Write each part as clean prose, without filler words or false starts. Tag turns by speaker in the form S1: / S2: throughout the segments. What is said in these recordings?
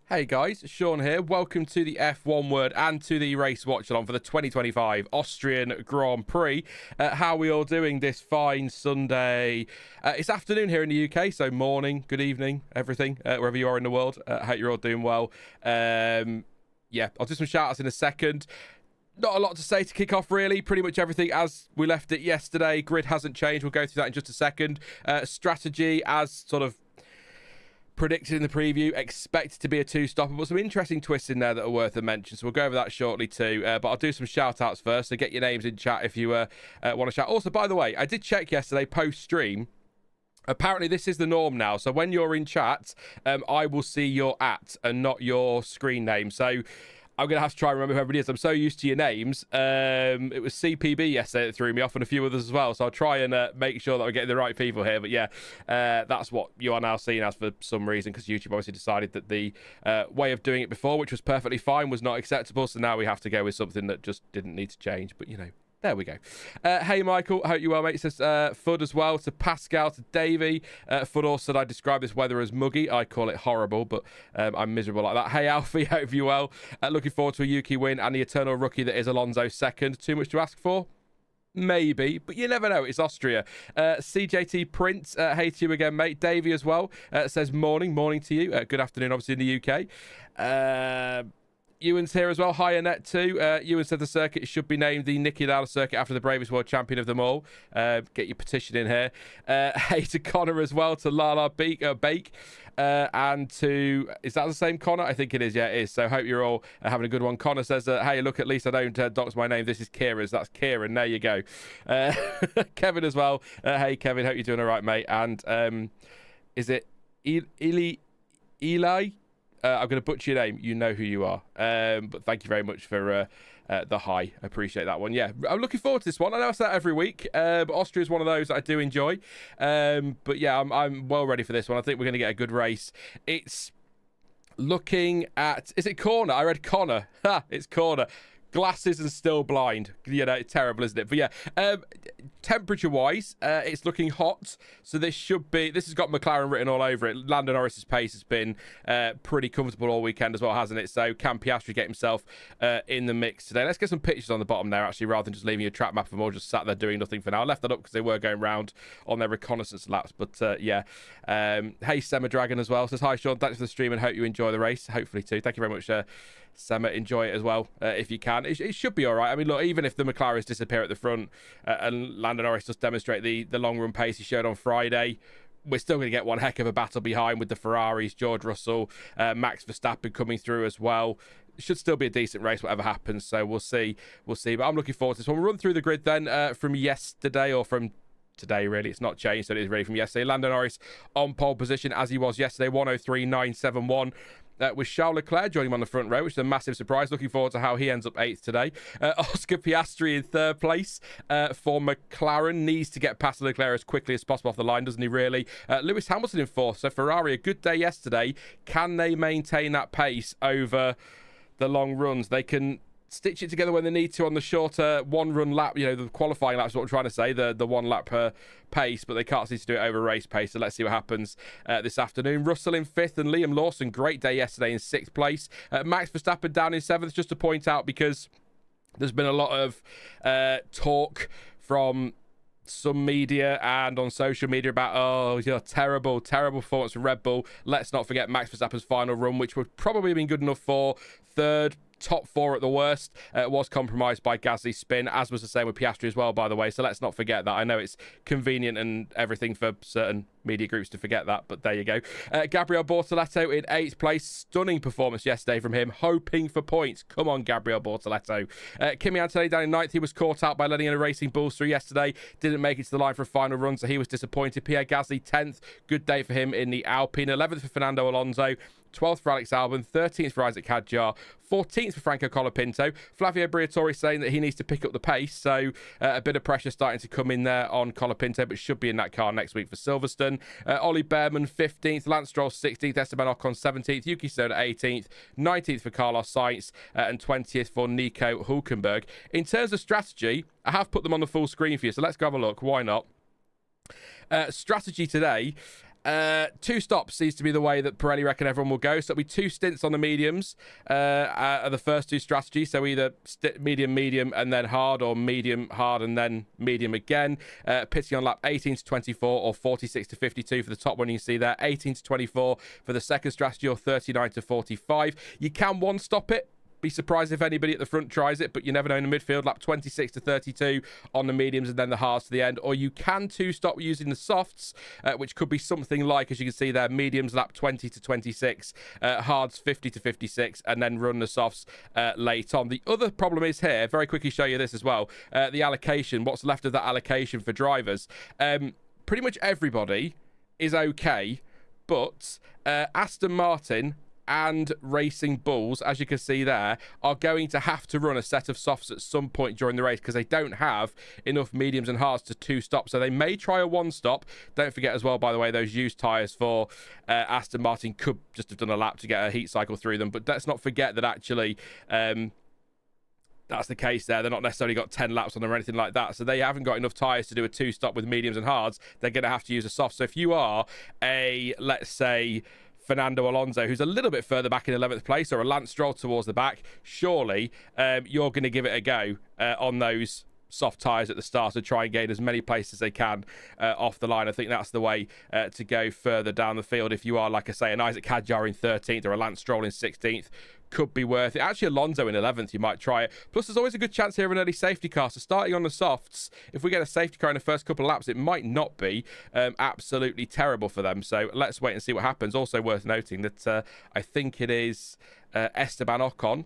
S1: Hey guys, Sean here. Welcome to the F1 Word and to the race watch-along for the 2025 Austrian Grand Prix. How are we all doing this fine Sunday? It's afternoon here in the UK, so morning, good evening, everything, wherever you are in the world. I hope you're all doing well. Yeah, I'll do some shout-outs in a second. Not a lot to say to kick off, really. Pretty much everything as we left it yesterday. Grid hasn't changed. We'll go through that in just a second. Strategy, as sort of predicted in the preview, expected to be a two-stopper, but some interesting twists in there that are worth a mention, so we'll go over that shortly too. But I'll do some shout-outs first, so get your names in chat if you want to shout. Also, by the way, I did check yesterday post-stream. Apparently, this is the norm now, so when you're in chat, I will see your @ and not your screen name. So I'm going to have to try and remember who everybody is. I'm so used to your names. It was CPB yesterday that threw me off, and a few others as well. So I'll try and make sure that we're getting the right people here. But yeah, that's what you are now seeing as for some reason, because YouTube obviously decided that the way of doing it before, which was perfectly fine, was not acceptable. So now we have to go with something that just didn't need to change. But, you know, there we go. Hey, Michael. Hope you well, mate. It says Fud as well. To Pascal, to Davey. Fud also said I describe this weather as muggy. I call it horrible, but I'm miserable like that. Hey, Alfie. Hope you well. Looking forward to a Yuki win and the eternal rookie that is Alonso second. Too much to ask for? Maybe, but you never know. It's Austria. CJT Prince, hey to you again, mate. Davey as well says morning to you. Good afternoon, obviously, in the UK. Ewan's here as well. Hi, Annette too. Ewan said the circuit should be named the Niki Lauda circuit after the bravest world champion of them all. Get your petition in here. Hey to Connor as well, to Lala Bake, and to, is that the same Connor? I think it is. Yeah, it is. So hope you're all having a good one. Connor says, hey, look, at least I don't dox my name. This is Kira's. That's Kieran. There you go. Kevin as well. Hey, Kevin. Hope you're doing all right, mate. And is it Eli? I'm going to butcher your name. You know who you are. But thank you very much for the hi. I appreciate that one. Yeah, I'm looking forward to this one. I know I say that every week, but Austria is one of those that I do enjoy. But yeah, I'm well ready for this one. I think we're going to get a good race. It's looking at... Is it corner? I read Connor. Ha, it's corner. Glasses and still blind. You know, it's terrible, isn't it? But yeah, temperature-wise, it's looking hot. So this has got McLaren written all over it. Lando Norris's pace has been pretty comfortable all weekend as well, hasn't it? So can Piastri get himself in the mix today? Let's get some pictures on the bottom there, actually, rather than just leaving a track map of them all just sat there doing nothing for now. I left that up because they were going round on their reconnaissance laps. But yeah. Hey, Sema Dragon as well. Says, hi, Sean. Thanks for the stream and hope you enjoy the race. Hopefully too. Thank you very much, Sema. Enjoy it as well if you can. It should be all right. I mean, look, even if the McLarens disappear at the front and Lando Norris does demonstrate the long run pace he showed on Friday, we're still going to get one heck of a battle behind with the Ferraris, George Russell, Max Verstappen coming through as well. It should still be a decent race, whatever happens. So we'll see. But I'm looking forward to this one. We'll run through the grid then from yesterday, or from today, really. It's not changed, so it is really from yesterday. Lando Norris on pole position as he was yesterday, 103.971. With Charles Leclerc joining him on the front row, which is a massive surprise. Looking forward to how he ends up 8th today. Oscar Piastri in 3rd place for McLaren. Needs to get past Leclerc as quickly as possible off the line, doesn't he, really? Lewis Hamilton in 4th. So Ferrari, a good day yesterday. Can they maintain that pace over the long runs? They can stitch it together when they need to on the shorter one-run lap, you know, the qualifying lap is what I'm trying to say, the one lap per pace, but they can't seem to do it over race pace, so let's see what happens this afternoon. Russell in 5th and Liam Lawson, great day yesterday, in 6th place. Max Verstappen down in 7th, just to point out, because there's been a lot of talk from some media and on social media about, terrible performance from Red Bull. Let's not forget Max Verstappen's final run, which would probably have been good enough for 3rd, top 4 at the worst. Was compromised by Gasly's spin, as was the same with Piastri as well, by the way, so let's not forget that. I know it's convenient and everything for certain media groups to forget that, but there you go. Gabriel Bortoleto in 8th place. Stunning performance yesterday from him, hoping for points. Come on, Gabriel Bortoleto. Kimi Antonelli down in 9th. He was caught out by letting in a Racing Bulls through yesterday. Didn't make it to the line for a final run, so he was disappointed. Pierre Gasly 10th. Good day for him in the Alpine. 11th for Fernando Alonso. 12th for Alex Albon, 13th for Isack Hadjar, 14th for Franco Colapinto. Flavio Briatore saying that he needs to pick up the pace, so a bit of pressure starting to come in there on Colapinto, but should be in that car next week for Silverstone. Ollie Bearman 15th, Lance Stroll 16th, Esteban Ocon 17th, Yuki Tsunoda 18th, 19th for Carlos Sainz, and 20th for Nico Hulkenberg. In terms of strategy, I have put them on the full screen for you, so let's go have a look. Why not? Strategy today. 2 stops seems to be the way that Pirelli reckon everyone will go. So it'll be 2 stints on the mediums are the first 2 strategies. So either medium, and then hard, or medium, hard, and then medium again. Pitting on lap 18 to 24 or 46 to 52 for the top one you can see there. 18 to 24 for the second strategy, or 39 to 45. You can one stop it. Be surprised if anybody at the front tries it, but you never know in the midfield. Lap 26 to 32 on the mediums, and then the hards to the end. Or you can 2-stop using the softs, which could be something like, as you can see there, mediums lap 20 to 26, hards 50 to 56, and then run the softs late on. The other problem is here, very quickly show you this as well, the allocation, what's left of that allocation for drivers. Pretty much everybody is okay, but Aston Martin and Racing Bulls, as you can see there, are going to have to run a set of softs at some point during the race because they don't have enough mediums and hards to 2-stop. So they may try a 1-stop. Don't forget as well, by the way, those used tyres for Aston Martin could just have done a lap to get a heat cycle through them. But let's not forget that actually that's the case there. They're not necessarily got 10 laps on them or anything like that. So they haven't got enough tyres to do a 2-stop with mediums and hards. They're going to have to use a soft. So if you are a, let's say, Fernando Alonso, who's a little bit further back in 11th place, or a Lance Stroll towards the back, surely you're going to give it a go on those soft tyres at the start to try and gain as many places as they can off the line. I think that's the way to go further down the field. If you are, like I say, an Isack Hadjar in 13th or a Lance Stroll in 16th, could be worth it. Actually, Alonso in 11th, you might try it. Plus, there's always a good chance here of an early safety car. So starting on the softs, if we get a safety car in the first couple of laps, it might not be absolutely terrible for them. So let's wait and see what happens. Also worth noting that I think it is Esteban Ocon,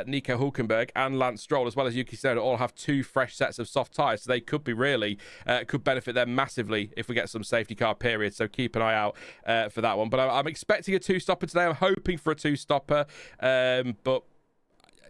S1: Nico Hulkenberg and Lance Stroll, as well as Yuki Tsunoda, all have 2 fresh sets of soft tyres, so they could be really could benefit them massively if we get some safety car period. So keep an eye out for that one. But I'm expecting a 2-stopper today. I'm hoping for a 2-stopper, but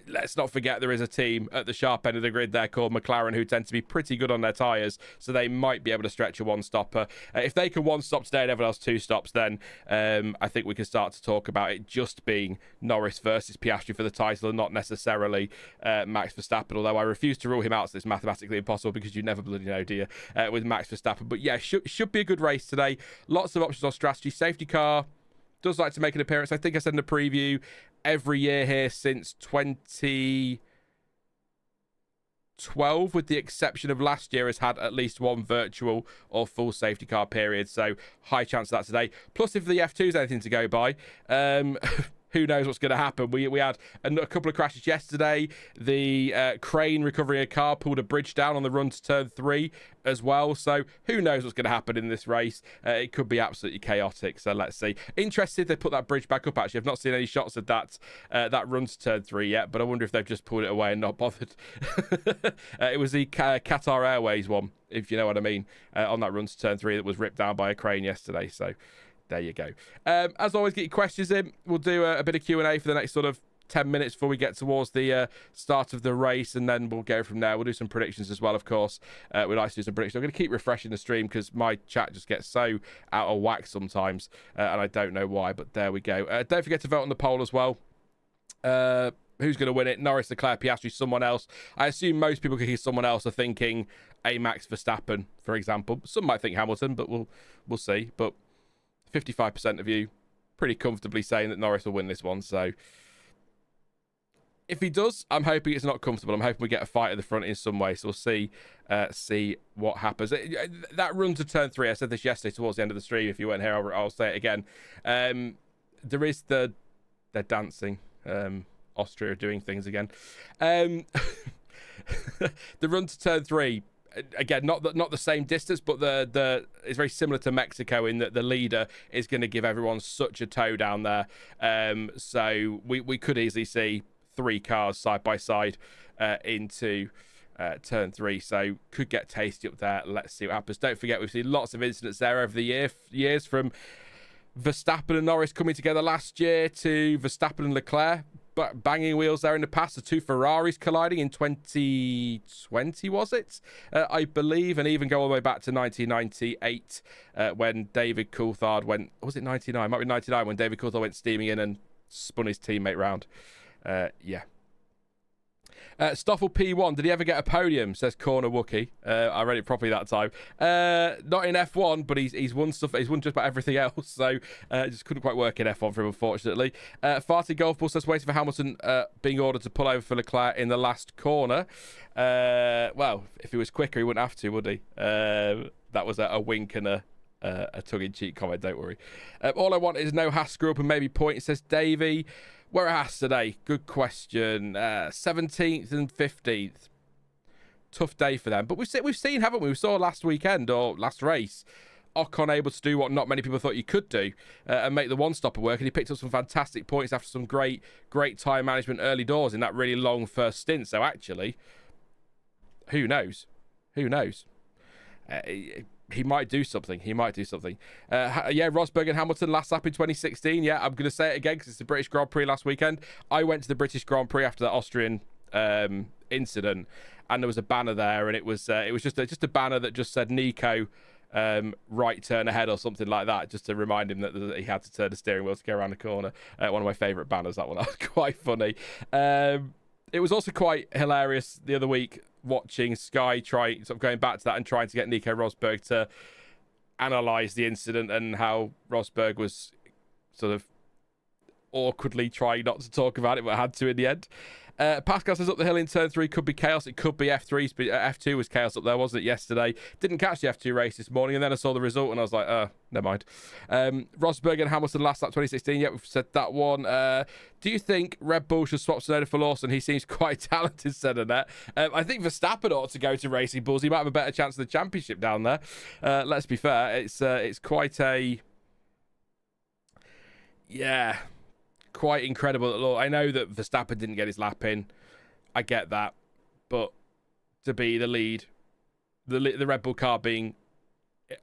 S1: let's not forget there is a team at the sharp end of the grid there called McLaren who tend to be pretty good on their tyres, so they might be able to stretch a 1-stopper. If they can 1-stop today and everyone else 2-stops, then I think we can start to talk about it just being Norris versus Piastri for the title and not necessarily Max Verstappen, although I refuse to rule him out, so it's mathematically impossible because you never bloody know, do you, with Max Verstappen. But yeah, should be a good race today. Lots of options on strategy. Safety car does like to make an appearance. I think I said in the preview, every year here since 2012, with the exception of last year, has had at least one virtual or full safety car period. So high chance of that today. Plus, if the F2 is anything to go by, who knows what's going to happen. We had a couple of crashes yesterday. The crane recovering a car pulled a bridge down on the run to turn 3 as well. So who knows what's going to happen in this race. It could be absolutely chaotic. So let's see. Interested they put that bridge back up, actually. I've not seen any shots of that run to turn 3 yet, but I wonder if they've just pulled it away and not bothered. It was the Qatar Airways one, if you know what I mean, on that run to turn 3 that was ripped down by a crane yesterday. So there you go. As always, get your questions in. We'll do a bit of Q&A for the next sort of 10 minutes before we get towards the start of the race, and then we'll go from there. We'll do some predictions as well, of course. We'd like to do some predictions. I'm going to keep refreshing the stream because my chat just gets so out of whack sometimes, and I don't know why, but there we go. Don't forget to vote on the poll as well. Who's going to win it? Norris, Leclerc, Piastri, someone else. I assume most people thinking someone else are thinking a Max Verstappen, for example. Some might think Hamilton, but we'll see. But 55% of you pretty comfortably saying that Norris will win this one. So if he does, I'm hoping it's not comfortable. I'm hoping we get a fight at the front in some way. So we'll see what happens. That run to turn 3, I said this yesterday towards the end of the stream. If you weren't here, I'll say it again. There is they're dancing. Austria are doing things again. The run to turn 3, again, not the same distance, but it's very similar to Mexico in that the leader is going to give everyone such a tow down there. So we could easily see 3 cars side by side into turn 3. So could get tasty up there. Let's see what happens. Don't forget, we've seen lots of incidents there over the years, from Verstappen and Norris coming together last year to Verstappen and Leclerc banging wheels there in the past. The 2 Ferraris colliding in 2020, was it? I believe, and even go all the way back to 1998 when David Coulthard went, was it 99? Might be 99 when David Coulthard went steaming in and spun his teammate round. Yeah. Stoffel P1, did he ever get a podium? Says Corner Wookie. I read it properly that time. Not in F1, but he's won stuff. He's won just about everything else. So just couldn't quite work in F1 for him, unfortunately. Farty Golf Ball says waiting for Hamilton being ordered to pull over for Leclerc in the last corner. Well, if he was quicker, he wouldn't have to, would he? That was a wink and a tongue-in-cheek comment, don't worry. All I want is no Haas screw up and maybe point, says Davey. Where are Haas today? Good question. 17th and 15th. Tough day for them. But we've seen, haven't we? We saw last weekend or last race, Ocon able to do what not many people thought you could do and make the one-stopper work. And he picked up some fantastic points after some great time management early doors in that really long first stint. So actually, who knows? Who knows? He might do something. Yeah, Rosberg and Hamilton last lap in 2016. Yeah, I'm going to say it again because it's the British Grand Prix last weekend. I went to the British Grand Prix after that Austrian incident, and there was a banner there, and it was just a banner that just said Nico right turn ahead or something like that, just to remind him that he had to turn the steering wheel to go around the corner. One of my favourite banners, that one. That was quite funny. It was also quite hilarious the other week watching Sky going back to that and trying to get Nico Rosberg to analyse the incident and how Rosberg was sort of awkwardly trying not to talk about it, but had to in the end. Pascal says up the hill in turn 3 could be chaos. It could be F3. F2 was chaos up there, wasn't it, yesterday? Didn't catch the F2 race this morning, and then I saw the result and I was like, never mind. Rosberg and Hamilton last lap 2016. Yep, we've said that one. Do you think Red Bull should swap Tsunoda for Lawson? He seems quite talented, said Annette. I think Verstappen ought to go to Racing Bulls. He might have a better chance of the championship down there. Let's be fair. It's quite a... Yeah... Quite incredible. I know that Verstappen didn't get his lap in. I get that. But to be the lead, the Red Bull car being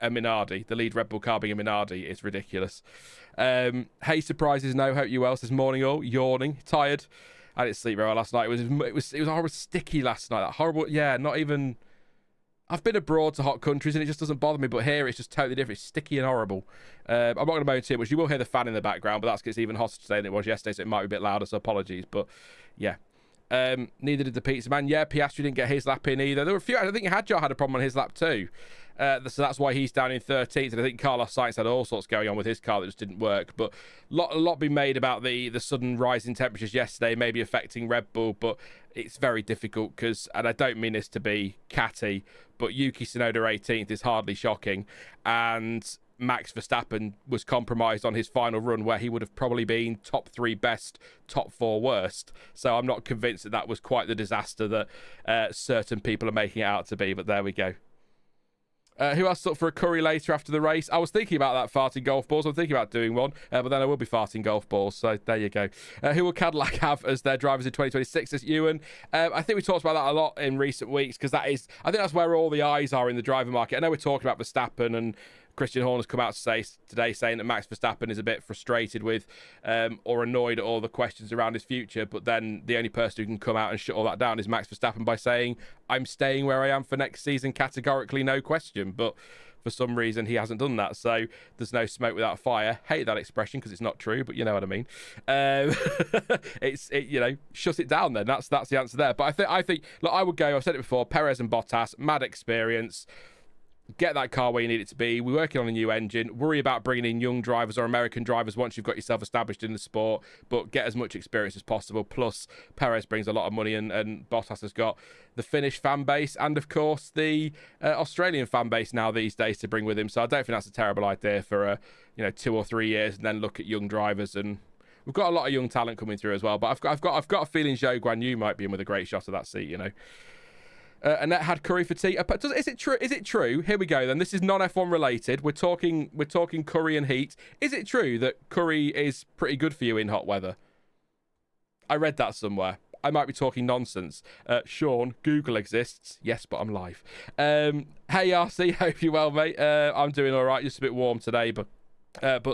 S1: a Minardi, the lead Red Bull car being a Minardi is ridiculous. Hey, surprises, no. Hope you well. Says morning all. Yawning. Tired. I didn't sleep very well last night. It was horrible sticky last night. That horrible. Yeah, not even... I've been abroad to hot countries and it just doesn't bother me, but here it's just totally different. It's sticky and horrible. I'm not going to moan too much. You will hear the fan in the background, but that's because it's even hotter today than it was yesterday, so it might be a bit louder, so apologies. But yeah. Neither did the pizza man. Yeah, Piastri didn't get his lap in either. There were a few. I think Hadjar had a problem on his lap too. So that's why he's down in 13th. And I think Carlos Sainz had all sorts going on with his car that just didn't work. But a lot been made about the sudden rise in temperatures yesterday, maybe affecting Red Bull. But it's very difficult because, and I don't mean this to be catty, but Yuki Tsunoda 18th is hardly shocking. And Max Verstappen was compromised on his final run where he would have probably been top 3 best, top 4 worst. So I'm not convinced that was quite the disaster that certain people are making it out to be, but there we go. Who else up for a curry later after the race? I was thinking about that, farting golf balls. I'm thinking about doing one, but then I will be farting golf balls. So there you go. Who will Cadillac have as their drivers in 2026? As Ewan. I think we talked about that a lot in recent weeks because I think that's where all the eyes are in the driver market. I know we're talking about Verstappen, and Christian Horner's come out to say today saying that Max Verstappen is a bit frustrated with or annoyed at all the questions around his future, but then the only person who can come out and shut all that down is Max Verstappen by saying, I'm staying where I am for next season, categorically no question. But for some reason he hasn't done that, so there's no smoke without fire. Hate that expression because it's not true, but you know what I mean. Shut it down then. That's the answer there. But I think look, I would go, I've said it before, Perez and Bottas, mad experience. Get that car where you need it to be. We're working on a new engine. Worry about bringing in young drivers or American drivers once you've got yourself established in the sport, but get as much experience as possible. Plus, Perez brings a lot of money, and Bottas has got the Finnish fan base and, of course, the Australian fan base now these days to bring with him. So I don't think that's a terrible idea for 2 or 3 years, and then look at young drivers. And we've got a lot of young talent coming through as well. But I've got a feeling Zhou Guanyu might be in with a great shot of that seat. Annette had curry for tea. Is it true? Is it true? Here we go then. This is non-F1 related. We're talking curry and heat. Is it true that curry is pretty good for you in hot weather? I read that somewhere. I might be talking nonsense. Sean, Google exists. Yes, but I'm live. Hey, RC, hope you're well, mate. I'm doing all right. Just a bit warm today, but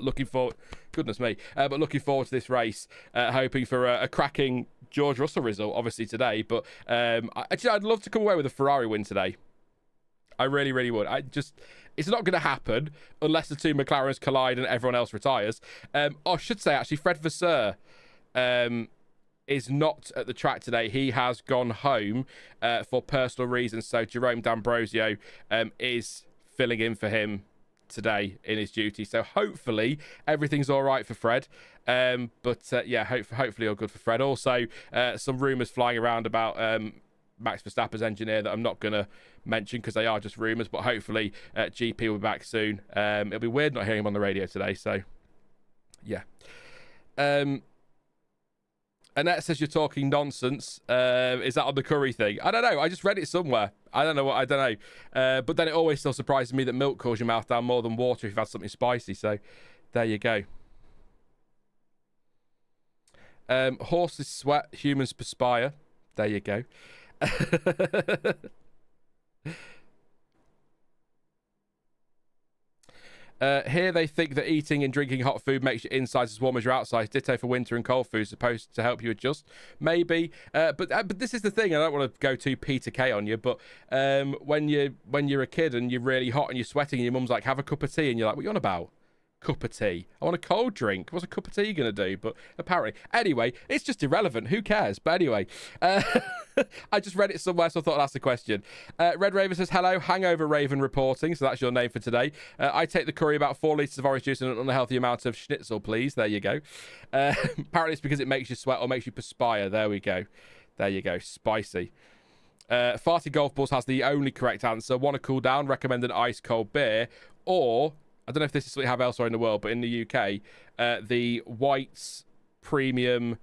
S1: looking forward. Goodness me. But looking forward to this race. Hoping for a cracking George Russell result, obviously today. But I'd love to come away with a Ferrari win today. I really, really would. It's not going to happen unless the two McLarens collide and everyone else retires. I should say, actually, Fred Vasseur is not at the track today. He has gone home for personal reasons. So Jerome D'Ambrosio is filling in for him today in his duty. So hopefully everything's all right for Fred. Yeah, hopefully all good for Fred. Also, some rumours flying around about Max Verstappen's engineer that I'm not going to mention because they are just rumours. But hopefully GP will be back soon. It'll be weird not hearing him on the radio today. So, yeah. Annette says you're talking nonsense. Is that on the curry thing? I don't know. I just read it somewhere. I don't know. But then it always still surprises me that milk cools your mouth down more than water if you've had something spicy. So there you go. Horses sweat, humans perspire. There you go. Here they think that eating and drinking hot food makes your insides as warm as your outsides. Ditto for winter and cold food, supposed to help you adjust. Maybe, but this is the thing. I don't want to go too Peter K on you, but when you're a kid and you're really hot and you're sweating and your mum's like, have a cup of tea, and you're like, what are you on about? Cup of tea. I want a cold drink. What's a cup of tea going to do? But apparently, anyway, it's just irrelevant. Who cares? But anyway, I just read it somewhere, so I thought I'd ask the question. Red Raven says, hello, Hangover Raven reporting. So that's your name for today. I take the curry about 4 litres of orange juice and an unhealthy amount of schnitzel, please. There you go. Apparently it's because it makes you sweat or makes you perspire. There we go. There you go. Spicy. Farty Golf Balls has the only correct answer. Want to cool down? Recommend an ice cold beer. Or, I don't know if this is what you have elsewhere in the world, but in the UK, the White's Premium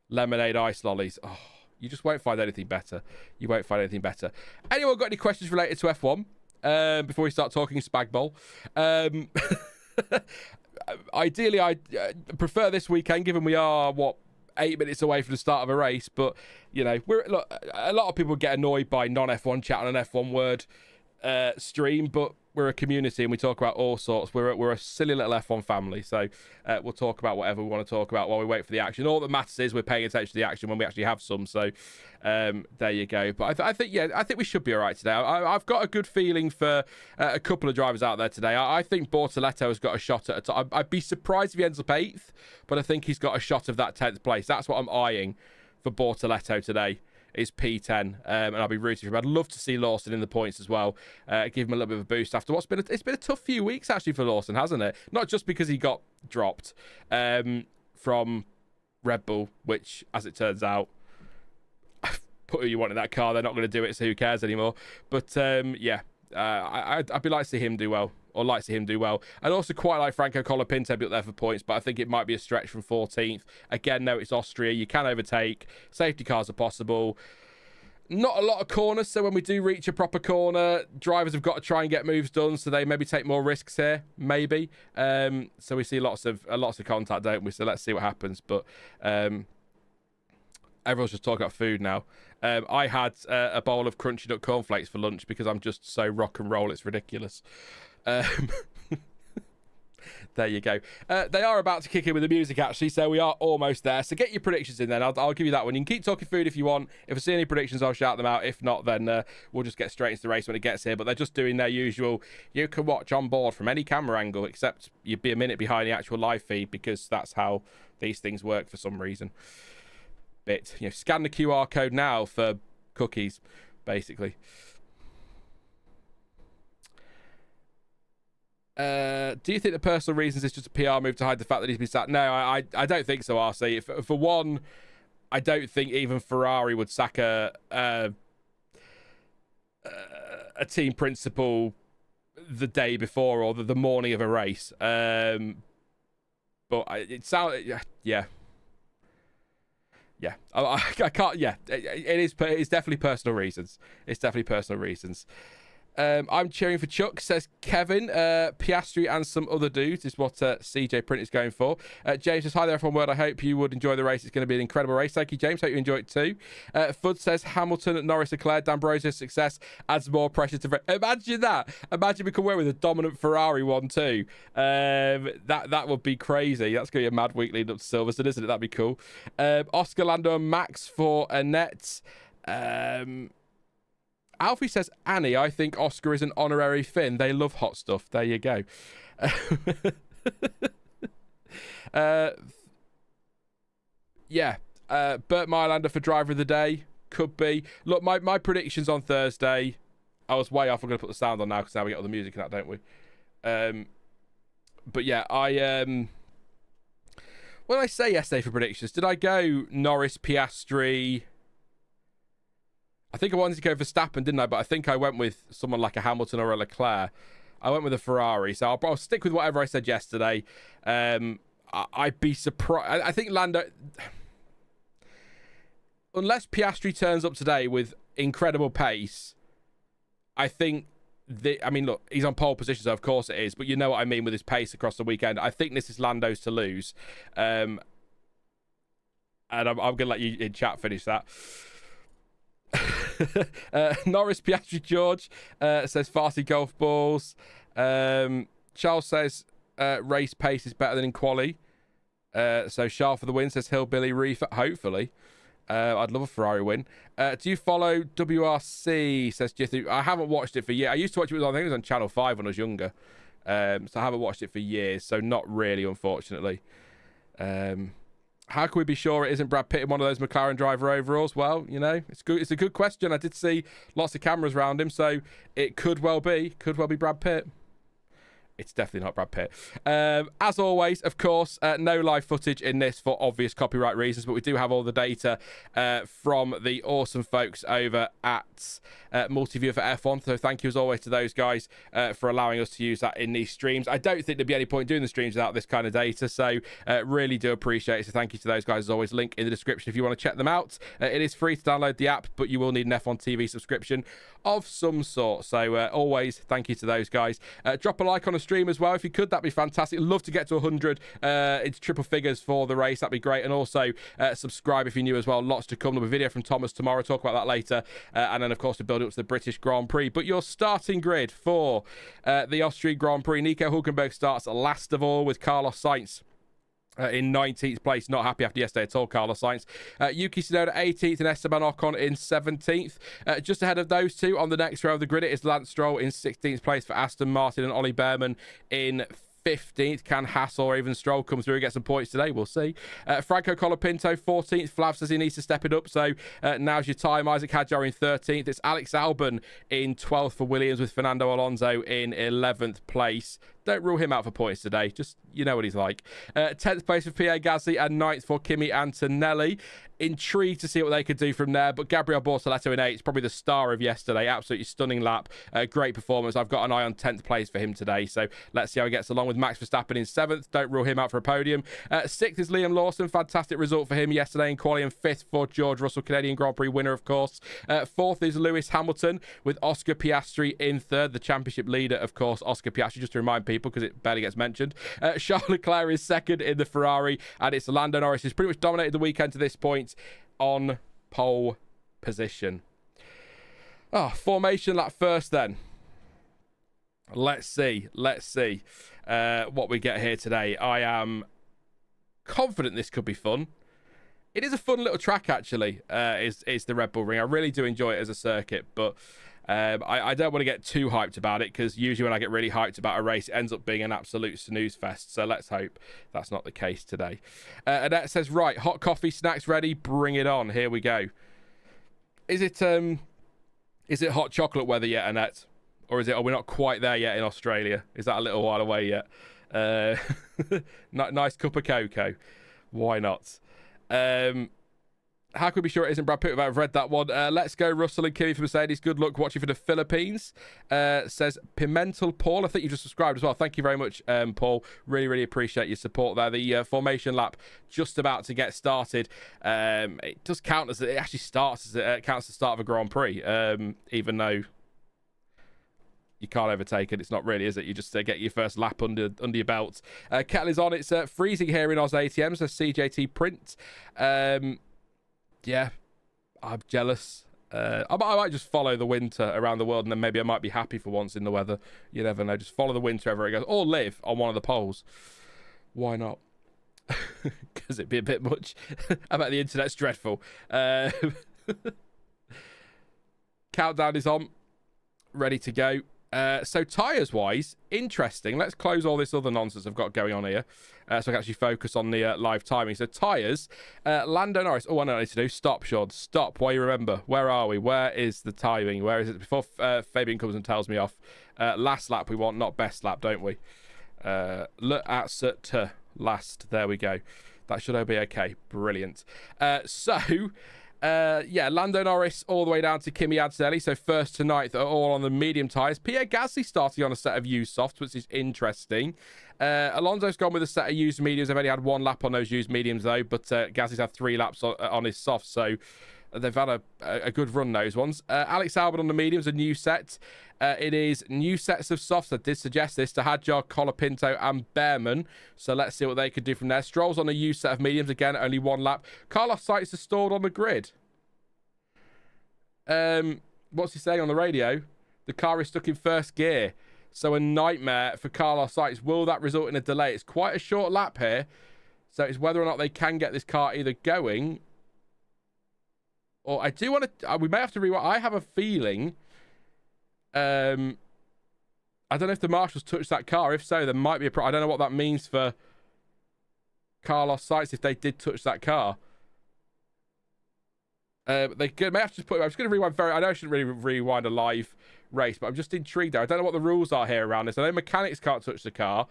S1: Lemonade Ice Lollies. Oh, you just won't find anything better. You won't find anything better. Anyone got any questions related to F1 before we start talking Spag Bowl? Ideally, I prefer this weekend, given we are, 8 minutes away from the start of a race. But, you know, a lot of people get annoyed by non-F1 chat on an F1 word stream, but we're a community and we talk about all sorts. We're a silly little F1 family, so we'll talk about whatever we want to talk about while we wait for the action. All that matters is we're paying attention to the action when we actually have some. So there you go. But I think we should be all right today. I've got a good feeling for a couple of drivers out there today. I think Bortoletto has got a shot at a top. I'd be surprised if he ends up 8th, but I think he's got a shot of that 10th place. That's what I'm eyeing for Bortoletto today. Is P10, and I'll be rooting for him. I'd love to see Lawson in the points as well. Give him a little bit of a boost after what's been it's been a tough few weeks actually for Lawson, hasn't it? Not just because he got dropped from Red Bull, which, as it turns out, put who you want in that car. They're not going to do it, so who cares anymore? But yeah, I'd be like to see him do well. Or like to see him do well. I'd also quite like Franco Colapinto be up there for points, but I think it might be a stretch from 14th. Again, no, it's Austria. You can overtake. Safety cars are possible. Not a lot of corners, so when we do reach a proper corner, drivers have got to try and get moves done, so they maybe take more risks here, maybe. So we see lots of contact, don't we? So let's see what happens. But everyone's just talking about food now. I had a bowl of crunchy nut cornflakes for lunch because I'm just so rock and roll, it's ridiculous. There you go. They are about to kick in with the music, actually, so we are almost there. So get your predictions in then. I'll give you that one. You can keep talking food if you want. If I see any predictions, I'll shout them out. If not, then we'll just get straight into the race when it gets here. But they're just doing their usual, you can watch on board from any camera angle, except you'd be a minute behind the actual live feed because that's how these things work for some reason. Scan the QR code now for cookies, basically. Do you think the personal reasons is just a PR move to hide the fact that he's been sacked? No, I don't think so, RC. For one, I don't think even Ferrari would sack a team principal the day before or the morning of a race. But it sounds, yeah. Yeah, I can't. Yeah, it's definitely personal reasons. It's definitely personal reasons. I'm cheering for Chuck, says Kevin. Piastri and some other dudes is what CJ Print is going for. James says, hi there, everyone. I hope you would enjoy the race. It's going to be an incredible race. Thank you, James. Hope you enjoy it too. Fud says, Hamilton, Norris, Leclerc, D'Ambrosio's success adds more pressure to... Imagine that. Imagine we can work with a dominant Ferrari 1-2. That would be crazy. That's going to be a mad week leading up to Silverstone, isn't it? That'd be cool. Oscar, Lando and Max for Annette. Alfie says, Annie, I think Oscar is an honorary Finn. They love hot stuff. There you go. Yeah. Burt Mylander for driver of the day. Could be. Look, my predictions on Thursday, I was way off. I'm going to put the sound on now because now we get all the music and that, don't we? But yeah, what did I say yesterday for predictions? Did I go Norris, Piastri? I think I wanted to go Verstappen, didn't I? But I think I went with someone like a Hamilton or a Leclerc. I went with a Ferrari, so I'll stick with whatever I said yesterday. I'd be surprised. I think Lando, unless Piastri turns up today with incredible pace, I think look, he's on pole position, so of course it is, but you know what I mean with his pace across the weekend. I think this is Lando's to lose. And I'm going to let you in chat finish that. Norris, Piastri, George says Farsi golf balls. Charles says race pace is better than in quali. So Charles for the win, says Hillbilly Reef. Hopefully. I'd love a Ferrari win. Do you follow WRC? Says Jithu. I haven't watched it for years. I used to watch it, I think it was on Channel 5 when I was younger. So I haven't watched it for years. So not really, unfortunately. How can we be sure it isn't Brad Pitt in one of those McLaren driver overalls? Well, you know, it's good. It's a good question. I did see lots of cameras around him, so it could well be Brad Pitt. It's definitely not Brad Pitt. As always, of course, no live footage in this for obvious copyright reasons, but we do have all the data from the awesome folks over at Multiview for F1. So thank you as always to those guys for allowing us to use that in these streams. I don't think there'd be any point doing the streams without this kind of data, so really do appreciate it. So thank you to those guys as always. Link in the description if you want to check them out. It is free to download the app, but you will need an F1 TV subscription of some sort. So always thank you to those guys. Drop a like on the stream as well if you could. That'd be fantastic. Love to get to 100 into triple figures for the race. That'd be great. And also subscribe if you're new as well. Lots to come. There'll be a video from Thomas tomorrow. Talk about that later. And then of course to build up to the British Grand Prix. But your starting grid for the Austrian Grand Prix: Nico Hulkenberg starts last of all with Carlos Sainz in 19th place. Not happy after yesterday at all, Carlos Sainz. Yuki Tsunoda 18th and Esteban Ocon in 17th. Just ahead of those two on the next row of the grid, it is Lance Stroll in 16th place for Aston Martin and Ollie Bearman in 15th. Can Haas or even Stroll come through and get some points today? We'll see. Franco Colapinto 14th. Flav says he needs to step it up, so now's your time. Isack Hadjar in 13th. It's Alex Albon in 12th for Williams with Fernando Alonso in 11th place. Don't rule him out for points today. Just, you know what he's like. 10th place for Pierre Gasly and 9th for Kimi Antonelli. Intrigued to see what they could do from there. But Gabriel Bortoletto in 8th, probably the star of yesterday. Absolutely stunning lap. Great performance. I've got an eye on 10th place for him today. So let's see how he gets along with Max Verstappen in 7th. Don't rule him out for a podium. 6th is Liam Lawson. Fantastic result for him yesterday in quali. And 5th for George Russell, Canadian Grand Prix winner, of course. 4th is Lewis Hamilton with Oscar Piastri in 3rd. The championship leader, of course, Oscar Piastri, just to remind people because it barely gets mentioned. Charles Leclerc is 2nd in the Ferrari, and it's Lando Norris who's pretty much dominated the weekend to this point on pole position. Formation lap first then. Let's see what we get here today. I am confident this could be fun. It is a fun little track, actually, is the Red Bull Ring. I really do enjoy it as a circuit, but I don't want to get too hyped about it because usually when I get really hyped about a race, it ends up being an absolute snooze fest. So let's hope that's not the case today. Annette says, right, hot coffee, snacks ready, bring it on. Here we go. Is it hot chocolate weather yet, Annette? Or are we not quite there yet in Australia? Is that a little while away yet? Nice cup of cocoa. Why not? How can we be sure it isn't Brad Pitt? I've read that one. Let's go, Russell and Kimi for Mercedes. Good luck watching for the Philippines. Says Pimental Paul. I think you just subscribed as well. Thank you very much, Paul. Really, really appreciate your support there. The formation lap just about to get started. It does count as it actually starts as it counts as the start of a Grand Prix, even though you can't overtake it. It's not really, is it? You just get your first lap under your belt. Kettle is on. It's freezing here in Oz ATM, says CJT Print. Yeah, I'm jealous. I might just follow the winter around the world, and then maybe I might be happy for once in the weather. You never know. Just follow the winter wherever it goes, or live on one of the poles. Why not? Because it'd be a bit much. I bet the internet's dreadful. Countdown is on. Ready to go. So tyres-wise, interesting. Let's close all this other nonsense I've got going on here so I can actually focus on the live timing. So tyres, Lando Norris. Oh, I know what I need to do. Stop, Sean. Stop. Why you remember? Where are we? Where is the timing? Where is it? Before Fabian comes and tells me off. Last lap we want, not best lap, don't we? Look at last. There we go. That should all be okay. Brilliant. Yeah, Lando Norris all the way down to Kimi Antonelli. So first to ninth are all on the medium tyres. Pierre Gasly starting on a set of used softs, which is interesting. Alonso's gone with a set of used mediums. They've only had one lap on those used mediums, though. But Gasly's had 3 laps on his softs. So they've had a good run, those ones. Alex Albon on the mediums, a new set. It is new sets of softs. I did suggest this to Hadjar, Colapinto and Bearman. So let's see what they could do from there. Stroll's on a used set of mediums. Again, only 1 lap. Carlos Sainz is stalled on the grid. What's he saying on the radio? The car is stuck in first gear. So a nightmare for Carlos Sainz. Will that result in a delay? It's quite a short lap here. So it's whether or not they can get this car either going. Or I do want to... we may have to rewind. I have a feeling... I don't know if the marshals touched that car. If so, there might be a problem. I don't know what that means for Carlos Sainz if they did touch that car. They may have to just put... I'm just going to rewind I know I shouldn't really rewind a live race, but I'm just intrigued there. I don't know what the rules are here around this. I know mechanics can't touch the car,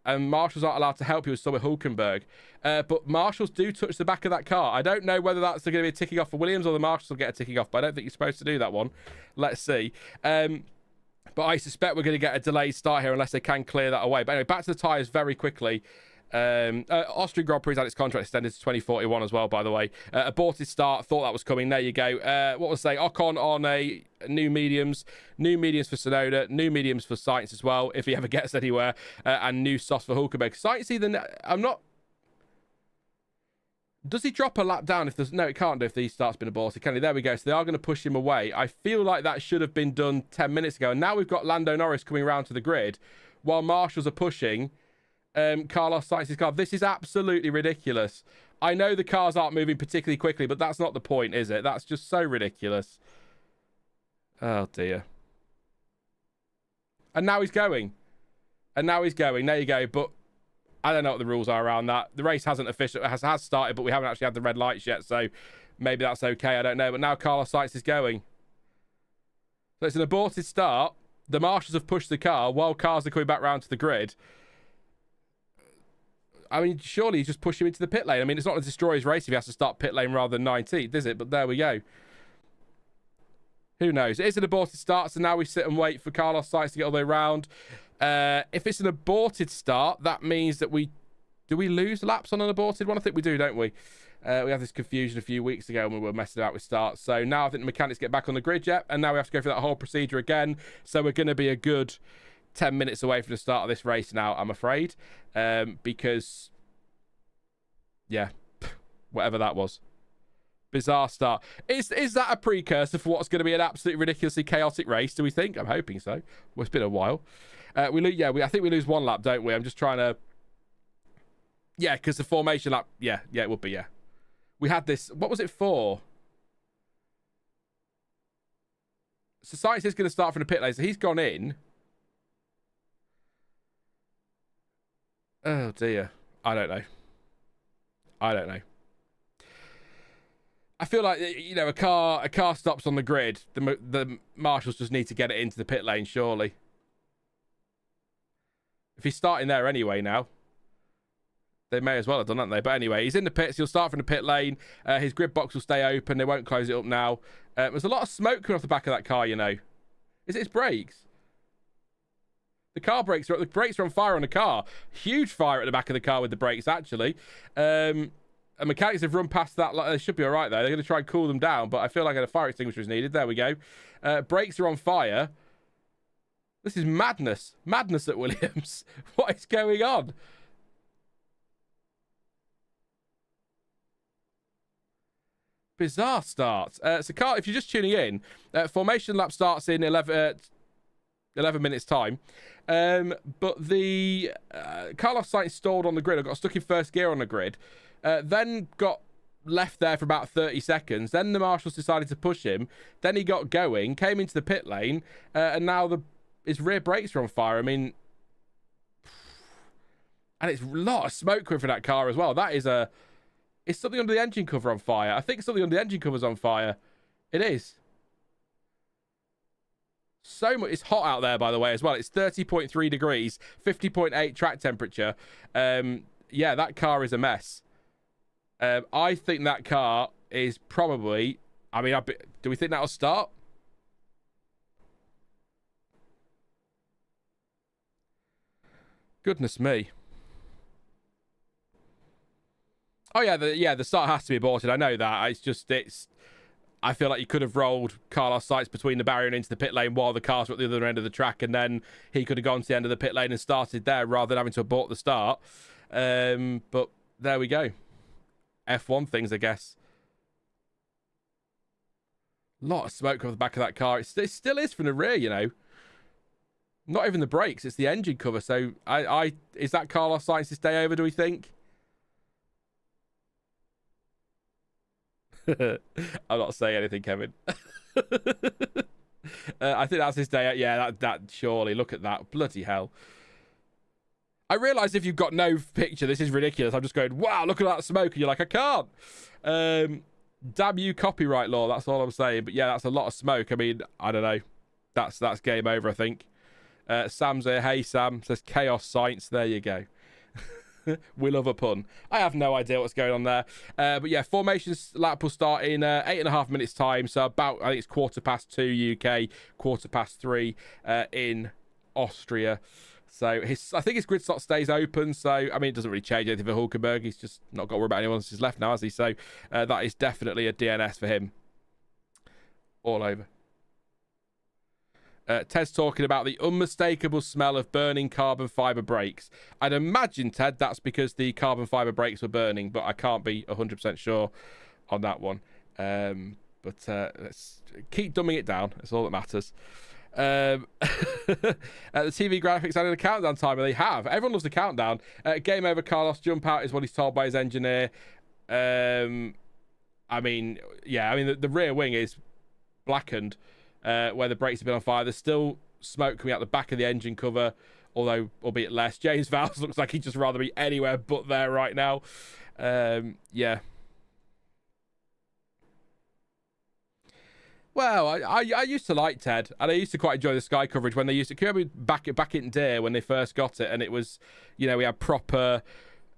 S1: and marshals aren't allowed to help you with Hulkenberg. But marshals do touch the back of that car. I don't know whether that's going to be a ticking off for Williams or the marshals will get a ticking off, but I don't think you're supposed to do that one. Let's see. But I suspect we're going to get a delayed start here unless they can clear that away. But anyway, back to the tyres very quickly. Austrian Grand Prix had its contract extended to 2041 as well, by the way. Aborted start, thought that was coming. There you go. What was they? Ocon on a new mediums for Tsunoda, new mediums for Sainz as well, if he ever gets anywhere, and new softs for Hulkenberg. Sainz either... I'm not... Does he drop a lap down if there's... No, it can't do if the start's been aborted, can he? There we go. So they are going to push him away. I feel like that should have been done 10 minutes ago. And now we've got Lando Norris coming around to the grid while marshals are pushing Carlos Sainz's car. This is absolutely ridiculous. I know the cars aren't moving particularly quickly, but that's not the point, is it? That's just so ridiculous. Oh, dear. And now he's going. There you go. But I don't know what the rules are around that. The race hasn't has started, but we haven't actually had the red lights yet, so maybe that's okay. I don't know. But now Carlos Sainz is going. So it's an aborted start. The marshals have pushed the car while cars are coming back round to the grid. I mean, surely you just push him into the pit lane. I mean, it's not a destroyer's race if he has to start pit lane rather than 19th, is it? But there we go. Who knows? It is an aborted start, so now we sit and wait for Carlos Sainz to get all the way around. If it's an aborted start, that means that do we lose laps on an aborted one? I think we do, don't we? We had this confusion a few weeks ago when we were messing about with starts. So now I think the mechanics get back on the grid yet, and now we have to go through that whole procedure again. So we're going to be a good 10 minutes away from the start of this race now, I'm afraid. Because, yeah, whatever that was. Bizarre start. Is that a precursor for what's going to be an absolutely ridiculously chaotic race, do we think? I'm hoping so. Well, it's been a while. I think we lose 1 lap, don't we? I'm just trying to... Yeah, because the formation lap... Yeah, it would be, yeah. We had this... What was it for? So Sainz is going to start from the pit lane, so he's gone in. Oh, dear. I don't know. I feel like, you know, a car stops on the grid. The marshals just need to get it into the pit lane, surely. If he's starting there anyway now, they may as well have done, haven't they? But anyway, he's in the pits. He'll start from the pit lane. His grid box will stay open. They won't close it up now. There's a lot of smoke coming off the back of that car, you know. Is it his brakes? The brakes are on fire on the car. Huge fire at the back of the car with the brakes, actually. And mechanics have run past that. They should be all right, though. They're going to try and cool them down, but I feel like a fire extinguisher is needed. There we go. Brakes are on fire. This is madness. Madness at Williams. What is going on? Bizarre start. So, Carl, if you're just tuning in, formation lap starts in 11 minutes time. But the Carlos Sainz stalled on the grid. I got stuck in first gear on the grid. Then got left there for about 30 seconds. Then the marshals decided to push him. Then he got going, came into the pit lane, and now rear brakes are on fire. I mean, and it's a lot of smoke coming from that car as well. That is it's something under the engine cover on fire. I think something under the engine cover's on fire. It is. So much. It's hot out there, by the way, as well. It's 30.3 degrees, 50.8 track temperature. Yeah, that car is a mess. I think that car is probably... I mean, do we think that'll start? Goodness me. Oh, yeah, the start has to be aborted. I know that. I feel like you could have rolled Carlos Sainz between the barrier and into the pit lane while the cars were at the other end of the track, and then he could have gone to the end of the pit lane and started there rather than having to abort the start. But there we go. F1 things, I guess. A lot of smoke off the back of that car. It still is from the rear, you know. Not even the brakes, it's the engine cover. So is that Carlos Sainz's day over, do we think? I'm not saying anything, Kevin. I think that's his day out. Yeah, that surely. Look at that. Bloody hell. I realise if you've got no picture, this is ridiculous. I'm just going, wow, look at that smoke. And you're like, I can't. Damn you, copyright law. That's all I'm saying. But yeah, that's a lot of smoke. I mean, I don't know. That's game over, I think. Sam's here. Hey, Sam. Says Chaos Sainz. There you go. We love a pun. I have no idea what's going on there. But yeah, formations lap will start in 8.5 minutes time. So about, I think it's 2:15 UK, 3:15 in Austria. So I think his grid slot stays open. So, I mean, it doesn't really change anything for Hulkenberg. He's just not got to worry about anyone else's left now, has he? So that is definitely a DNS for him. All over. Ted's talking about the unmistakable smell of burning carbon fibre brakes. I'd imagine, Ted, that's because the carbon fibre brakes were burning, but I can't be 100% sure on that one. But let's keep dumbing it down. That's all that matters. The TV graphics added a countdown timer. They have. Everyone loves the countdown. Game over, Carlos. Jump out is what he's told by his engineer. I mean, yeah. I mean, the rear wing is blackened. Where the brakes have been on fire. There's still smoke coming out the back of the engine cover, although albeit less. James Vowles looks like he'd just rather be anywhere but there right now. Yeah. Well, I used to like Ted, and I used to quite enjoy the Sky coverage when they used to. Can you remember back in day when they first got it, and it was, you know, we had proper.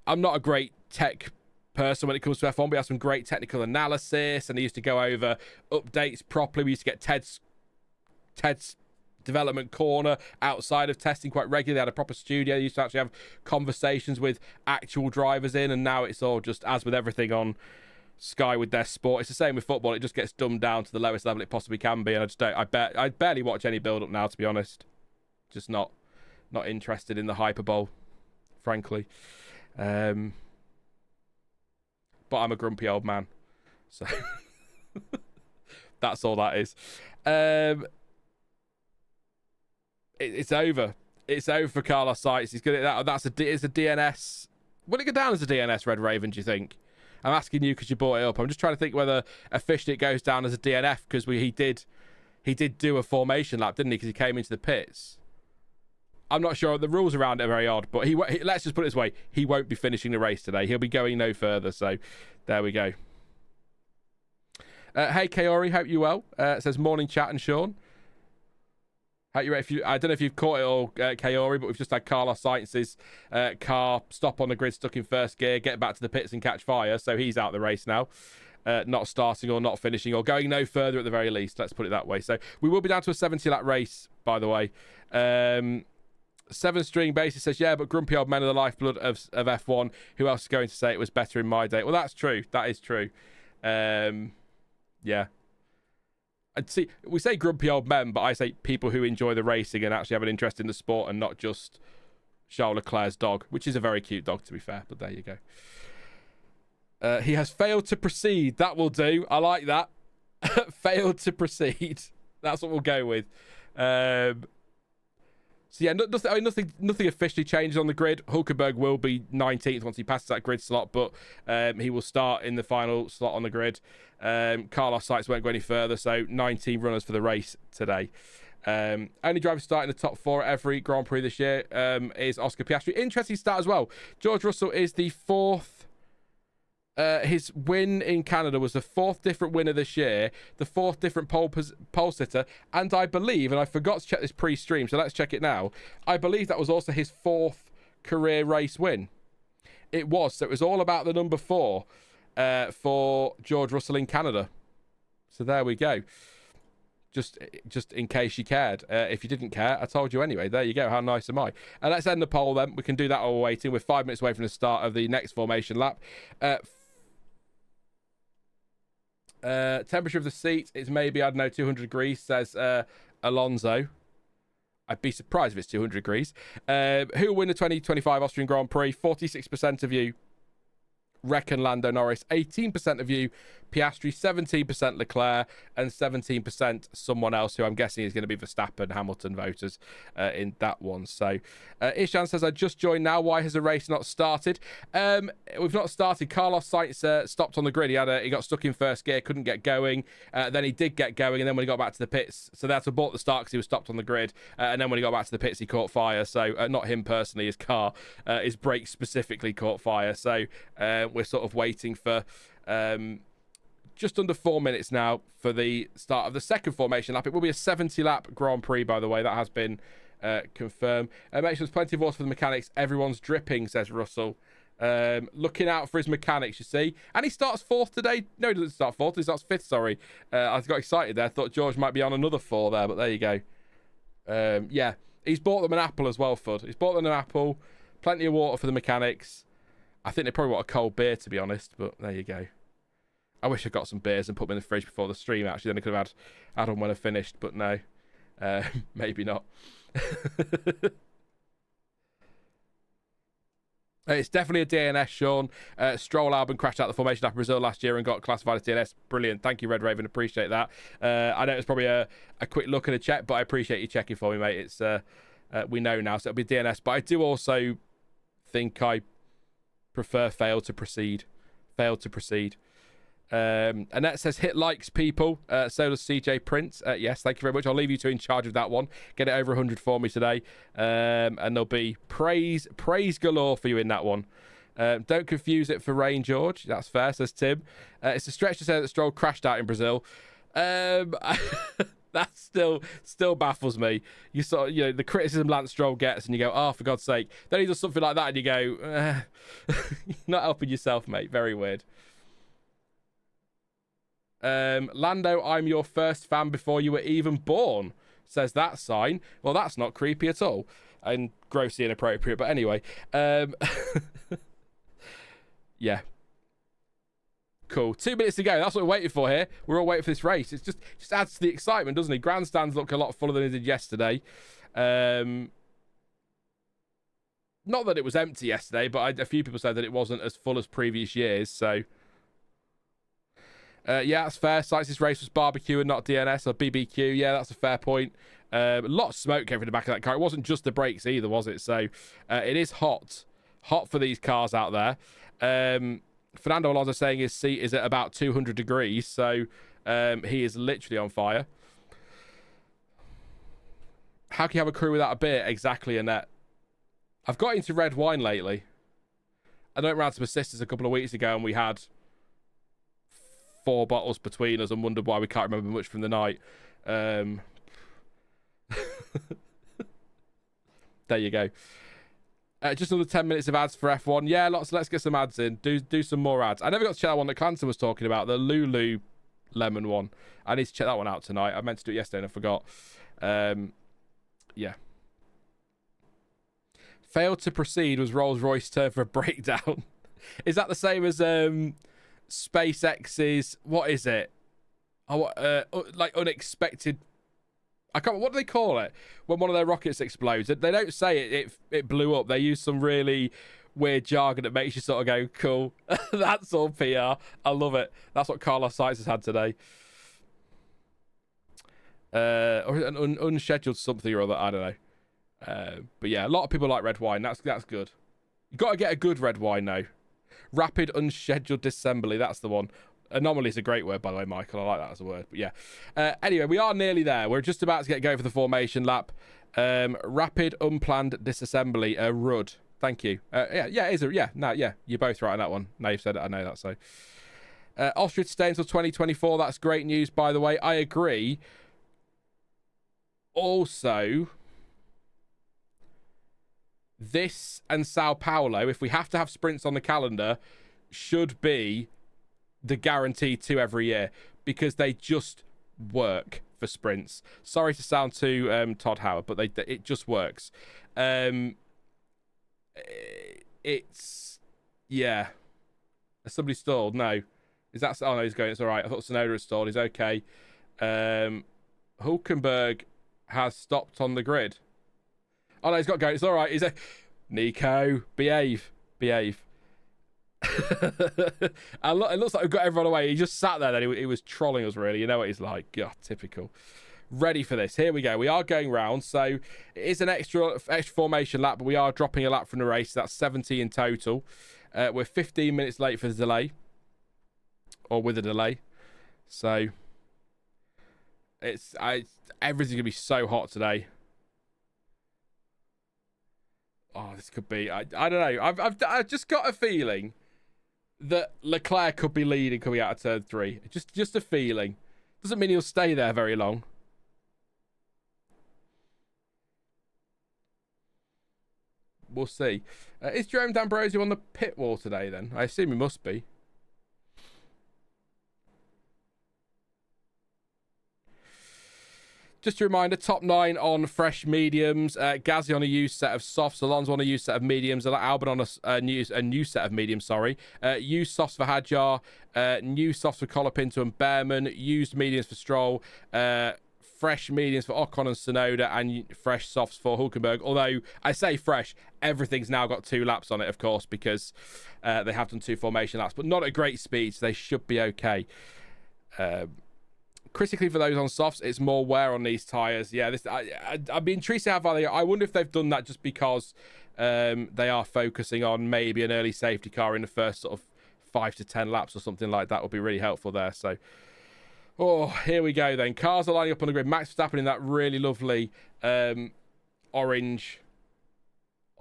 S1: I'm not a great tech person when it comes to F1, but we had some great technical analysis, and they used to go over updates properly. We used to get Ted's development corner outside of testing quite regularly. They had a proper studio. They used to actually have conversations with actual drivers in, and now it's all just, as with everything on Sky with their sport, it's the same with football. It just gets dumbed down to the lowest level it possibly can be, and I just don't. I barely watch any build-up now, to be honest. Just not interested in the hyperbole, frankly. But I'm a grumpy old man, so that's all that is. It's over. It's over for Carlos Sainz. He's gonna. It's a DNS. Will it go down as a DNS, Red Raven? Do you think? I'm asking you because you brought it up. I'm just trying to think whether officially it goes down as a DNF because he did do a formation lap, didn't he? Because he came into the pits. I'm not sure. The rules around it are very odd, but let's just put it this way: he won't be finishing the race today. He'll be going no further. So there we go. Hey Kaori, hope you well. It says morning chat and Sean. I don't know if you've caught it all, Kaori, but we've just had Carlos Sainz's car stop on the grid, stuck in first gear, get back to the pits and catch fire. So he's out the race now. Not starting or not finishing or going no further at the very least. Let's put it that way. So we will be down to a 70-lap race, by the way. 7-string basis says, yeah, but grumpy old men are the lifeblood of F1. Who else is going to say it was better in my day? Well, that's true. That is true. Yeah. I'd see, we say grumpy old men, but I say people who enjoy the racing and actually have an interest in the sport and not just Charles Leclerc's dog, which is a very cute dog, to be fair. But there you go. He has failed to proceed. That will do. I like that. Failed to proceed. That's what we'll go with. So yeah, nothing officially changes on the grid. Hulkenberg will be 19th once he passes that grid slot, but he will start in the final slot on the grid. Carlos Sainz won't go any further, so 19 runners for the race today. Only driver starting the top 4 at every Grand Prix this year is Oscar Piastri. Interesting start as well. George Russell is the 4th. His win in Canada was the 4th different winner this year, the 4th different pole sitter, and I believe, and I forgot to check this pre-stream, so let's check it now. I believe that was also his 4th career race win. It was, so it was all about the number 4 for George Russell in Canada. So there we go. Just in case you cared. If you didn't care, I told you anyway. There you go. How nice am I? Let's end the poll then. We can do that while we're waiting. We're 5 minutes away from the start of the next formation lap. Temperature of the seat is maybe, I don't know, 200 degrees, says Alonso. I'd be surprised if it's 200 degrees. Who will win the 2025 Austrian Grand Prix? 46% of you reckon Lando Norris, 18% of you Piastri, 17% Leclerc, and 17% someone else who I'm guessing is going to be Verstappen, Hamilton voters in that one. So Ishan says, I just joined now. Why has the race not started? We've not started. Carlos Sainz stopped on the grid. He got stuck in first gear, couldn't get going. Then he did get going, and then when he got back to the pits, so they had to abort the start because he was stopped on the grid. And then when he got back to the pits, he caught fire. So not him personally, his car, his brakes specifically caught fire. So we're sort of waiting for just under 4 minutes now for the start of the second formation lap. It will be a 70-lap Grand Prix, by the way. That has been confirmed. Make sure there's plenty of water for the mechanics. Everyone's dripping, says Russell. Looking out for his mechanics, you see. And he starts 4th today. No, he doesn't start 4th. He starts 5th, sorry. I got excited there. Thought George might be on another 4 there, but there you go. Yeah, he's bought them an apple as well, Fudd. He's bought them an apple. Plenty of water for the mechanics. I think they probably want a cold beer, to be honest, but there you go. I wish I got some beers and put them in the fridge before the stream, actually. Then I could have had on when I finished, but no. Maybe not. It's definitely a DNS, Sean. Stroll Albon crashed out the formation lap in Brazil last year and got classified as DNS. Brilliant. Thank you, Red Raven. Appreciate that. I know it's probably a quick look and a check, but I appreciate you checking for me, mate. It's we know now, so it'll be DNS. But I do also think I prefer fail to proceed. Fail to proceed. Annette says hit likes, people. So does CJ Prince. Yes, thank you very much. I'll leave you two in charge of that one. Get it over 100 for me today, and there'll be praise galore for you in that one. Don't confuse it for rain, George. That's fair, says Tim. It's a stretch to say that Stroll crashed out in Brazil. That still baffles me. You sort of, the criticism Lance Stroll gets, and you go, oh, for God's sake. Then he does something like that, and you go, you're not helping yourself, mate. Very weird. Lando, I'm your first fan before you were even born, says that sign. Well, that's not creepy at all, and grossly inappropriate, but anyway. Yeah, cool. 2 minutes to go. That's what we're waiting for here. We're all waiting for this race. It just adds to the excitement, doesn't it? Grandstands look a lot fuller than it did yesterday. Not that it was empty yesterday, but a few people said that it wasn't as full as previous years, so yeah, that's fair. Sainz's race was barbecue and not DNS or BBQ. Yeah, that's a fair point. A lot of smoke came from the back of that car. It wasn't just the brakes either, was it? So it is hot for these cars out there. Fernando Alonso saying his seat is at about 200 degrees, so he is literally on fire. How can you have a crew without a beer? Exactly, Annette. I've got into red wine lately. I went round to my sister's a couple of weeks ago and we had 4 bottles between us and wondered why we can't remember much from the night. There you go. Just another 10 minutes of ads for F1. Yeah, let's get some ads in. Do some more ads. I never got to check that one that Clanton was talking about, the Lulu lemon one. I need to check that one out tonight. I meant to do it yesterday and I forgot. Yeah. Failed to proceed was Rolls-Royce term for a breakdown. Is that the same as SpaceX's, what is it? Like unexpected. I can't. What do they call it when one of their rockets explodes? They don't say it blew up. They use some really weird jargon that makes you sort of go, cool. That's all PR. I love it. That's what Carlos Sainz has had today. Or an unscheduled something or other. I don't know. But yeah, a lot of people like red wine. That's good. You got to get a good red wine now. Rapid unscheduled disassembly. That's the one. Anomaly is a great word, by the way, Michael. I like that as a word. But yeah. Anyway, we are nearly there. We're just about to get going for the formation lap. Rapid unplanned disassembly. RUD. Thank you. Yeah, it is a... Yeah, no, yeah. You're both right on that one. Now you've said it. I know that, so... Austria to stay until 2024. That's great news, by the way. I agree. Also... This and Sao Paulo, if we have to have sprints on the calendar, should be the guaranteed 2 every year because they just work for sprints. Sorry to sound too Todd Howard, but it just works. It's... Yeah. Has somebody stalled? No. Is that... Oh, no, he's going. It's all right. I thought Tsunoda had stalled. He's okay. Hulkenberg has stopped on the grid. Oh, no, he's got to go. It's all right. He's a... Nico, behave. It looks like we've got everyone away. He just sat there. Then he was trolling us, really. You know what he's like. God, typical. Ready for this. Here we go. We are going round. So it is an extra formation lap, but we are dropping a lap from the race. That's 70 in total. We're 15 minutes late for the delay. Or with a delay. So everything's going to be so hot today. Oh, this could be... I don't know. I've just got a feeling that Leclerc could be leading coming out of turn 3. Just a feeling. Doesn't mean he'll stay there very long. We'll see. Is Jerome D'Ambrosio on the pit wall today, then? I assume he must be. Just a reminder, top 9 on fresh mediums. Gazzy on a used set of softs. Alonso on a used set of mediums. Albon on a new set of mediums, sorry. Used softs for Hadjar. New softs for Colapinto and Bearman. Used mediums for Stroll. Fresh mediums for Ocon and Tsunoda. And fresh softs for Hulkenberg. Although, I say fresh, everything's now got 2 laps on it, of course, because they have done 2 formation laps. But not at great speed, so they should be okay. Critically for those on softs, it's more wear on these tyres. Yeah, I'd be intrigued to see how far they go. I wonder if they've done that just because they are focusing on maybe an early safety car in the first sort of 5 to 10 laps or something like that would be really helpful there. So, here we go then. Cars are lining up on the grid. Max Verstappen in that really lovely orange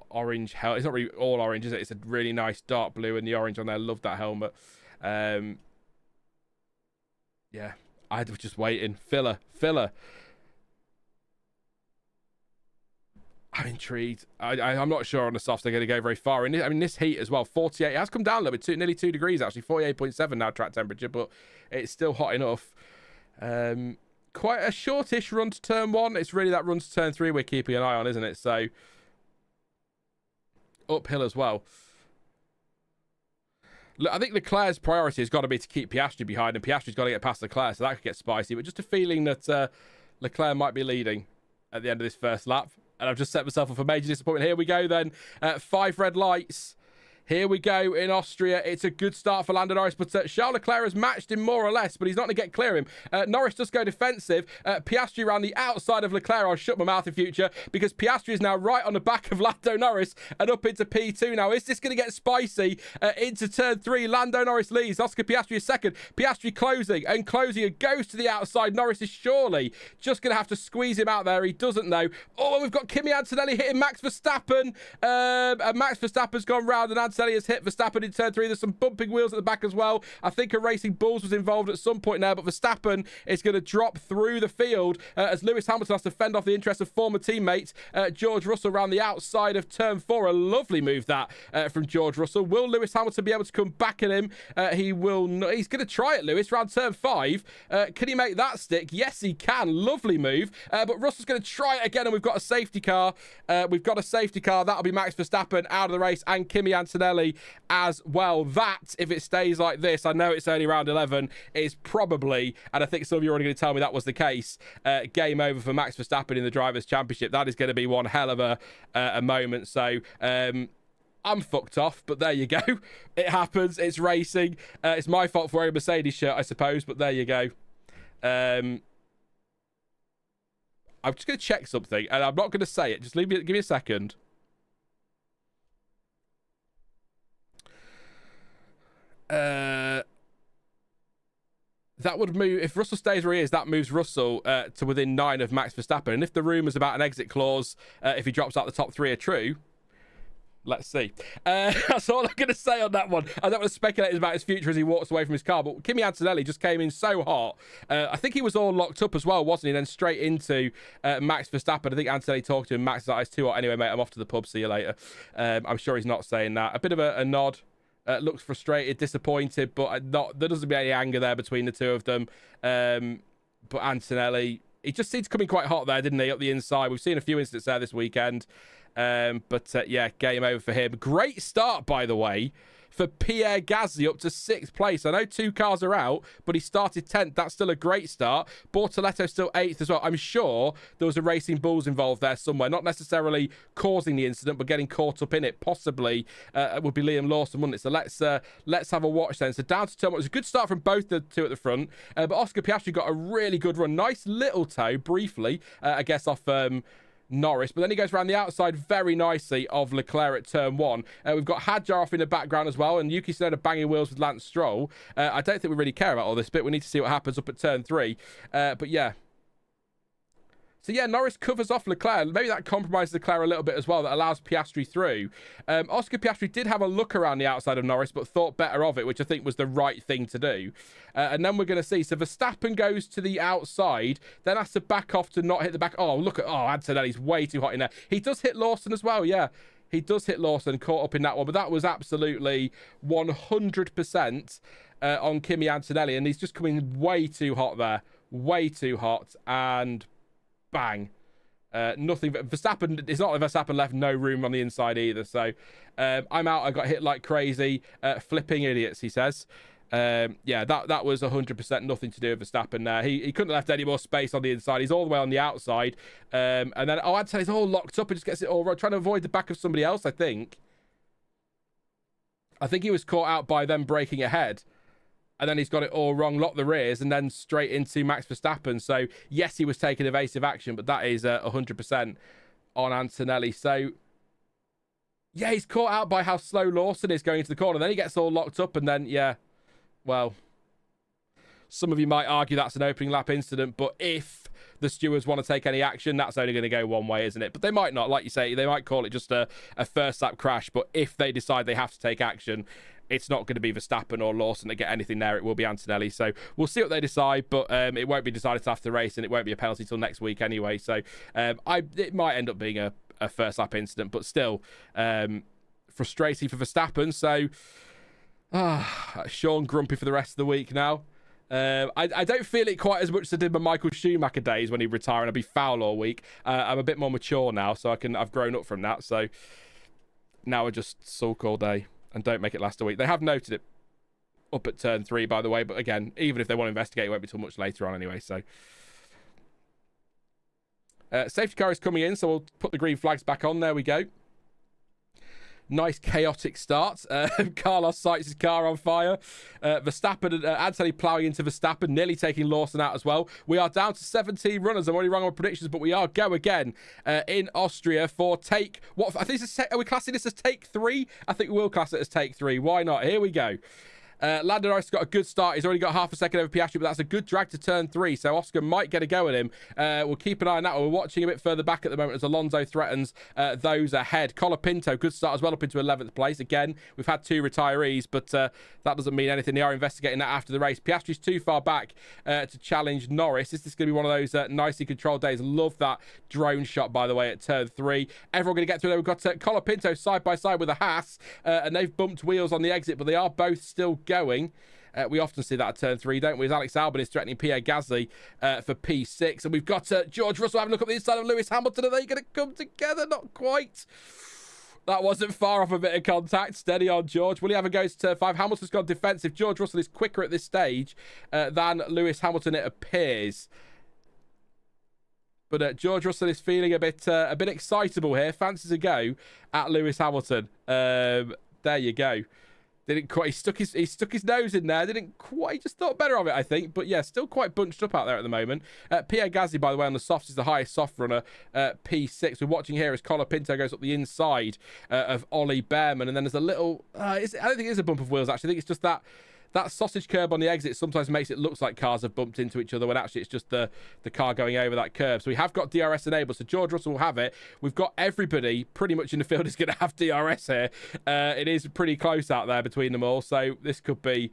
S1: helmet. It's not really all orange, is it? It's a really nice dark blue and the orange on there. Love that helmet. Yeah. I was just waiting. Filler. I'm intrigued. I'm not sure on the softs they're going to go very far. And this heat as well, 48. It has come down a little bit, nearly 2 degrees actually, 48.7 now track temperature, but it's still hot enough. Quite a shortish run to turn 1. It's really that run to turn 3 we're keeping an eye on, isn't it? So, uphill as well. Look, I think Leclerc's priority has got to be to keep Piastri behind, and Piastri's got to get past Leclerc, so that could get spicy. But just a feeling that Leclerc might be leading at the end of this first lap. And I've just set myself up for major disappointment. Here we go then. 5 red lights. Here we go in Austria. It's a good start for Lando Norris, but Charles Leclerc has matched him more or less, but he's not going to get clear him. Norris does go defensive. Piastri around the outside of Leclerc. I'll shut my mouth in future because Piastri is now right on the back of Lando Norris and up into P2 now. Is this going to get spicy into turn 3? Lando Norris leads. Oscar Piastri is second. Piastri closing and goes to the outside. Norris is surely just going to have to squeeze him out there. He doesn't know. Oh, we've got Kimi Antonelli hitting Max Verstappen. And Max Verstappen's gone round and Antonelli has hit Verstappen in turn 3. There's some bumping wheels at the back as well. I think a Racing Bulls was involved at some point now, but Verstappen is going to drop through the field as Lewis Hamilton has to fend off the interest of former teammate George Russell around the outside of turn 4. A lovely move that from George Russell. Will Lewis Hamilton be able to come back at him? He will not. He's going to try it, Lewis, around turn 5. Can he make that stick? Yes, he can. Lovely move. But Russell's going to try it again, and we've got a safety car. That'll be Max Verstappen out of the race, and Kimi Antonelli as well. That, if it stays like this, I know it's only round 11, is probably, and I think some of you are already going to tell me that was the case, game over for Max Verstappen in the Drivers' Championship. That is going to be one hell of a moment. So, I'm fucked off, but there you go. It happens. It's racing. It's my fault for wearing a Mercedes shirt, I suppose, but there you go. I'm just going to check something, and I'm not going to say it. Just give me a second. that would move, if Russell stays where he is, that moves Russell to within 9 of Max Verstappen. And if the rumours about an exit clause, if he drops out the top 3 are true, let's see. That's all I'm going to say on that one. I don't want to speculate about his future as he walks away from his car, but Kimi Antonelli just came in so hot. I think he was all locked up as well, wasn't he? Then straight into Max Verstappen. I think Antonelli talked to him. Max is like, it's too hot anyway, mate. I'm off to the pub. See you later. I'm sure he's not saying that. A bit of a nod. Looks frustrated, disappointed, but there doesn't be any anger there between the two of them. But Antonelli, he just seemed to come in quite hot there, didn't he, up the inside? We've seen a few incidents there this weekend. Yeah, game over for him. Great start, by the way, for Pierre Gasly up to 6th place. I know 2 cars are out, but he started 10th. That's still a great start. Bortoletto still 8th as well. I'm sure there was a Racing Bulls involved there somewhere. Not necessarily causing the incident, but getting caught up in it. Possibly would be Liam Lawson, wouldn't it? So let's have a watch then. So down to turn one. It was a good start from both the two at the front. But Oscar Piastri got a really good run. Nice little toe, briefly, I guess, off Norris, but then he goes around the outside very nicely of Leclerc at turn 1. We've got Hadjar off in the background as well, and Yuki Tsunoda banging wheels with Lance Stroll. I don't think we really care about all this bit. We need to see what happens up at turn 3. But yeah. So yeah, Norris covers off Leclerc. Maybe that compromises Leclerc a little bit as well. That allows Piastri through. Oscar Piastri did have a look around the outside of Norris, but thought better of it, which I think was the right thing to do. And then we're going to see. So Verstappen goes to the outside, then has to back off to not hit the back. Oh, look at, Antonelli's way too hot in there. He does hit Lawson as well, yeah. He does hit Lawson, caught up in that one. But that was absolutely 100% on Kimi Antonelli. And he's just coming way too hot there. Way too hot. And bang. Nothing. Verstappen, it's not like Verstappen left no room on the inside either. So I'm out. I got hit like crazy. Flipping idiots, he says. Yeah, that was 100% nothing to do with Verstappen there. He couldn't have left any more space on the inside. He's all the way on the outside. And then, I'd say he's all locked up and just gets it all right, trying to avoid the back of somebody else, I think. I think he was caught out by them breaking ahead. And then he's got it all wrong, locked the rears, and then straight into Max Verstappen. So, yes, he was taking evasive action, but that is 100% on Antonelli. So, yeah, he's caught out by how slow Lawson is going into the corner. Then he gets all locked up, and then, yeah, well, some of you might argue that's an opening lap incident, but if the stewards want to take any action, that's only going to go one way, isn't it? But they might not. Like you say, they might call it just a first lap crash, but if they decide they have to take action, it's not going to be Verstappen or Lawson to get anything there. It will be Antonelli. So we'll see what they decide, but it won't be decided till after the race, and it won't be a penalty till next week anyway. So it might end up being a first lap incident, but still frustrating for Verstappen. So Sean grumpy for the rest of the week now. I don't feel it quite as much as I did my Michael Schumacher days when he retired and I'd be foul all week. I'm a bit more mature now, so I've grown up from that. So now I just sulk all day and don't make it last a week. They have noted it up at turn 3, by the way, but again, even if they want to investigate, it won't be till much later on anyway. So safety car is coming in, so we'll put the green flags back on. There we go. Nice chaotic start. Carlos sights his car on fire. Verstappen and Antonelli ploughing into Verstappen, nearly taking Lawson out as well. We are down to 17 runners. I'm already wrong on predictions, but we are go again in Austria for take. What I think are we classing this as take 3? I think we will class it as take 3. Why not? Here we go. Lando Norris got a good start. He's already got half a second over Piastri, but that's a good drag to turn 3. So Oscar might get a go at him. We'll keep an eye on that. We're watching a bit further back at the moment as Alonso threatens those ahead. Colapinto, good start as well, up into 11th place. Again, we've had 2 retirees, but that doesn't mean anything. They are investigating that after the race. Piastri's too far back to challenge Norris. Is this going to be one of those nicely controlled days? Love that drone shot, by the way, at turn 3. Everyone going to get through there. We've got Colapinto side by side with a Haas, and they've bumped wheels on the exit, but they are both still going. We often see that at turn 3, don't we? As Alex Albon is threatening Pierre Gasly for P6. And we've got George Russell having a look at the inside of Lewis Hamilton. Are they going to come together? Not quite. That wasn't far off a bit of contact. Steady on, George. Will he have a go to turn 5? Hamilton's gone defensive. George Russell is quicker at this stage than Lewis Hamilton, it appears. But George Russell is feeling a bit excitable here. Fancies a go at Lewis Hamilton. There you go. Didn't quite. He stuck his nose in there. Didn't quite. Just thought better of it, I think. But yeah, still quite bunched up out there at the moment. Pierre Gasly, by the way, on the softs is the highest soft runner. P6. We're watching here as Colapinto goes up the inside of Ollie Bearman, and then there's a little. I don't think it is a bump of wheels. Actually, I think it's just that that sausage curb on the exit sometimes makes it look like cars have bumped into each other when actually it's just the car going over that curb. So we have got DRS enabled, so George Russell will have it. We've got everybody pretty much in the field is going to have DRS here. It is pretty close out there between them all, so this could be,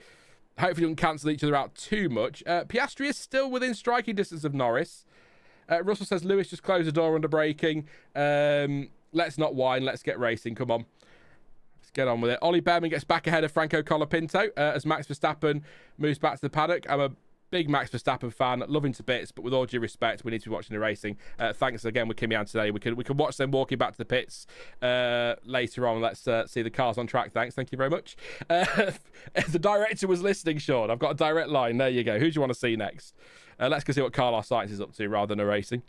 S1: hopefully don't cancel each other out too much. Piastri is still within striking distance of Norris. Russell says, Lewis, just close the door under braking. Let's not whine. Let's get racing. Come on. Let's get on with it. Ollie Bearman gets back ahead of Franco Colapinto as Max Verstappen moves back to the paddock. I'm a big Max Verstappen fan, love him to bits, but with all due respect, we need to be watching the racing. Thanks again with Kimi and Antonelli. We can watch them walking back to the pits later on. Let's see the cars on track. Thank you very much. The director was listening, Sean. I've got a direct line. There you go. Who do you want to see next? Let's go see what Carlos Sainz is up to rather than a racing.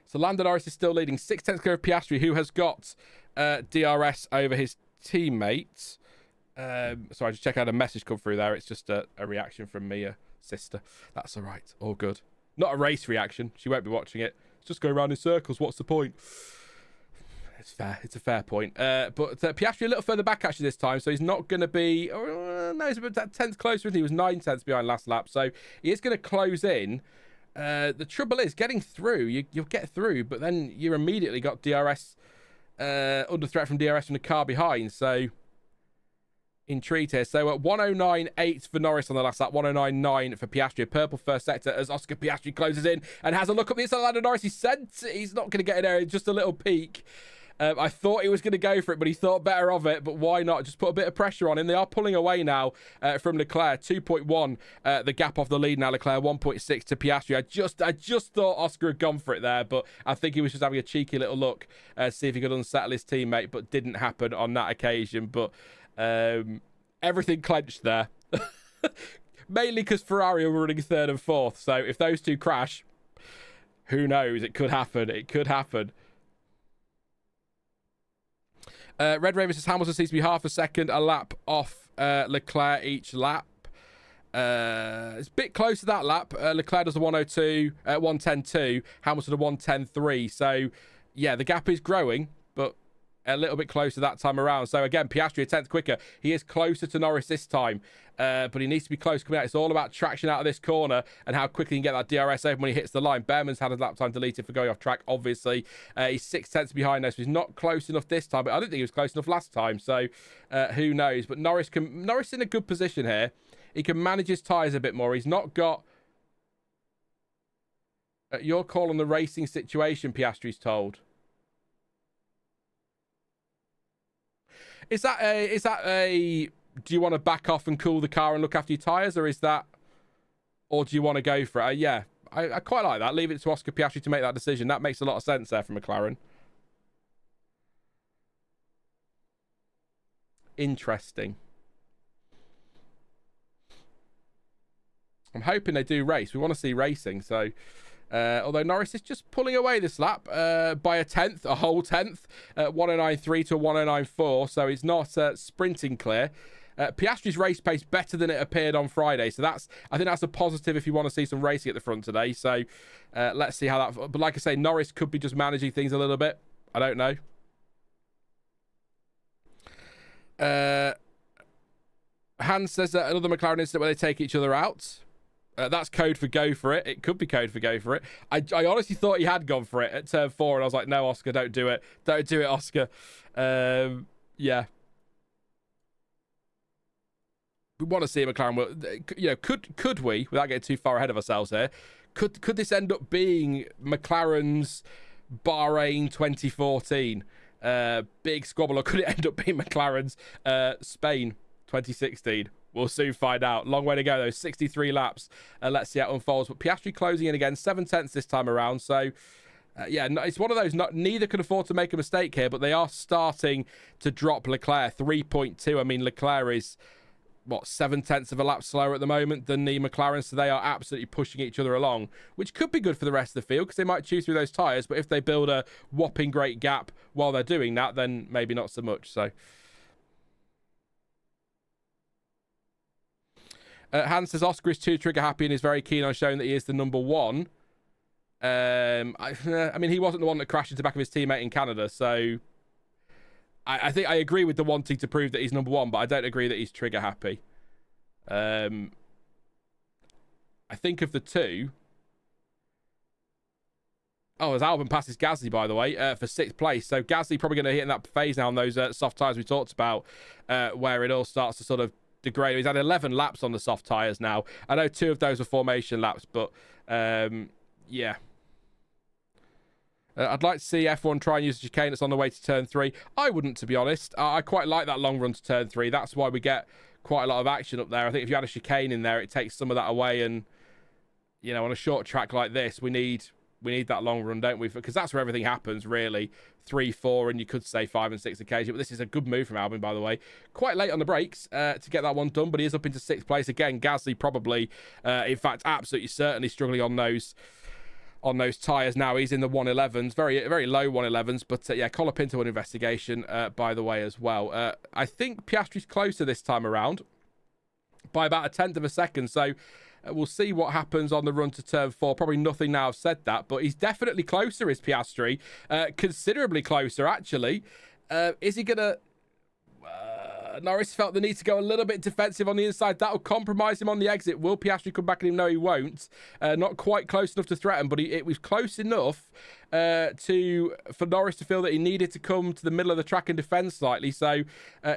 S1: So Lando Norris is still leading 6/10 clear of Piastri, who has got DRS over his teammate. So I just check out a message come through there. It's just a reaction from Mia, sister. That's all right. All good. Not a race reaction. She won't be watching it. It's just go around in circles. What's the point? It's fair. It's a fair point. But Piastri a little further back actually this time, so he's not going to be... no, he's about 10th closer. He was 9 tenths behind last lap, so he is going to close in. The trouble is, getting through, you'll get through, but then you immediately got DRS, under threat from DRS from the car behind, so intrigued here. So at 109.8 for Norris on the last lap, 109.9 for Piastri, a purple first sector as Oscar Piastri closes in and has a look up the inside line of Norris. He's not going to get in there, just a little peek. I thought he was going to go for it, but he thought better of it. But why not? Just put a bit of pressure on him. They are pulling away now from Leclerc. 2.1, the gap off the lead now. Leclerc 1.6 to Piastri. I just thought Oscar had gone for it there, but I think he was just having a cheeky little look, see if he could unsettle his teammate, but didn't happen on that occasion. But everything clenched there. Mainly because Ferrari were running 3rd and 4th. So if those two crash, who knows? It could happen. It could happen. Red Raven says Hamilton seems to be half a second a lap off Leclerc each lap. It's a bit close to that lap. Leclerc does a 102, 110.2. Hamilton a 110.3. So, yeah, the gap is growing, but a little bit closer that time around. So, again, Piastri a 10th quicker. He is closer to Norris this time, but he needs to be close coming out. It's all about traction out of this corner and how quickly he can get that DRS over when he hits the line. Bearman's had a lap time deleted for going off track, obviously. He's 6 tenths behind us, so he's not close enough this time, but I didn't think he was close enough last time, so who knows. But Norris in a good position here. He can manage his tyres a bit more. He's not got... your call on the racing situation, Piastri's told. Is that a do you want to back off and cool the car and look after your tyres, or do you want to go for it? Yeah, I quite like that. Leave it to Oscar Piastri to make that decision. That makes a lot of sense there from McLaren. Interesting. I'm hoping they do race. We want to see racing, so... although Norris is just pulling away this lap by a whole tenth, 109.3 to 109.4, so he's not sprinting clear. Piastri's race pace better than it appeared on Friday, so I think that's a positive if you want to see some racing at the front today. So let's see how that... But like I say, Norris could be just managing things a little bit. I don't know. Hans says that another McLaren incident where they take each other out. That's code for go for it. It could be code for go for it. I honestly thought he had gone for it at turn 4, and I was like, no, Oscar, don't do it. Don't do it, Oscar. Yeah. We want to see a McLaren. You know, could we, without getting too far ahead of ourselves here, could this end up being McLaren's Bahrain 2014 big squabble, or could it end up being McLaren's Spain 2016? We'll soon find out. Long way to go, though. 63 laps. Let's see how it unfolds. But Piastri closing in again. 7 tenths this time around. So, yeah, it's one of those. Neither can afford to make a mistake here, but they are starting to drop Leclerc. 3.2. I mean, Leclerc is, 7 tenths of a lap slower at the moment than the McLaren. So they are absolutely pushing each other along, which could be good for the rest of the field because they might chew through those tyres. But if they build a whopping great gap while they're doing that, then maybe not so much. So... Hans says Oscar is too trigger happy and is very keen on showing that he is the number one. I mean, he wasn't the one that crashed into the back of his teammate in Canada, so I think I agree with the wanting to prove that he's number one, but I don't agree that he's trigger happy. I think of the two. Oh, as Albon passes Gasly, by the way, for 6th place. So Gasly probably going to hit in that phase now on those soft tyres we talked about, where it all starts to sort of degrade. He's had 11 laps on the soft tyres now. I know 2 of those were formation laps, but yeah. I'd like to see F1 try and use the chicane that's on the way to turn 3. I wouldn't, to be honest. I quite like that long run to turn 3. That's why we get quite a lot of action up there. I think if you had a chicane in there, it takes some of that away. And, you know, on a short track like this, we need that long run, don't we? Because that's where everything happens, really. 3, 4, and you could say 5 and 6 occasionally. But this is a good move from Albon, by the way. Quite late on the brakes to get that one done, but he is up into 6th place. Again, Gasly probably, in fact, absolutely certainly struggling on those tyres now. He's in the 111s, very, very low 111s. But yeah, Colapinto an investigation, by the way, as well. I think Piastri's closer this time around by about 1/10 of a second. So we'll see what happens on the run to turn 4. Probably nothing now. I've said that, but he's definitely closer, is Piastri. Considerably closer, actually. Is he going to... Norris felt the need to go a little bit defensive on the inside. That'll compromise him on the exit. Will Piastri come back at him? No, he won't. Not quite close enough to threaten, but it was close enough for Norris to feel that he needed to come to the middle of the track and defend slightly. So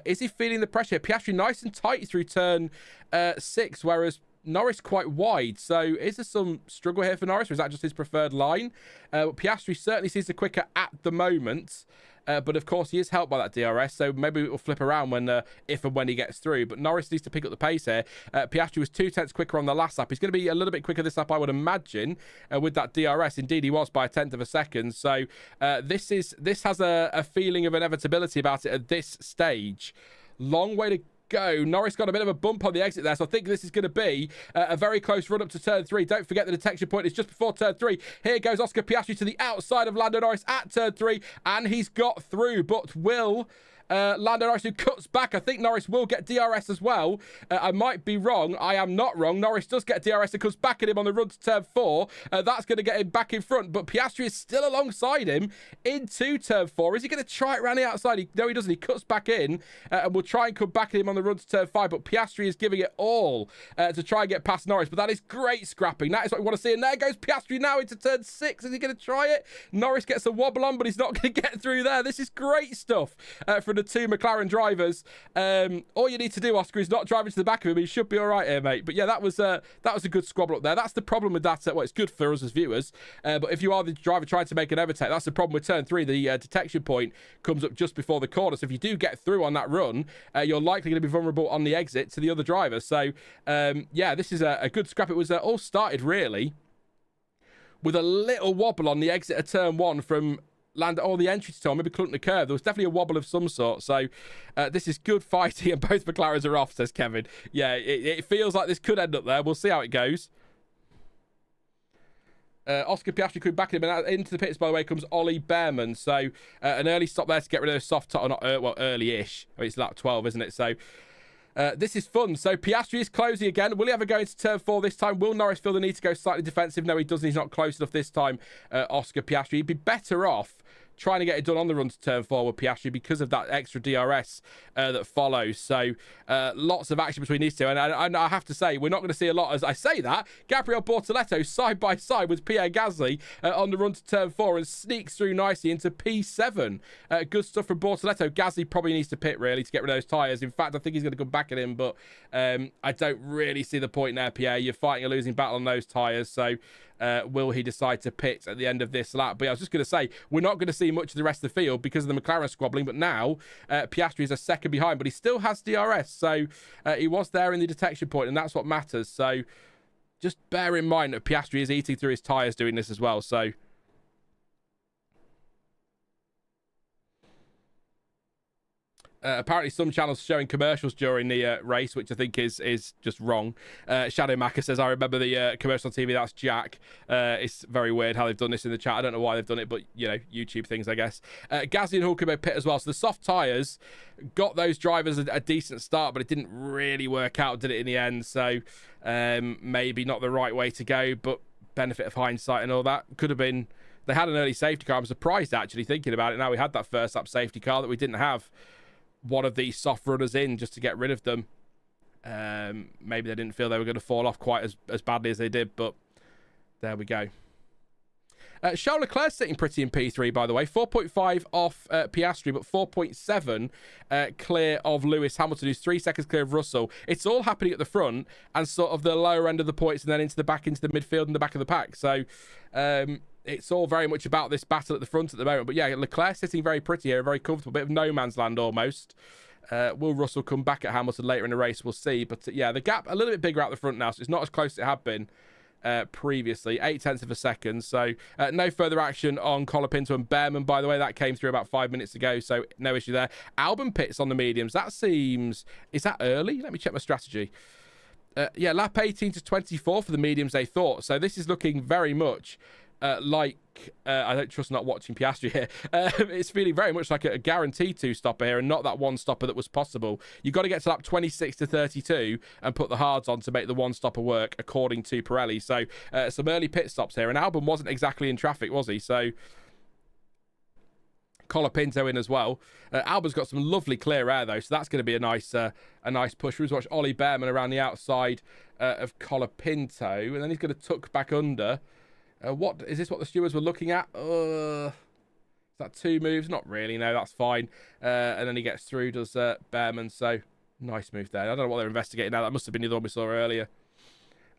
S1: is he feeling the pressure? Piastri nice and tight through turn 6, whereas Norris quite wide. So is there some struggle here for Norris, or is that just his preferred line? Piastri certainly seems the quicker at the moment. But of course, he is helped by that DRS, so maybe it will flip around when, if and when he gets through. But Norris needs to pick up the pace here. Piastri was 2/10 quicker on the last lap. He's going to be a little bit quicker this lap, I would imagine, with that DRS. Indeed, he was by 1/10 of a second. So this has a feeling of inevitability about it at this stage. Long way to go. Norris got a bit of a bump on the exit there, so I think this is going to be a very close run up to turn 3. Don't forget the detection point is just before turn 3. Here goes Oscar Piastri to the outside of Lando Norris at turn 3, and he's got through, but will Lando Norris, who cuts back. I think Norris will get DRS as well. I might be wrong. I am not wrong. Norris does get DRS and comes back at him on the run to turn 4. That's going to get him back in front, but Piastri is still alongside him into turn 4. Is he going to try it around the outside? No, he doesn't. He cuts back in and will try and come back at him on the run to turn 5, but Piastri is giving it all to try and get past Norris, but that is great scrapping. That is what we want to see, and there goes Piastri now into turn 6. Is he going to try it? Norris gets a wobble on, but he's not going to get through there. This is great stuff from the 2 McLaren drivers. All you need to do, Oscar, is not drive into the back of him. He should be all right here, mate. But yeah, that was a good squabble up there. That's the problem with that. Well, it's good for us as viewers, but if you are the driver trying to make an overtake, that's the problem with turn 3. The detection point comes up just before the corner. So if you do get through on that run, you're likely going to be vulnerable on the exit to the other driver. So yeah, this is a good scrap. It was all started really with a little wobble on the exit of turn 1 from Lando, or the entry to turn, maybe clunked the curve. There was definitely a wobble of some sort. So this is good fighting, and both McLarens are off, says Kevin. Yeah, it feels like this could end up there. We'll see how it goes. Oscar Piastri could back him, and into the pits, by the way, comes Ollie Bearman. So an early stop there to get rid of a soft top, or not well, early-ish. I mean, it's lap 12, isn't it? So this is fun. So Piastri is closing again. Will he ever go into turn 4 this time? Will Norris feel the need to go slightly defensive? No, he doesn't. He's not close enough this time, Oscar Piastri. He'd be better off trying to get it done on the run to turn 4 with Piastri because of that extra DRS that follows. So lots of action between these two. And I have to say, we're not going to see a lot. As I say that, Gabriel Bortoleto side by side with Pierre Gasly on the run to turn 4 and sneaks through nicely into P7. Good stuff from Bortoleto. Gasly probably needs to pit, really, to get rid of those tyres. In fact, I think he's going to come back at him, but I don't really see the point there, Pierre. You're fighting a losing battle on those tyres, so will he decide to pit at the end of this lap? But yeah, I was just going to say, we're not going to see much of the rest of the field because of the McLaren squabbling, but now Piastri is a second behind, but he still has DRS, so he was there in the detection point, and that's what matters. So just bear in mind that Piastri is eating through his tyres doing this as well, so apparently some channels showing commercials during the race, which I think is just wrong. Shadow Maka says, I remember the commercial on TV, that's Jack. It's very weird how they've done this in the chat. I don't know why they've done it, but, you know, YouTube things, I guess. Gasly and Hulkenberg pit as well. So the soft tyres got those drivers a decent start, but it didn't really work out, did it, in the end? So maybe not the right way to go, but benefit of hindsight and all that. Could have been they had an early safety car. I'm surprised, actually, thinking about it now. We had that first lap safety car that we didn't have one of these soft runners in just to get rid of them. Maybe they didn't feel they were going to fall off quite as badly as they did, but there we go. Charles Leclerc sitting pretty in P3, by the way. 4.5 off Piastri, but 4.7 clear of Lewis Hamilton, who's 3 seconds clear of Russell. It's all happening at the front and sort of the lower end of the points and then into the midfield and the back of the pack. So it's all very much about this battle at the front at the moment. But yeah, Leclerc sitting very pretty here, very comfortable, bit of no man's land almost. Will Russell come back at Hamilton later in the race? We'll see. But yeah, the gap a little bit bigger out the front now, so it's not as close as it had been previously. 0.8 of a second. So no further action on Colapinto and Bearman, by the way. That came through about 5 minutes ago, so no issue there. Albon pits on the mediums. That seems... Is that early? Let me check my strategy. Yeah, lap 18 to 24 for the mediums, they thought. So this is looking very much like... I don't trust not watching Piastri here. It's feeling very much like a guaranteed two-stopper here and not that one-stopper that was possible. You've got to get to lap 26 to 32 and put the hards on to make the one-stopper work, according to Pirelli. So some early pit stops here. And Albon wasn't exactly in traffic, was he? So Colapinto in as well. Albon's got some lovely clear air, though, so that's going to be a nice push. We'll watch Ollie Bearman around the outside of Colapinto, and then he's going to tuck back under. What is this? What the stewards were looking at? Is that 2 moves? Not really. No, that's fine. And then he gets through, does Bearman. So nice move there. I don't know what they're investigating now. That must have been the one we saw earlier.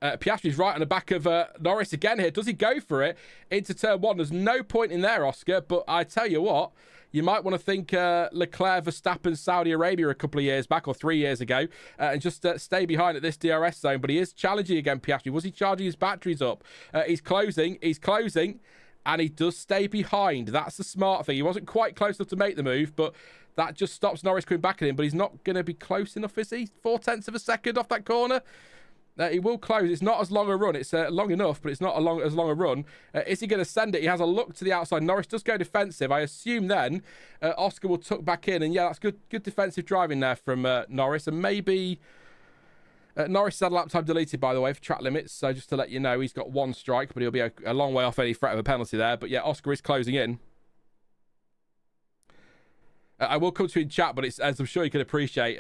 S1: Piastri's right on the back of Norris again here. Does he go for it into turn 1? There's no point in there, Oscar. But I tell you what, you might want to think Leclerc, Verstappen, Saudi Arabia a couple of years back or 3 years ago and just stay behind at this DRS zone. But he is challenging again, Piastri. Was he charging his batteries up? He's closing, and he does stay behind. That's the smart thing. He wasn't quite close enough to make the move, but that just stops Norris coming back at him. But he's not going to be close enough, is he? 0.4 of a second off that corner. He will close. It's not as long a run. It's long enough, but it's not as long a run. Is he going to send it? He has a look to the outside. Norris does go defensive. I assume then Oscar will tuck back in. And yeah, that's good defensive driving there from Norris. And maybe Norris had lap time deleted, by the way, for track limits. So just to let you know, he's got 1 strike, but he'll be a long way off any threat of a penalty there. But yeah, Oscar is closing in. I will come to you in chat, but it's, as I'm sure you can appreciate,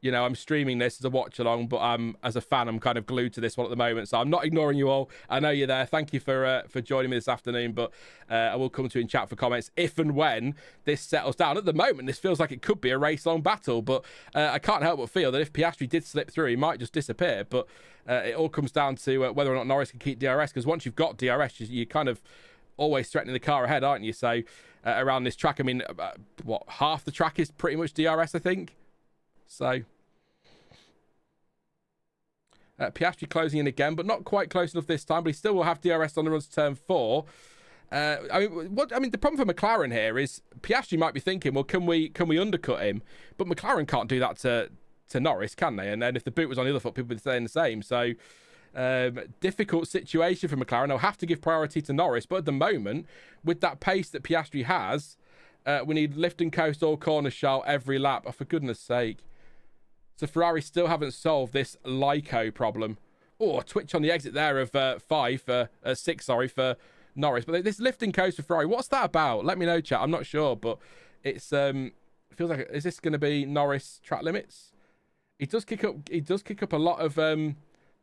S1: you know, I'm streaming this as a watch along, but as a fan, I'm kind of glued to this one at the moment. So I'm not ignoring you all. I know you're there. Thank you for joining me this afternoon, but I will come to you in chat for comments if and when this settles down. At the moment, this feels like it could be a race-long battle, but I can't help but feel that if Piastri did slip through, he might just disappear. But it all comes down to whether or not Norris can keep DRS, because once you've got DRS, you're kind of always threatening the car ahead, aren't you? So around this track, I mean, what, half the track is pretty much DRS, I think. So Piastri closing in again, but not quite close enough this time. But he still will have DRS on the run to turn 4. I mean, the problem for McLaren here is Piastri might be thinking, well, can we undercut him? But McLaren can't do that to Norris, can they? And then if the boot was on the other foot, people would be saying the same. So difficult situation for McLaren. They'll have to give priority to Norris, but at the moment, with that pace that Piastri has, we need lift and coast all corners, Charles, every lap. Oh, for goodness sake. So Ferrari still haven't solved this LICO problem. Oh, twitch on the exit there of 6, for Norris. But this lift and coast for Ferrari, what's that about? Let me know, chat. I'm not sure, but it's feels like, is this going to be Norris track limits? He does kick up a lot of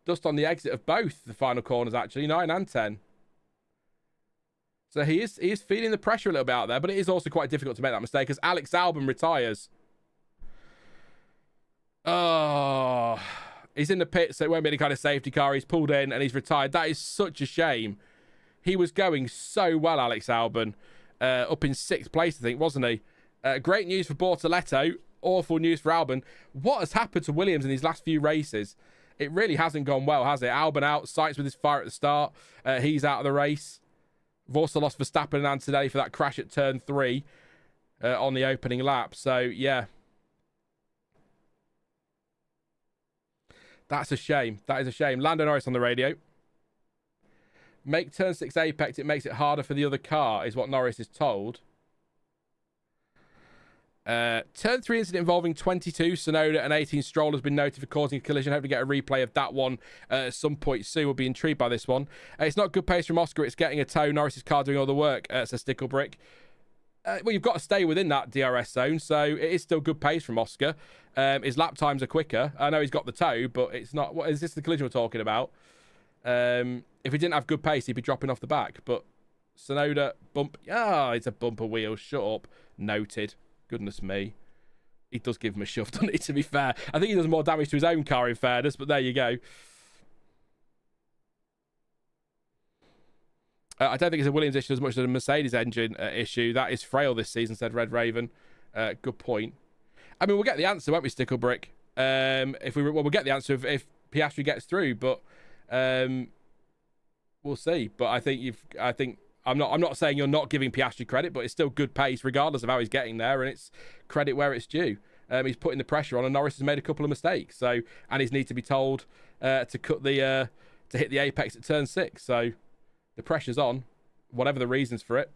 S1: dust on the exit of both the final corners, actually, 9 and 10. So he is feeling the pressure a little bit out there, but it is also quite difficult to make that mistake as Alex Albon retires. Oh, he's in the pit, so it won't be any kind of safety car. He's pulled in and he's retired. That is such a shame. He was going so well, Alex Albon, up in 6th place, I think, wasn't he? Great news for Bortoletto. Awful news for Albon. What has happened to Williams in these last few races? It really hasn't gone well, has it? Albon out, Sainz with his fire at the start. He's out of the race. We've also lost Verstappen and Antonelli for that crash at turn 3 on the opening lap. So, yeah. That's a shame. That is a shame. Lando Norris on the radio. Make turn 6 apex. It makes it harder for the other car, is what Norris is told. Turn 3 incident involving 22 Tsunoda and 18 Stroll has been noted for causing a collision. Hope to get a replay of that one at some point soon. We'll be intrigued by this one. It's not good pace from Oscar. It's getting a tow. Norris's car doing all the work, says Sticklebrick. Well, you've got to stay within that DRS zone, so it is still good pace from Oscar. His lap times are quicker. I know he's got the tow, but it's not... What is this the collision we're talking about? If he didn't have good pace, he'd be dropping off the back. But Tsunoda, bump... Ah, it's a bumper wheel. Shut up. Noted. Goodness me. He does give him a shove, doesn't he, to be fair? I think he does more damage to his own car, in fairness, but there you go. I don't think it's a Williams issue as much as a Mercedes engine issue. That is frail this season, said Red Raven. Good point. I mean, we'll get the answer, won't we, Sticklebrick? We'll get the answer if Piastri gets through, but we'll see. But I think I'm not saying you're not giving Piastri credit, but it's still good pace regardless of how he's getting there, and it's credit where it's due. He's putting the pressure on, and Norris has made a couple of mistakes. So, and he's need to be told to hit the apex at turn 6. So the pressure's on, whatever the reasons for it.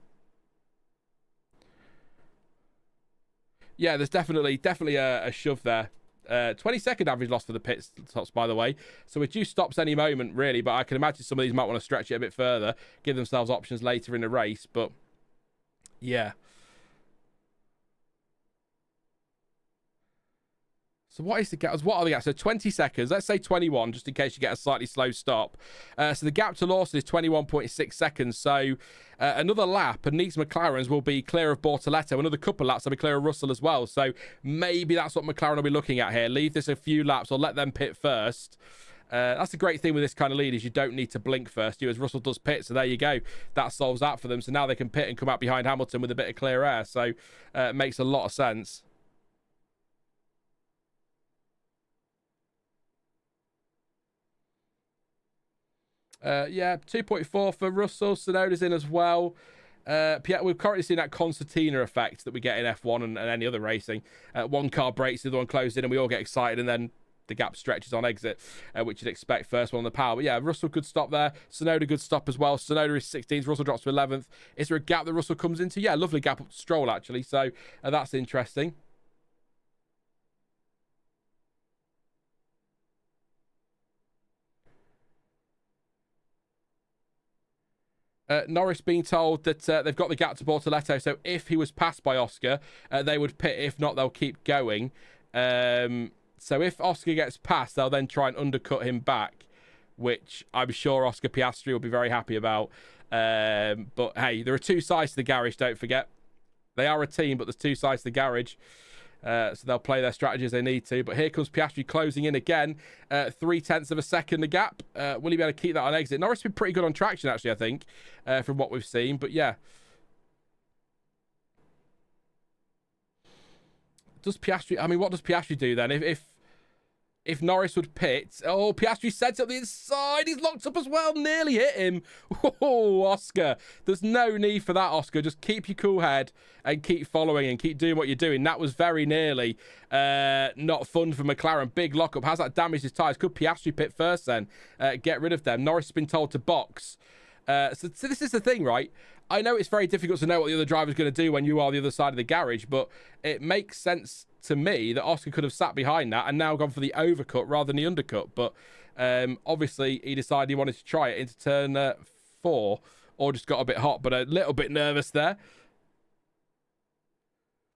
S1: Yeah, there's definitely a shove there. 22nd average loss for the pit stops, by the way. So we're due stops any moment, really. But I can imagine some of these might want to stretch it a bit further, give themselves options later in the race. But yeah. So what is the gap? What are the gaps? So 20 seconds. Let's say 21, just in case you get a slightly slow stop. So the gap to Lawson is 21.6 seconds. So another lap, and Nick's McLarens will be clear of Bortoletto. Another couple of laps, they'll be clear of Russell as well. So maybe that's what McLaren will be looking at here. Leave this a few laps or let them pit first. That's the great thing with this kind of lead is you don't need to blink first. As Russell does pit, so there you go. That solves that for them. So now they can pit and come out behind Hamilton with a bit of clear air. So it makes a lot of sense. Yeah, 2.4 for Russell. Tsunoda's in as well. Pierre, we've currently seen that concertina effect that we get in F1 and any other racing. One car breaks, the other one closes in, and we all get excited, and then the gap stretches on exit, which you'd expect first one on the power. But yeah, Russell good stop there. Tsunoda good stop as well. Tsunoda is 16th. Russell drops to 11th. Is there a gap that Russell comes into? Yeah, lovely gap up to Stroll, actually. So that's interesting. Norris being told that they've got the gap to Bortoletto, so if he was passed by Oscar, they would pit. If not, they'll keep going. So if Oscar gets passed, they'll then try and undercut him back, which I'm sure Oscar Piastri will be very happy about. But hey, there are two sides to the garage, don't forget. They are a team, but there's two sides to the garage. So they'll play their strategy as they need to. But here comes Piastri closing in again. 0.3 of a second the gap. Will he be able to keep that on exit? Norris has been pretty good on traction, actually, I think, from what we've seen. But yeah. Does Piastri... I mean, what does Piastri do then? If Norris would pit... Oh, Piastri sets up the inside. He's locked up as well. Nearly hit him. Oh, Oscar. There's no need for that, Oscar. Just keep your cool head and keep following and keep doing what you're doing. That was very nearly not fun for McLaren. Big lockup. Has that damaged his tyres? Could Piastri pit first then? Get rid of them. Norris has been told to box. So this is the thing, right? I know it's very difficult to know what the other driver's going to do when you are the other side of the garage, but it makes sense to me that Oscar could have sat behind that and now gone for the overcut rather than the undercut. But obviously he decided he wanted to try it into turn 4, or just got a bit hot, but a little bit nervous there.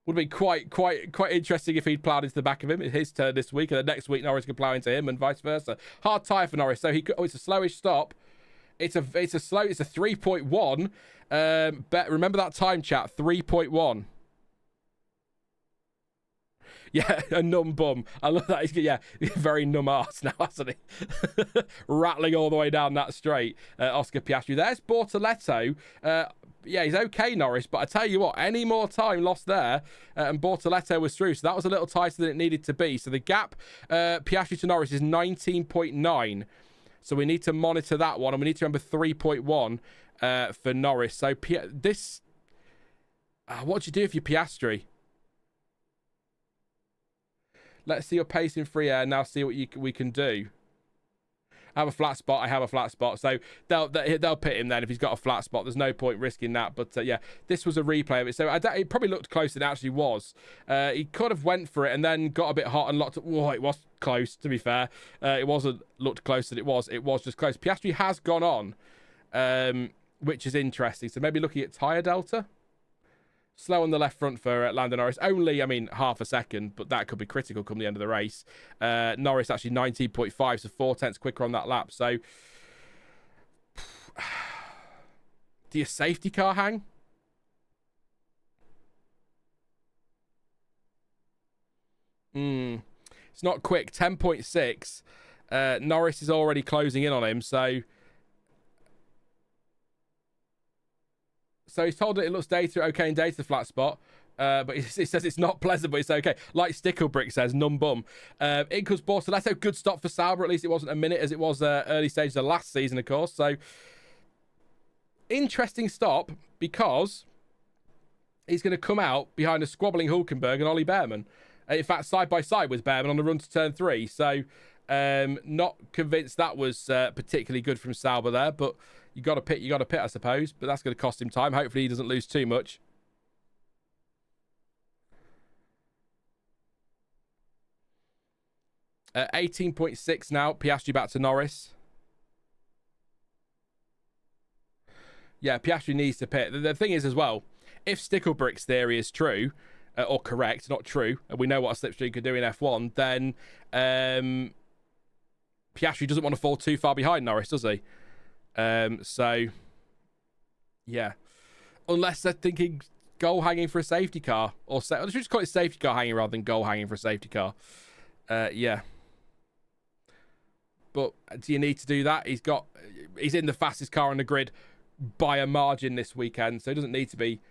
S1: Would have been quite interesting if he'd ploughed into the back of him. It's his turn this week, and the next week Norris could plough into him, and vice versa. Hard tyre for Norris. So it's a slowish stop. It's a 3.1. Remember that time, chat. 3.1. Yeah, a numb bum. I love that. Yeah, very numb arse now, hasn't he? Rattling all the way down that straight. Oscar Piastri. There's Bortoletto. Yeah, he's okay, Norris. But I tell you what, any more time lost there, and Bortoletto was through. So that was a little tighter than it needed to be. So the gap, Piastri to Norris, is 19.9. So we need to monitor that one, and we need to remember 3.1 for Norris. So this, what do you do if you're Piastri? Let's see your pace in free air. Now see what we can do. have a flat spot, I have a flat spot. So they'll pit him then if he's got a flat spot. There's no point risking that. But yeah, this was a replay of it. So it probably looked closer than it actually was. He kind of went for it and then got a bit hot and locked up. Oh, it was close, to be fair. It wasn't looked closer than it was. It was just close. Piastri has gone on, which is interesting. So maybe looking at tyre delta. Slow on the left front for Lando Norris. Only, I mean, half a second, but that could be critical come the end of the race. Norris actually 19.5, so 0.4 quicker on that lap. So, do your safety car hang? It's not quick. 10.6. Norris is already closing in on him, so... So he's told that it looks okay in data, the flat spot. But he says it's not pleasant, but it's okay. Like Sticklebrick says, num bum. In comes Bortoletto. Good stop for Sauber. At least it wasn't a minute as it was early stages of last season, of course. So, interesting stop because he's going to come out behind a squabbling Hulkenberg and Ollie Bearman. In fact, side by side with Bearman on the run to turn 3. So, not convinced that was particularly good from Sauber there, but... You got to pit, I suppose. But that's going to cost him time. Hopefully he doesn't lose too much. 18.6 now. Piastri back to Norris. Yeah, Piastri needs to pit. The thing is as well, if Sticklebrick's theory is true, or correct, not true, and we know what a slipstream could do in F1, then Piastri doesn't want to fall too far behind Norris, does he? So, yeah. Unless they're thinking goal hanging for a safety car. Or let's just call it safety car hanging rather than goal hanging for a safety car. Yeah. But do you need to do that? He's in the fastest car on the grid by a margin this weekend, so it doesn't need to be.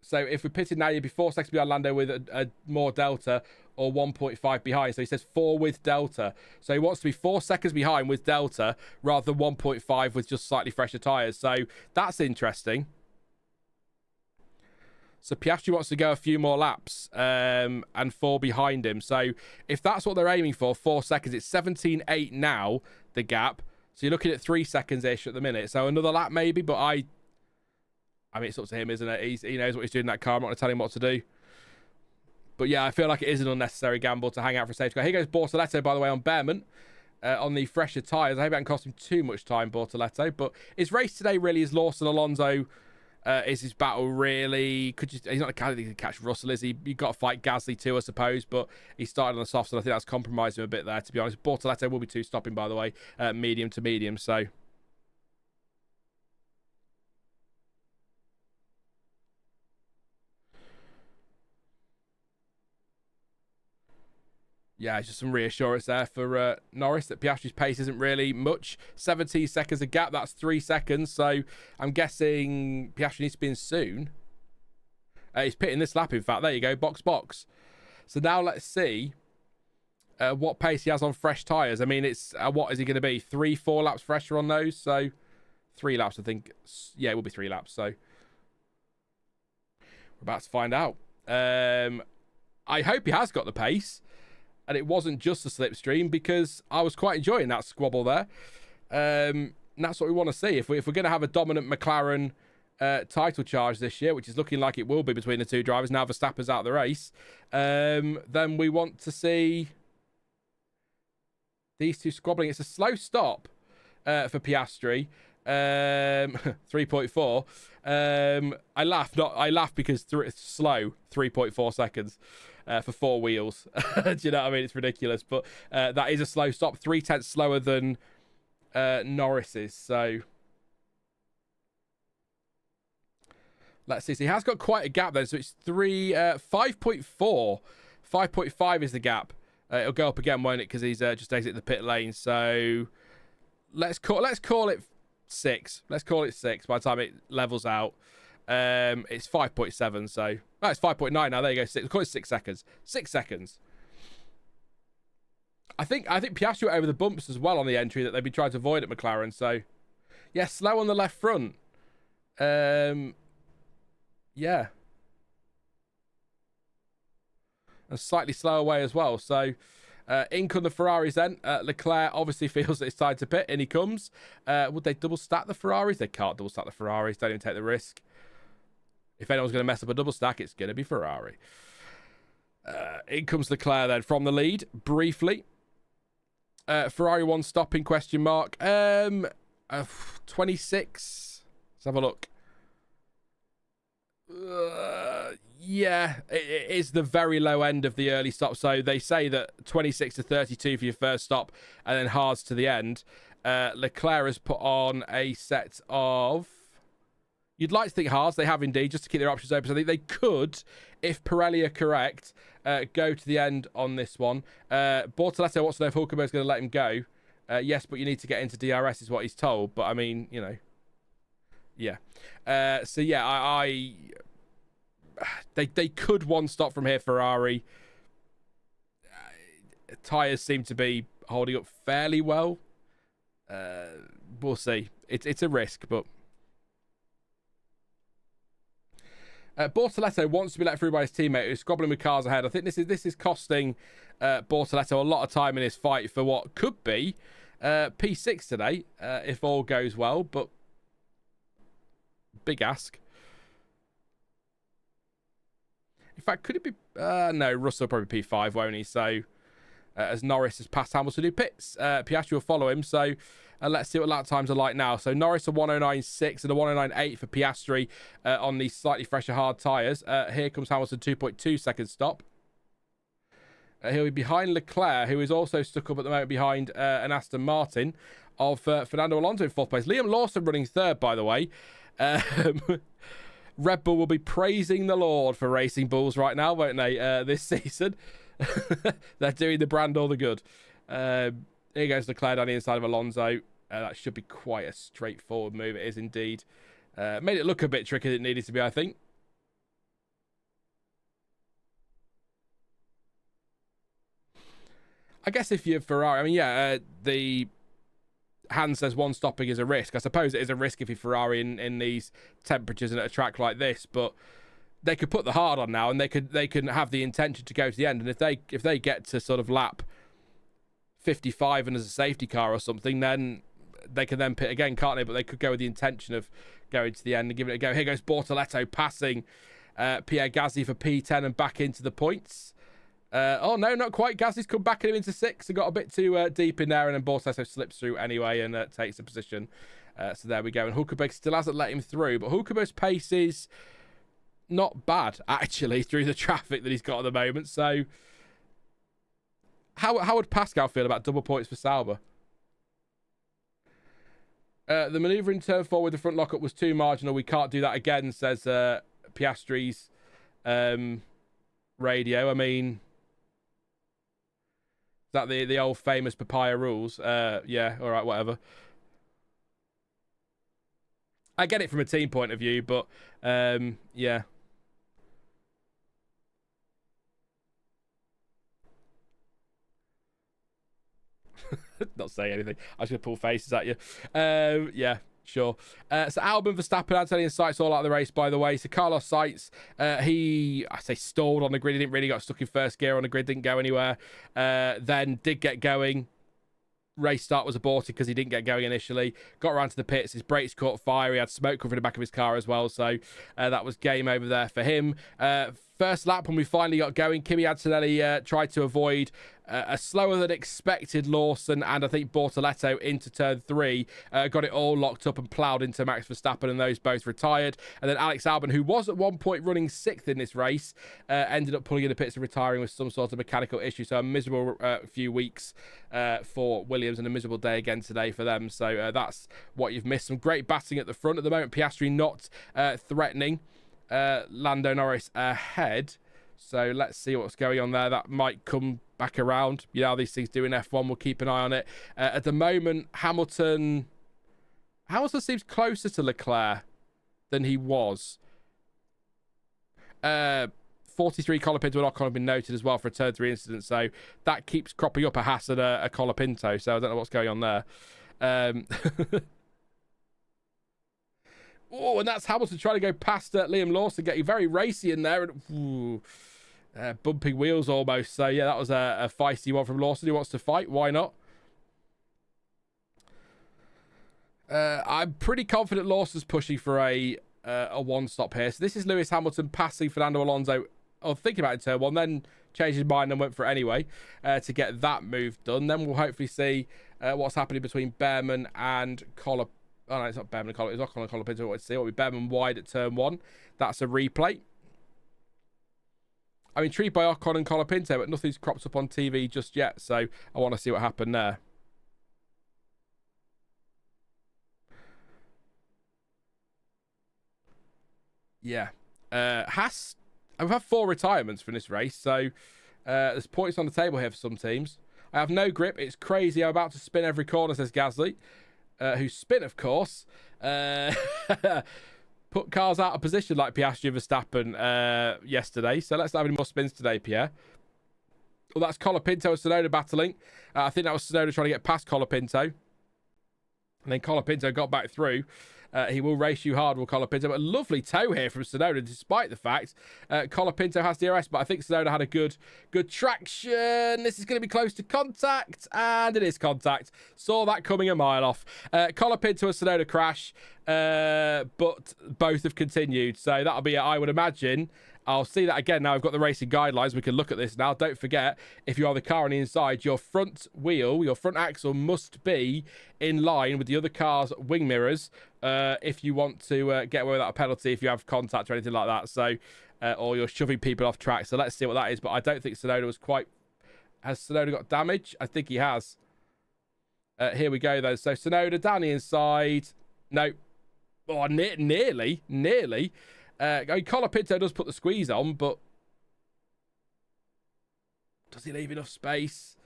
S1: So if we're pitted now, you'd be 4 seconds behind Lando with a more delta or 1.5 behind. So he says 4 with delta. So he wants to be 4 seconds behind with delta rather than 1.5 with just slightly fresher tyres. So that's interesting. So Piastri wants to go a few more laps and 4 behind him. So if that's what they're aiming for, 4 seconds, it's 17.8 now, the gap. So you're looking at 3 seconds-ish at the minute. So another lap maybe, but I mean, it's up to him, isn't it? He knows what he's doing in that car. I'm not going to tell him what to do. But yeah, I feel like it is an unnecessary gamble to hang out for a safety car. Here goes Bortoletto, by the way, on Bearman. On the fresher tyres. I hope it hasn't cost him too much time, Bortoletto. But his race today really is Lawson, Alonso. Is his battle really? He's not the candidate to catch Russell, is he? You've got to fight Gasly too, I suppose. But he started on the soft, and I think that's compromised him a bit there, to be honest. Bortoletto will be 2 stopping, by the way. Medium to medium, so... Yeah, just some reassurance there for Norris that Piastri's pace isn't really much. 17 seconds a gap, that's 3 seconds. So I'm guessing Piastri needs to be in soon. He's pitting this lap, in fact. There you go, box. So now let's see what pace he has on fresh tyres. I mean, it's what is he going to be? 3-4 laps fresher on those? So 3 laps, I think. Yeah, it will be 3 laps. So we're about to find out. I hope he has got the pace. And it wasn't just a slipstream, because I was quite enjoying that squabble there. And that's what we want to see. If we're going to have a dominant McLaren title charge this year, which is looking like it will be between the 2 drivers, now Verstappen's out of the race, then we want to see these 2 squabbling. It's a slow stop for Piastri. 3.4. I laugh because it's slow. 3.4 seconds. For 4 wheels. Do you know what I mean? It's ridiculous. But that is a slow stop. 0.3 slower than Norris's. So let's see. So he has got quite a gap then. So it's 5.4. 5.5 is the gap. It'll go up again, won't it? Because he's just exited the pit lane. So let's call it 6. Let's call it 6 by the time it levels out. It's 5.7, so... Oh, it's 5.9 now. There you go. 6. We'll call it 6 seconds. 6 seconds. I think Piastri went over the bumps as well on the entry that they've been trying to avoid at McLaren, so... Yeah, slow on the left front. Yeah. And slightly slow away as well, so... In come the Ferraris then. Leclerc obviously feels that it's time to pit. In he comes. Would they double stack the Ferraris? They can't double stack the Ferraris. Don't even take the risk. If anyone's going to mess up a double stack, it's going to be Ferrari. In comes Leclerc then from the lead, briefly. Ferrari one stopping, question mark. 26. Let's have a look. Yeah, it is the very low end of the early stop. So they say that 26 to 32 for your first stop and then hards to the end. Leclerc has put on a set of... You'd like to think hards. They have indeed, just to keep their options open. So they could, if Pirelli are correct, go to the end on this one. Bortoletto wants to know if Hulkenberg's going to let him go. Yes, but you need to get into DRS is what he's told. But, I mean, you know. Yeah. So, yeah, They could one stop from here, Ferrari. Tyres seem to be holding up fairly well. We'll see. It's a risk, but... Bortoletto wants to be let through by his teammate who's squabbling with cars ahead. I think this is costing Bortoletto a lot of time in his fight for what could be P6 today, if all goes well, but big ask. In fact, could it be... no, Russell will probably P5, won't he? So, as Norris has passed Hamilton, who pits. Piastri will follow him, so... let's see what lap times are like now. So Norris a 109.6 and a 109.8 for Piastri on these slightly fresher hard tyres. Here comes Hamilton, 2.2 seconds stop. He'll be behind Leclerc, who is also stuck up at the moment behind an Aston Martin of Fernando Alonso in fourth place. Liam Lawson running third, by the way. Red Bull will be praising the Lord for Racing Bulls right now, won't they, this season? They're doing the brand all the good. Here goes Leclerc on the inside of Alonso. That should be quite a straightforward move. It is indeed. Made it look a bit trickier than it needed to be, I think. I guess if you're Ferrari, I mean, yeah, the hand says one stopping is a risk. I suppose it is a risk if you're Ferrari in these temperatures and at a track like this, but they could put the hard on now and they can have the intention to go to the end. And if they get to sort of lap 55 and as a safety car or something, then they can then pit again, can't they? But they could go with the intention of going to the end and giving it a go. Here goes Bortoletto passing Pierre Gasly for P10 and back into the points. Oh, no, not quite. Gasly's come back in him into 6 and got a bit too deep in there, and then Bortoletto slips through anyway and takes the position. So there we go. And Hulkenberg still hasn't let him through, but Hulkenberg's pace is not bad, actually, through the traffic that he's got at the moment. So... How would Pascal feel about double points for Sauber? The manoeuvre in turn 4 with the front lockup was too marginal. We can't do that again, says Piastri's radio. I mean, is that the old famous papaya rules? Yeah, all right, whatever. I get it from a team point of view, but yeah. Not saying anything. I was going to pull faces at you. Yeah, sure. So Albon, Verstappen, Antonelli and Sainz all out of the race, by the way. So Carlos Sainz, I say stalled on the grid. He didn't really got stuck in first gear on the grid, didn't go anywhere. Then did get going. Race start was aborted because he didn't get going initially. Got around to the pits. His brakes caught fire. He had smoke covering the back of his car as well. So that was game over there for him. First lap, when we finally got going, Kimi Antonelli tried to avoid a slower than expected Lawson and I think Bortoletto into turn 3. Got it all locked up and ploughed into Max Verstappen, and those both retired. And then Alex Albon, who was at one point running 6th in this race, ended up pulling in the pits and retiring with some sort of mechanical issue. So a miserable few weeks for Williams and a miserable day again today for them. So that's what you've missed. Some great batting at the front at the moment. Piastri not threatening. Lando Norris ahead. So let's see what's going on there. That might come back around. You know how these things do in F1. We'll keep an eye on it. At the moment, Hamilton seems closer to Leclerc than he was. 43 Colapinto and Ocon have been noted as well for a turn 3 incident. So that keeps cropping up a Haas and a Colapinto. So I don't know what's going on there. Oh, and that's Hamilton trying to go past Liam Lawson, getting very racy in there. And, bumping wheels almost. So, yeah, that was a feisty one from Lawson. Who wants to fight? Why not? I'm pretty confident Lawson's pushing for a one-stop here. So this is Lewis Hamilton passing Fernando Alonso, or thinking about it in turn one, then changed his mind and went for it anyway to get that move done. Then we'll hopefully see what's happening between Bearman and Colapinto. Oh, no, it's not Bearman and Colapinto. It's not Colapinto. What to see? It'll be Bearman wide at turn one. That's a replay. I'm intrigued by Ocon and Colapinto, but nothing's cropped up on TV just yet, so I want to see what happened there. Yeah. Haas, we've had 4 retirements for this race, so there's points on the table here for some teams. I have no grip. It's crazy. I'm about to spin every corner, says Gasly, who spin, of course. Put cars out of position like Piastri and Verstappen yesterday. So let's not have any more spins today, Pierre. Well, that's Colapinto and Tsunoda battling. I think that was Tsunoda trying to get past Colapinto. And then Colapinto got back through. He will race you hard, will Colapinto. But a lovely tow here from Tsunoda, despite the fact Colapinto has DRS. But I think Tsunoda had a good traction. This is going to be close to contact. And it is contact. Saw that coming a mile off. Colapinto and Tsunoda crash. But both have continued. So that'll be, I would imagine, I'll see that again now. I've got the racing guidelines. We can look at this now. Don't forget, if you are the car on the inside, your front wheel, your front axle must be in line with the other car's wing mirrors if you want to get away without a penalty if you have contact or anything like that. So, or you're shoving people off track. So let's see what that is. But I don't think Tsunoda was quite... Has Tsunoda got damage? I think he has. Here we go, though. So Tsunoda down the inside. No. Oh, nearly. Colapinto does put the squeeze on, but does he leave enough space?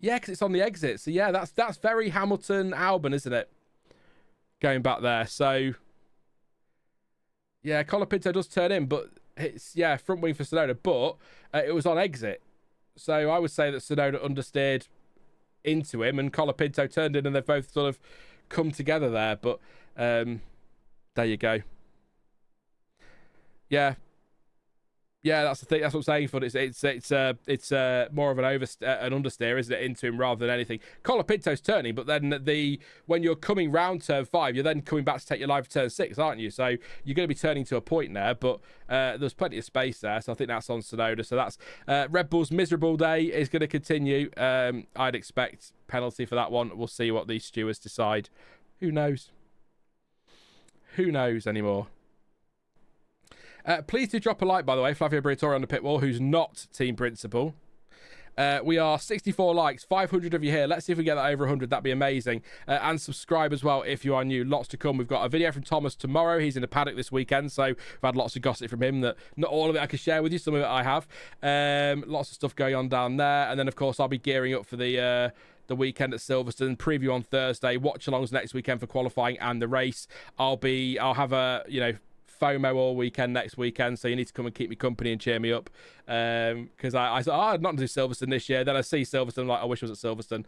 S1: Yeah, because it's on the exit. So yeah, that's very Hamilton Albon, isn't it? Going back there. So yeah, Colapinto does turn in, but it's front wing for Tsunoda, but it was on exit. So I would say that Tsunoda understeered into him, and Colapinto turned in, and they've both sort of come together there. But there you go. Yeah, that's the thing. That's what I'm saying. For it's more of an understeer, isn't it, into him rather than anything. Colapinto's turning, but then when you're coming round turn 5, you're then coming back to take your line for turn 6, aren't you? So you're going to be turning to a point there, but there's plenty of space there. So I think that's on Tsunoda. So that's Red Bull's miserable day is going to continue. I'd expect penalty for that one. We'll see what these stewards decide. Who knows? Who knows anymore? Please do drop a like, by the way, Flavio Briatore on the pit wall, who's not team principal. We are 64 likes, 500 of you here. Let's see if we get that over 100. That'd be amazing. And subscribe as well if you are new. Lots to come. We've got a video from Thomas tomorrow. He's in the paddock this weekend, so we've had lots of gossip from him. That not all of it I can share with you. Some of it I have. Lots of stuff going on down there. And then, of course, I'll be gearing up for the weekend at Silverstone. Preview on Thursday. Watch-alongs next weekend for qualifying and the race. I'll have a, FOMO all weekend next weekend, so you need to come and keep me company and cheer me up, because I thought I'd not do Silverstone this year. Then I see Silverstone, like I wish I was at Silverstone.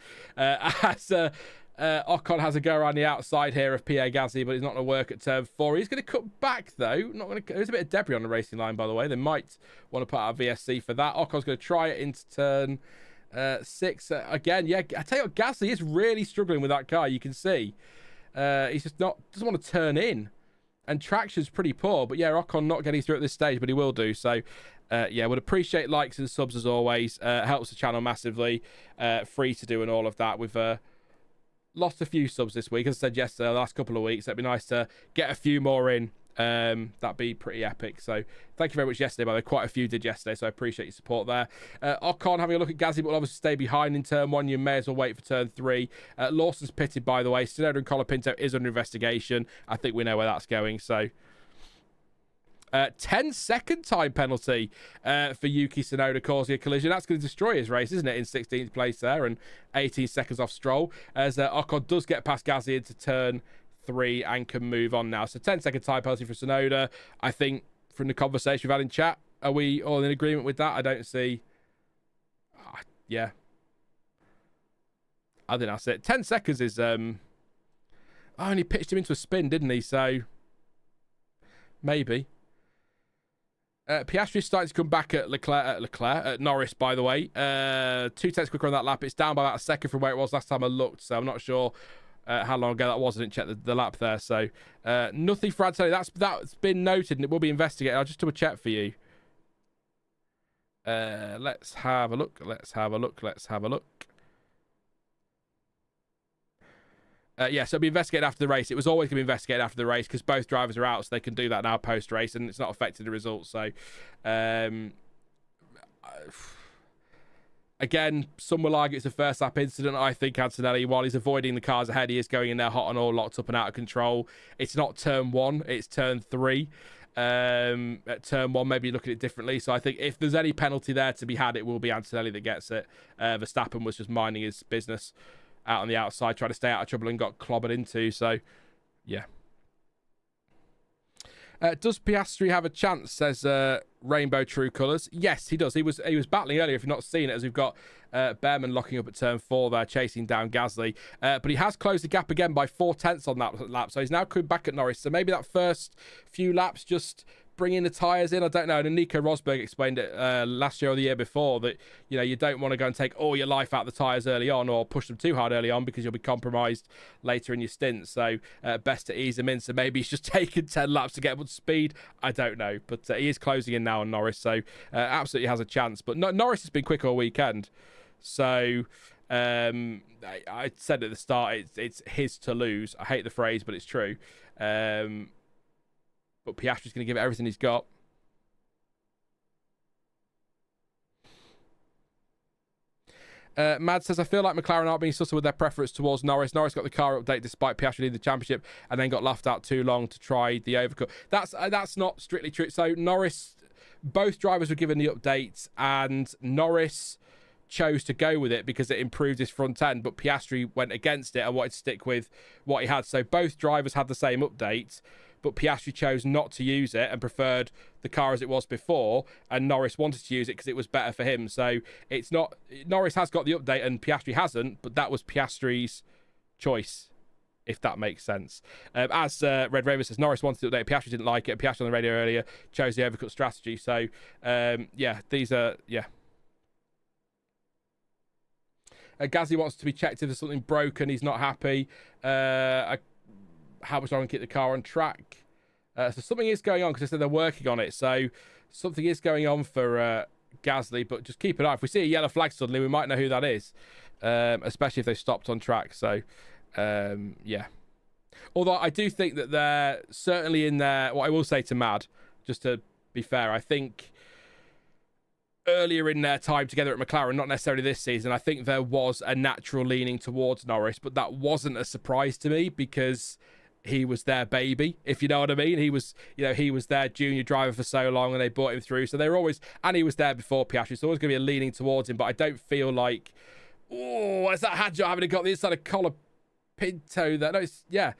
S1: Ocon has a go around the outside here of Pierre Gasly, but he's not going to work at turn 4. He's going to cut back though. There's a bit of debris on the racing line, by the way. They might want to put out a VSC for that. Ocon's going to try it into turn 6 again. Yeah, I tell you what, Gasly is really struggling with that car. You can see he's just doesn't want to turn in. And traction's pretty poor, but yeah, Ocon not getting through at this stage, but he will do. So, would appreciate likes and subs as always. Helps the channel massively. Free to do and all of that. We've lost a few subs this week, as I said yesterday, the last couple of weeks. It'd be nice to get a few more in. That'd be pretty epic. So thank you very much yesterday, by the way. Quite a few did yesterday, so I appreciate your support there. Ocon having a look at Gasly, but will obviously stay behind in turn 1. You may as well wait for turn 3. Lawson's pitted, by the way. Tsunoda and Colapinto is under investigation. I think we know where that's going. So 10-second time penalty for Yuki Tsunoda causing a collision. That's going to destroy his race, isn't it, in 16th place there, and 18 seconds off Stroll, as Ocon does get past Gasly into turn 3 and can move on now. So 10-second time penalty for Tsunoda. I think from the conversation we've had in chat, are we all in agreement with that? I don't see... yeah. I think that's it. 10 seconds is... Oh, and he pitched him into a spin, didn't he? So maybe. Piastri starting to come back at at Norris, by the way. 2 tenths quicker on that lap. It's down by about a second from where it was last time I looked, so I'm not sure how long ago that was. I didn't check the lap there. So nothing for Antonelli. That's been noted and it will be investigated. I'll just double check for you. Let's have a look. Yeah, so it'll be investigated after the race. It was always going to be investigated after the race because both drivers are out, so they can do that now post-race, and it's not affecting the results. So, again, some will argue it's a first lap incident. I think Antonelli, while he's avoiding the cars ahead, he is going in there hot and all, locked up and out of control. It's not turn 1, it's turn 3. At turn 1, maybe look at it differently. So I think if there's any penalty there to be had, it will be Antonelli that gets it. Verstappen was just minding his business out on the outside, trying to stay out of trouble and got clobbered into. So, yeah. Does Piastri have a chance, says Rainbow True Colours? Yes, he does. He was battling earlier, if you've not seen it, as we've got Bearman locking up at turn 4 there, chasing down Gasly. But he has closed the gap again by 4 tenths on that lap, so he's now coming back at Norris. So maybe that first few laps, just bringing the tyres in, I don't know. And Nico Rosberg explained it last year or the year before that, you know, you don't want to go and take all your life out of the tyres early on or push them too hard early on because you'll be compromised later in your stint. So best to ease them in. So maybe he's just taken 10 laps to get up to speed. I don't know. But he is closing in now on Norris, so absolutely has a chance. But Norris has been quick all weekend. So I said at the start, it's his to lose. I hate the phrase, but it's true. But Piastri's going to give it everything he's got. Mad says, I feel like McLaren aren't being subtle with their preference towards Norris. Norris got the car update despite Piastri leading the championship and then got laughed out too long to try the overcut. That's not strictly true. So Norris, both drivers were given the updates and Norris chose to go with it because it improved his front end, but Piastri went against it and wanted to stick with what he had. So both drivers had the same update, but Piastri chose not to use it and preferred the car as it was before, and Norris wanted to use it because it was better for him. So it's not, Norris has got the update and Piastri hasn't, but that was Piastri's choice, if that makes sense. As Red Raven says, Norris wanted the update, Piastri didn't like it. Piastri on the radio earlier chose the overcut strategy. So yeah, these are, yeah. Gasly wants to be checked if there's something broken. He's not happy. How much longer to keep the car on track? So something is going on because they said they're working on it. So something is going on for Gasly, but just keep an eye. If we see a yellow flag suddenly, we might know who that is, especially if they stopped on track. So yeah. Although I do think that they're certainly in there. What I will say to Mad, just to be fair, I think earlier in their time together at McLaren, not necessarily this season, I think there was a natural leaning towards Norris, but that wasn't a surprise to me because he was their baby, if you know what I mean. He was, you know, he was their junior driver for so long and they brought him through. So they were always, and he was there before Piastri, so always going to be a leaning towards him, but I don't feel like, oh, is that hand job having got the inside of Colapinto there? No, it's, yeah.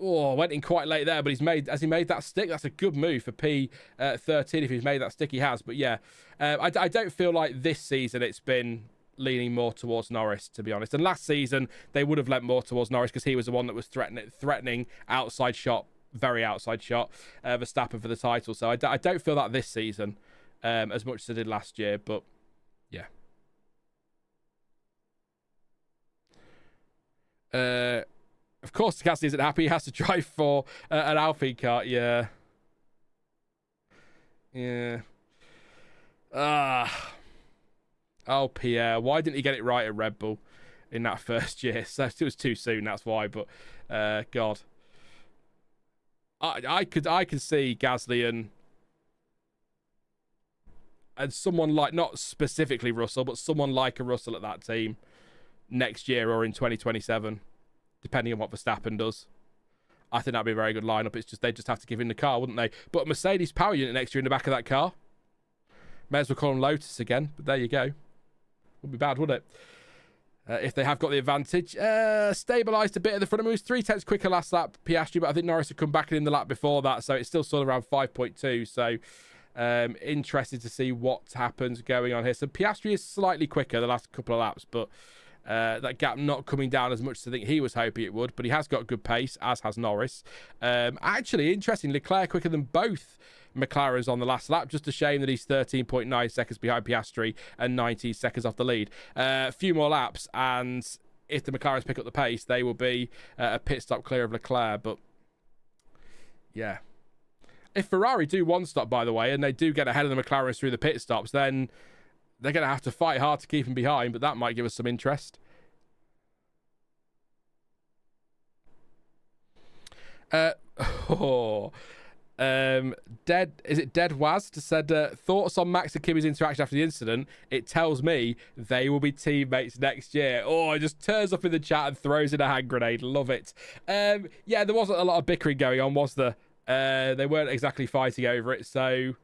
S1: Oh, went in quite late there, but has he made that stick? That's a good move for P13 if he's made that stick, he has. But yeah, I don't feel like this season it's been leaning more towards Norris, to be honest. And last season, they would have lent more towards Norris because he was the one that was threatening outside shot, very outside shot, Verstappen for the title. So I don't feel that this season as much as I did last year, but yeah. Of course, Gasly isn't happy. He has to drive for an Alpine car. Yeah. Yeah. Oh, Pierre. Why didn't he get it right at Red Bull in that first year? So it was too soon, that's why. But, God. I could see Gasly and someone like, not specifically Russell, but someone like a Russell at that team next year or in 2027. Depending on what Verstappen does. I think that'd be a very good lineup. It's just they'd just have to give him the car, wouldn't they? But a Mercedes power unit next year in the back of that car. May as well call them Lotus again, but there you go. Wouldn't be bad, would it? If they have got the advantage. Stabilised a bit at the front. It was 3 tenths quicker last lap, Piastri, but I think Norris had come back in the lap before that, so it's still sort of around 5.2. So interested to see what happens going on here. So Piastri is slightly quicker the last couple of laps, but that gap not coming down as much as I think he was hoping it would, but he has got good pace, as has Norris. Actually, interesting, Leclerc quicker than both McLaren's on the last lap. Just a shame that he's 13.9 seconds behind Piastri and 19 seconds off the lead. A few more laps, and if the McLarens pick up the pace, they will be a pit stop clear of Leclerc. But yeah, if Ferrari do one stop, by the way, and they do get ahead of the McLarens through the pit stops, then they're going to have to fight hard to keep them behind, but that might give us some interest. Dead Waz said, thoughts on Max and Kimi's interaction after the incident? It tells me they will be teammates next year. Oh, it just turns up in the chat and throws in a hand grenade. Love it. Yeah, there wasn't a lot of bickering going on, was there? They weren't exactly fighting over it, so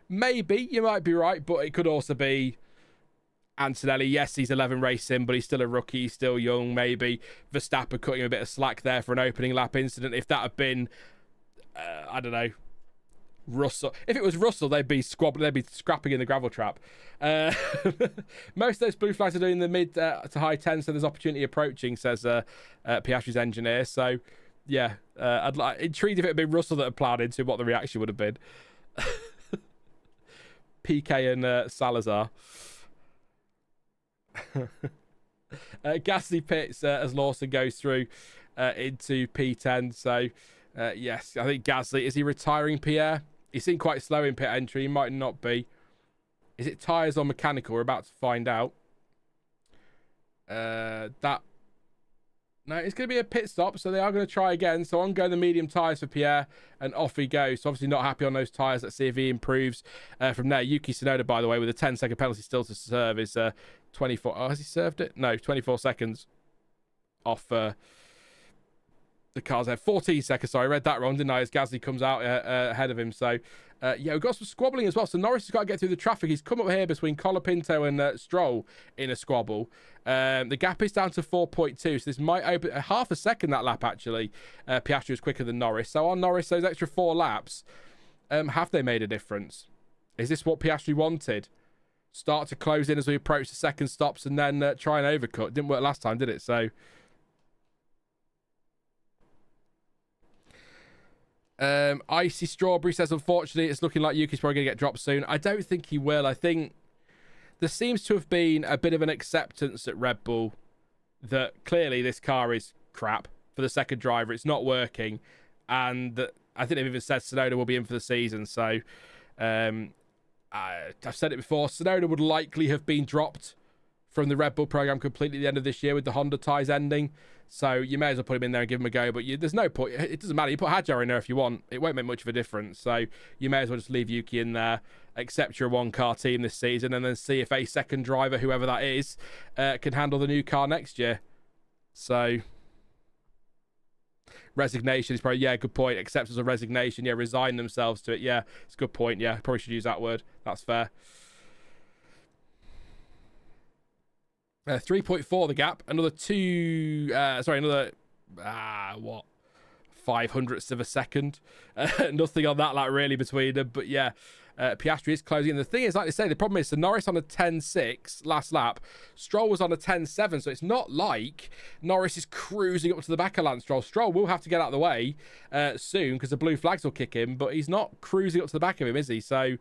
S1: maybe you might be right, but it could also be Antonelli. Yes, he's 11 racing, but he's still a rookie, he's still young. Maybe Verstappen cutting a bit of slack there for an opening lap incident. If that had been, I don't know, Russell. If it was Russell, they'd be scrapping in the gravel trap. Most of those blue flags are doing the mid to high 10, so there's opportunity approaching, says Piastri's engineer. So, yeah, intrigued if it had been Russell that had ploughed into what the reaction would have been. PK and Salazar. Gasly pits as Lawson goes through into P10. So, yes, I think Gasly, is he retiring Pierre? He seemed quite slow in pit entry. He might not be. Is it tyres or mechanical? We're about to find out. No, it's going to be a pit stop, so they are going to try again. So on go the medium tyres for Pierre, and off he goes. So obviously not happy on those tyres. Let's see if he improves from there. Yuki Tsunoda, by the way, with a 10-second penalty still to serve, is 24. Oh, has he served it? No, 24 seconds off the car's head. 14 seconds, sorry, I read that wrong, didn't I? As Gasly comes out ahead of him. So, yeah, we've got some squabbling as well. So Norris has got to get through the traffic. He's come up here between Colapinto and Stroll in a squabble. The gap is down to 4.2, so this might open half a second that lap, actually. Piastri was quicker than Norris. So on Norris, those extra 4 laps, have they made a difference? Is this what Piastri wanted? Start to close in as we approach the second stops and then try and overcut. Didn't work last time, did it? So... Icy Strawberry says, unfortunately, it's looking like Yuki's probably going to get dropped soon. I don't think he will. I think there seems to have been a bit of an acceptance at Red Bull that clearly this car is crap for the second driver. It's not working. And I think they've even said Tsunoda will be in for the season. So I've said it before. Tsunoda would likely have been dropped from the Red Bull program completely at the end of this year with the Honda ties ending. So you may as well put him in there and give him a go. But there's no point. It doesn't matter. You put Hadjar in there if you want. It won't make much of a difference. So you may as well just leave Yuki in there, accept your one-car team this season, and then see if a second driver, whoever that is, can handle the new car next year. So resignation is probably, yeah, good point. Acceptance of resignation. Yeah, resign themselves to it. Yeah, it's a good point. Yeah, probably should use that word. That's fair. 3.4 the gap, another 500ths of a second. Nothing on that lap really between them, but yeah, Piastri is closing. And the thing is, like they say, the problem is the Norris on a 10.6 last lap, Stroll was on a 10.7, so it's not like Norris is cruising up to the back of Lance Stroll. Stroll will have to get out of the way soon because the blue flags will kick in, but he's not cruising up to the back of him, is he? So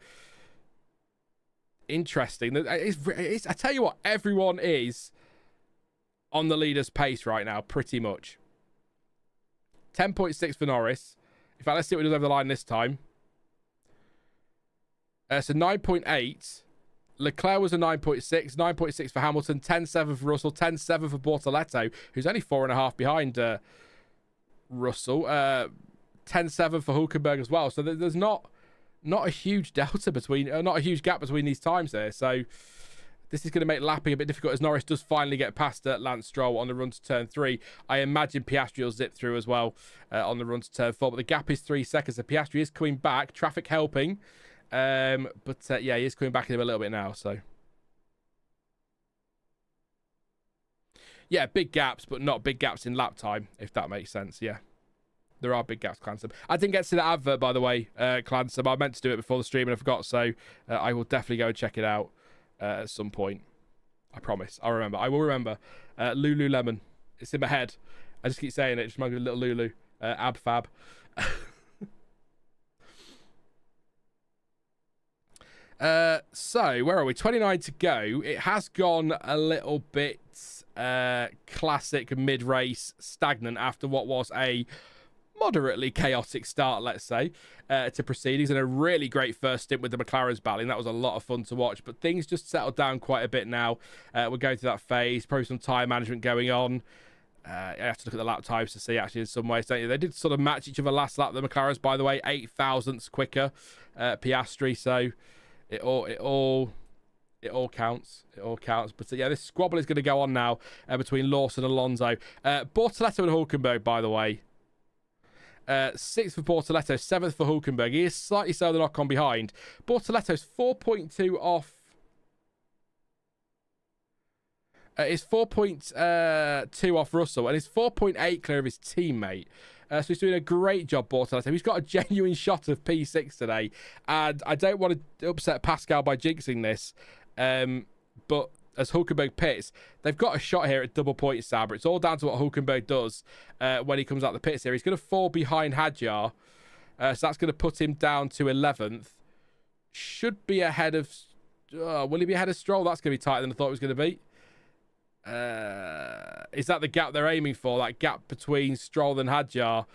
S1: interesting. I tell you what, everyone is on the leader's pace right now, pretty much. 10.6 for Norris. In fact, let's see what he does over the line this time. So 9.8. Leclerc was a 9.6. 9.6 for Hamilton. 10.7 for Russell. 10.7 for Bortoletto, who's only 4.5 behind Russell. 10.7 for Hulkenberg as well. So there's not a huge delta between, not a huge gap between these times there. So this is going to make lapping a bit difficult as Norris does finally get past Lance Stroll on the run to turn 3. I imagine Piastri will zip through as well on the run to turn 4. But the gap is 3 seconds. So Piastri is coming back. Traffic helping. Yeah, he is coming back in a little bit now. So yeah, big gaps, but not big gaps in lap time, if that makes sense. Yeah. There are big gaps, Clansom. I didn't get to see that advert, by the way, Clansom. I meant to do it before the stream and I forgot, so I will definitely go and check it out at some point. I promise. I'll remember. I will remember. Lululemon. It's in my head. I just keep saying it. It just reminds me of little Lulu. Ab Fab. So where are we? 29 to go. It has gone a little bit classic mid-race stagnant after what was a moderately chaotic start, let's say, to proceedings, and a really great first stint with the McLarens battling. That was a lot of fun to watch, but things just settled down quite a bit now. We're going through that phase, probably some tyre management going on. You have to look at the lap times to see, actually, in some ways, don't you? They did sort of match each other last lap, the McLarens, by the way, 8 thousandths quicker, Piastri, so it all counts. It all counts. But yeah, this squabble is going to go on now between Lawson and Alonso. Bortoleto and Hulkenberg, by the way. 6th for Bortoleto, 7th for Hulkenberg. He is slightly slower than Ocon behind. Bortoleto's 4.2 off. Is 4.2 off Russell, and he's 4.8 clear of his teammate. So he's doing a great job, Bortoleto. He's got a genuine shot of P6 today, and I don't want to upset Pascal by jinxing this, but as Hulkenberg pits, they've got a shot here at double point Sauber. It's all down to what Hulkenberg does when he comes out the pits here. He's going to fall behind Hadjar, so that's going to put him down to 11th. Should be ahead of... will he be ahead of Stroll? That's going to be tighter than I thought it was going to be. Is that the gap they're aiming for? That gap between Stroll and Hadjar?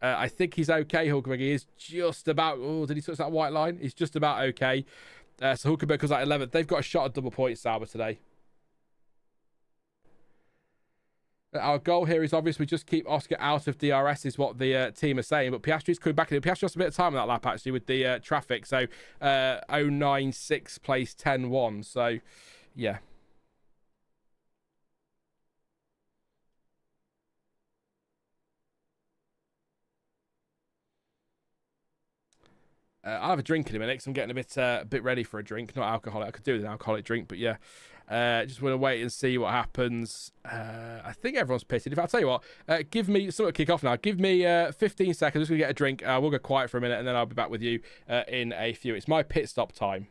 S1: I think he's okay, Hulkenberg. He is just about... Oh, did he touch that white line? He's just about okay. So Hulkenberg comes out 11th. They've got a shot at double point Sauber today. Our goal here is obviously just keep Oscar out of DRS is what the team are saying. But Piastri's coming back in. Piastri lost a bit of time on that lap, actually, with the traffic. So 096 place 10-1. So, yeah. I'll have a drink in a minute because I'm getting a bit ready for a drink. Not alcoholic. I could do with an alcoholic drink, but yeah. Just want to wait and see what happens. I think everyone's pitted. If I'll tell you what, give me... Sort of kick off now. Give me 15 seconds. I'm just going to get a drink. We'll go quiet for a minute and then I'll be back with you in a few. It's my pit stop time.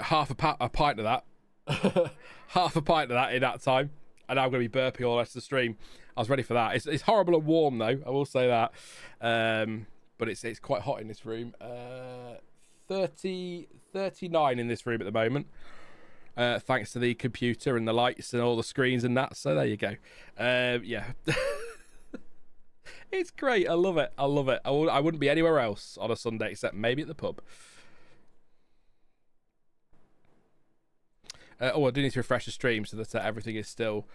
S1: Half a pint of that. Half a pint of that in that time. And I'm going to be burping all the rest of the stream. I was ready for that. It's horrible and warm, though. I will say that. But it's quite hot in this room. 39 in this room at the moment. Thanks to the computer and the lights and all the screens and that. So there you go. Yeah. It's great. I love it. I love it. I wouldn't be anywhere else on a Sunday except maybe at the pub. I do need to refresh the stream so that everything is still...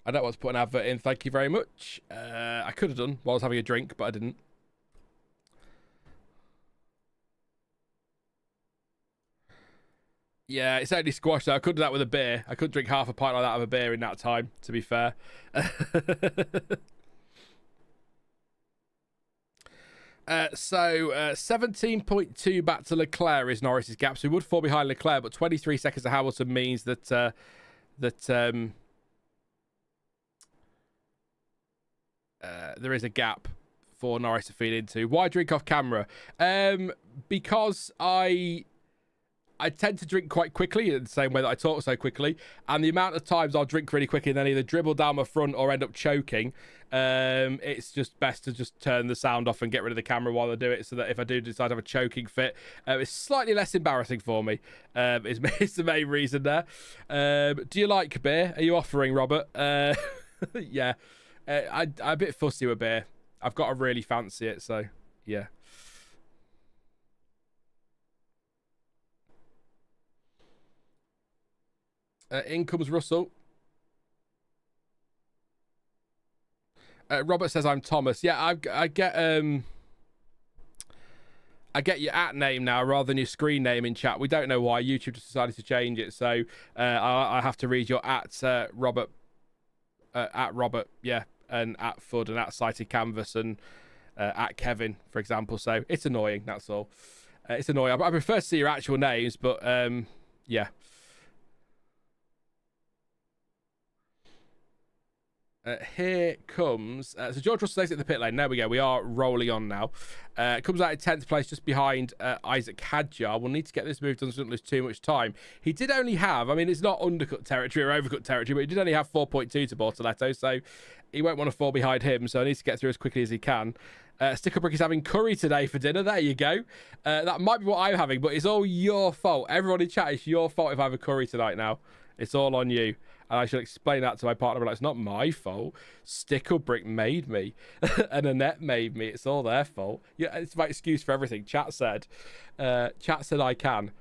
S1: I don't want to put an advert in. Thank you very much. I could have done while I was having a drink, but I didn't. Yeah, it's only squash, though. I could do that with a beer. I could drink half a pint like that of a beer in that time, to be fair. So 17.2 back to Leclerc is Norris's gap. So he would fall behind Leclerc, but 23 seconds to Hamilton means that there is a gap for Norris to feed into. Why drink off camera? Because I tend to drink quite quickly in the same way that I talk so quickly, and the amount of times I'll drink really quickly and then either dribble down my front or end up choking, it's just best to just turn the sound off and get rid of the camera while I do it, so that if I do decide to have a choking fit, it's slightly less embarrassing for me. Is the main reason there. Do you like beer? Are you offering, Robert? Yeah. I'm a bit fussy with beer. I've got to really fancy it, so yeah. In comes Russell. Robert says I'm Thomas. Yeah, I get your at name now rather than your screen name in chat. We don't know why. YouTube just decided to change it, so I have to read your at Robert. At Robert, yeah, and at Fud and at Sighted Canvas and at Kevin, for example. So it's annoying. That's all. It's annoying. I prefer to see your actual names, but yeah. Here comes... so George Russell stays at the pit lane. There we go. We are rolling on now. Comes out in 10th place just behind Isack Hadjar. We'll need to get this move done so we don't lose too much time. He did only have... I mean, it's not undercut territory or overcut territory, but he did only have 4.2 to Bortoletto, so he won't want to fall behind him, so he needs to get through as quickly as he can. Stickerbrick is having curry today for dinner. There you go. That might be what I'm having, but it's all your fault. Everyone in chat, it's your fault if I have a curry tonight now. It's all on you. And I should explain that to my partner, but like, it's not my fault. Stickerbrick made me. And Annette made me. It's all their fault. Yeah, it's my excuse for everything. Chat said I can.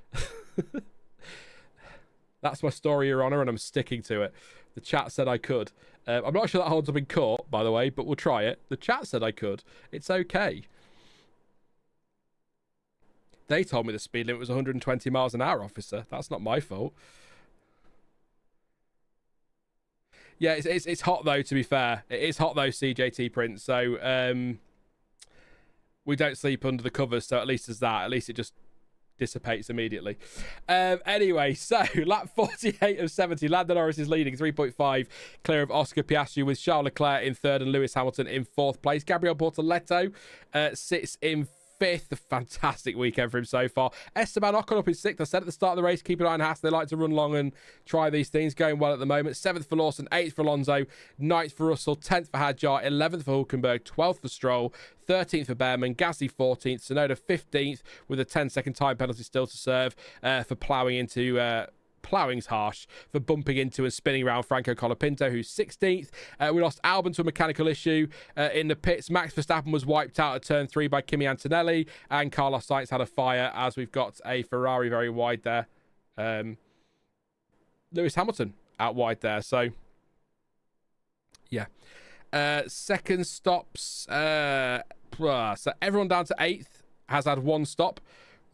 S1: That's my story, Your Honour, and I'm sticking to it. The chat said I could. I'm not sure that holds up in court, by the way, but we'll try it. The chat said I could. It's okay. They told me the speed limit was 120 miles an hour, officer. That's not my fault. Yeah, it's hot, though, to be fair. It is hot, though, CJT Prince. So we don't sleep under the covers, so at least there's that. At least it just dissipates immediately. Anyway, so lap 48 of 70. Lando Norris is leading 3.5 clear of Oscar Piastri, with Charles Leclerc in third and Lewis Hamilton in fourth place. Gabriel Bortoletto sits in fifth. A fantastic weekend for him so far. Esteban Ocon up in sixth. I said at the start of the race, keep an eye on Haas. They like to run long and try these things. Going well at the moment. 7th for Lawson, 8th for Alonso, 9th for Russell, 10th for Hadjar, 11th for Hulkenberg, 12th for Stroll, 13th for Bearman, Gasly 14th, Tsunoda 15th with a 10-second time penalty still to serve for ploughing into... Ploughing's harsh, for bumping into and spinning around Franco Colapinto, who's 16th. We lost Albon to a mechanical issue in the pits. Max Verstappen was wiped out at turn 3 by Kimi Antonelli, and Carlos Sainz had a fire as we've got a Ferrari very wide there. Lewis Hamilton out wide there, so yeah. Second stops, so everyone down to 8th has had 1 stop.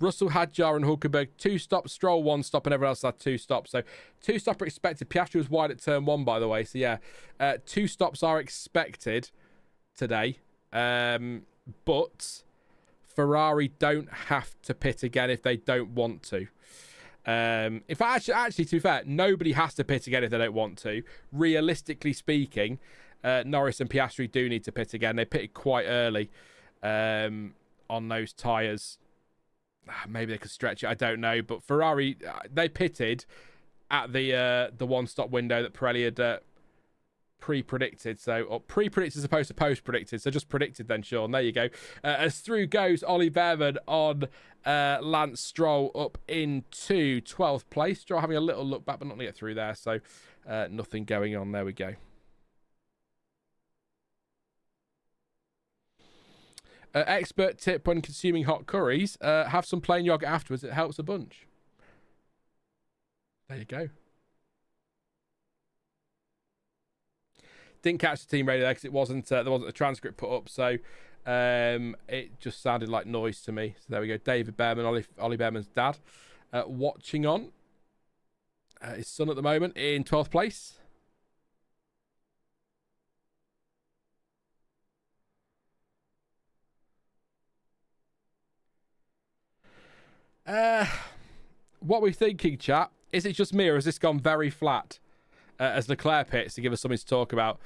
S1: Russell, Hadjar and Hulkenberg 2 stops, Stroll 1 stop, and everyone else had 2 stops. So 2 stops are expected. Piastri was wide at turn 1, by the way. So yeah, 2 stops are expected today. But Ferrari don't have to pit again if they don't want to. In fact, actually, to be fair, nobody has to pit again if they don't want to. Realistically speaking, Norris and Piastri do need to pit again. They pitted quite early on those tyres. Maybe they could stretch it, I don't know. But Ferrari, they pitted at the 1-stop window that Pirelli had pre-predicted. So, or pre-predicted as opposed to post-predicted. So just predicted then, Sean. There you go. As through goes Ollie Bearman on Lance Stroll up into 12th place. Stroll having a little look back, but not to get through there. So nothing going on. There we go. Expert tip when consuming hot curries, have some plain yogurt afterwards. It helps a bunch. There you go. Didn't catch the team radio there because it wasn't there wasn't a transcript put up, so it just sounded like noise to me. So there we go. David Bearman, Ollie Bearman's dad, watching on. His son at the moment in 12th place. What we're thinking, chat, is it just me or has this gone very flat as Leclerc pits to give us something to talk about?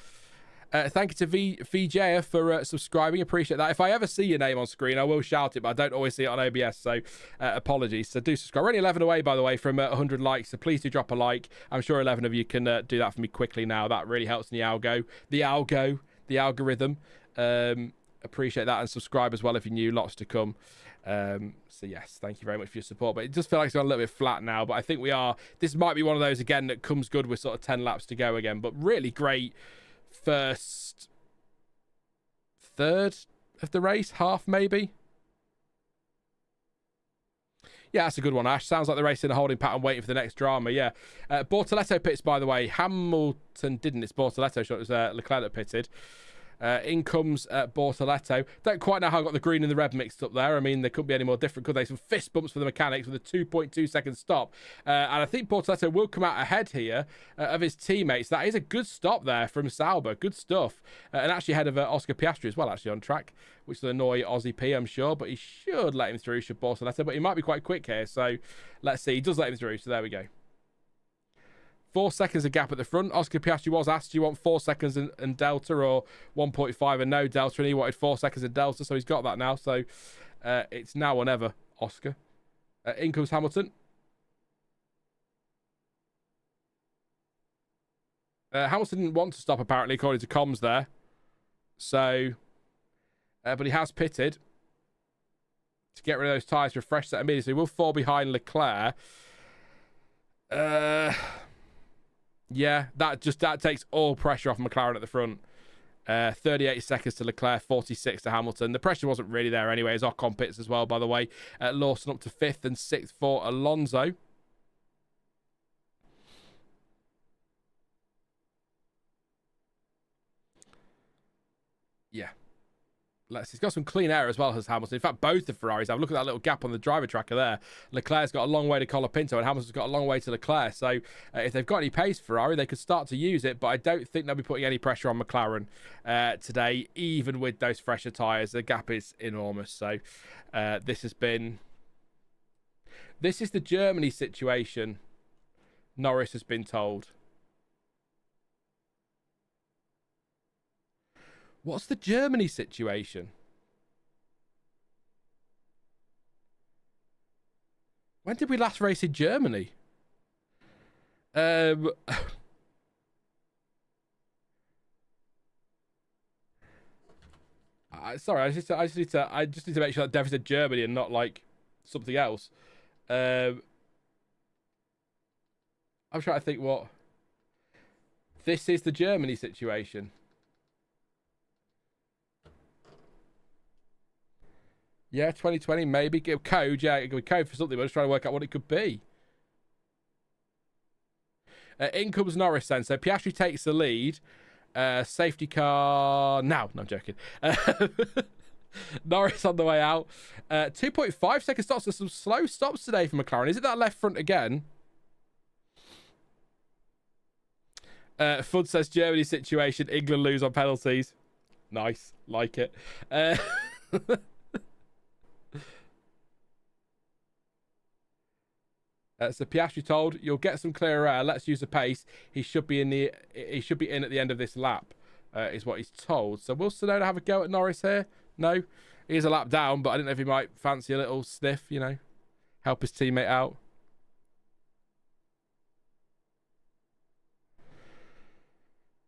S1: Thank you to VJ for subscribing. Appreciate that. If I ever see your name on screen, I will shout it, but I don't always see it on OBS, so apologies. So do subscribe. We're only 11 away, by the way, from 100 likes, so please do drop a like. I'm sure 11 of you can do that for me quickly now. That really helps in the algorithm. Appreciate that, and subscribe as well if you're new. Lots to come. So yes, thank you very much for your support, but it does feel like it's gone a little bit flat now, but I think this might be one of those again that comes good with sort of 10 laps to go again, but really great first third of the race, half maybe. Yeah, that's a good one, Ash. Sounds like the race in a holding pattern waiting for the next drama. Yeah. Bortoletto pits, by the way. Hamilton didn't. It's Bortoletto. So it was Leclerc that pitted. In comes Bortoletto. Don't quite know how I got the green and the red mixed up there. I mean, they couldn't be any more different, could they? Some fist bumps for the mechanics with a 2.2 second stop. And I think Bortoletto will come out ahead here of his teammates. That is a good stop there from Sauber. Good stuff. And actually ahead of Oscar Piastri as well, actually, on track, which will annoy Aussie P, I'm sure. But he should let him through, should Bortoletto. But he might be quite quick here. So let's see. He does let him through. So there we go. 4 seconds of gap at the front. Oscar Piastri was asked, do you want 4 seconds and delta or 1.5 and no delta? And he wanted 4 seconds of delta, so he's got that now. So it's now or never, Oscar. In comes Hamilton. Hamilton didn't want to stop, apparently, according to comms there. So, but he has pitted to get rid of those tyres, refresh that immediately. He will fall behind Leclerc. Yeah, that takes all pressure off McLaren at the front. 38 seconds to Leclerc, 46 to Hamilton. The pressure wasn't really there anyway, as Ocon pits as well, by the way. Lawson up to 5th and 6th for Alonso. Yeah. He's got some clean air as well as Hamilton. In fact, both the Ferraris have. Look at that little gap on the driver tracker there. Leclerc's got a long way to Colapinto and Hamilton's got a long way to Leclerc. So if they've got any pace, Ferrari, they could start to use it. But I don't think they'll be putting any pressure on McLaren today, even with those fresher tyres. The gap is enormous. So this is the Germany situation, Norris has been told. What's the Germany situation? When did we last race in Germany? Sorry, I just need to make sure that Dev said Germany and not like something else. I'm trying to think what. This is the Germany situation. Yeah, 2020, maybe. Give code, yeah, it could be code for something. We're just trying to work out what it could be. In comes Norris then. So Piastri takes the lead. Safety car now. No, I'm joking. Norris on the way out. 2.5 second stops. There's some slow stops today for McLaren. Is it that left front again? Fudd says Germany situation. England lose on penalties. Nice. Like it. So Piastri told, you'll get some clearer air. Let's use the pace. He should be in at the end of this lap, is what he's told. So will Tsunoda have a go at Norris here? No, he is a lap down, but I don't know if he might fancy a little sniff. You know, help his teammate out.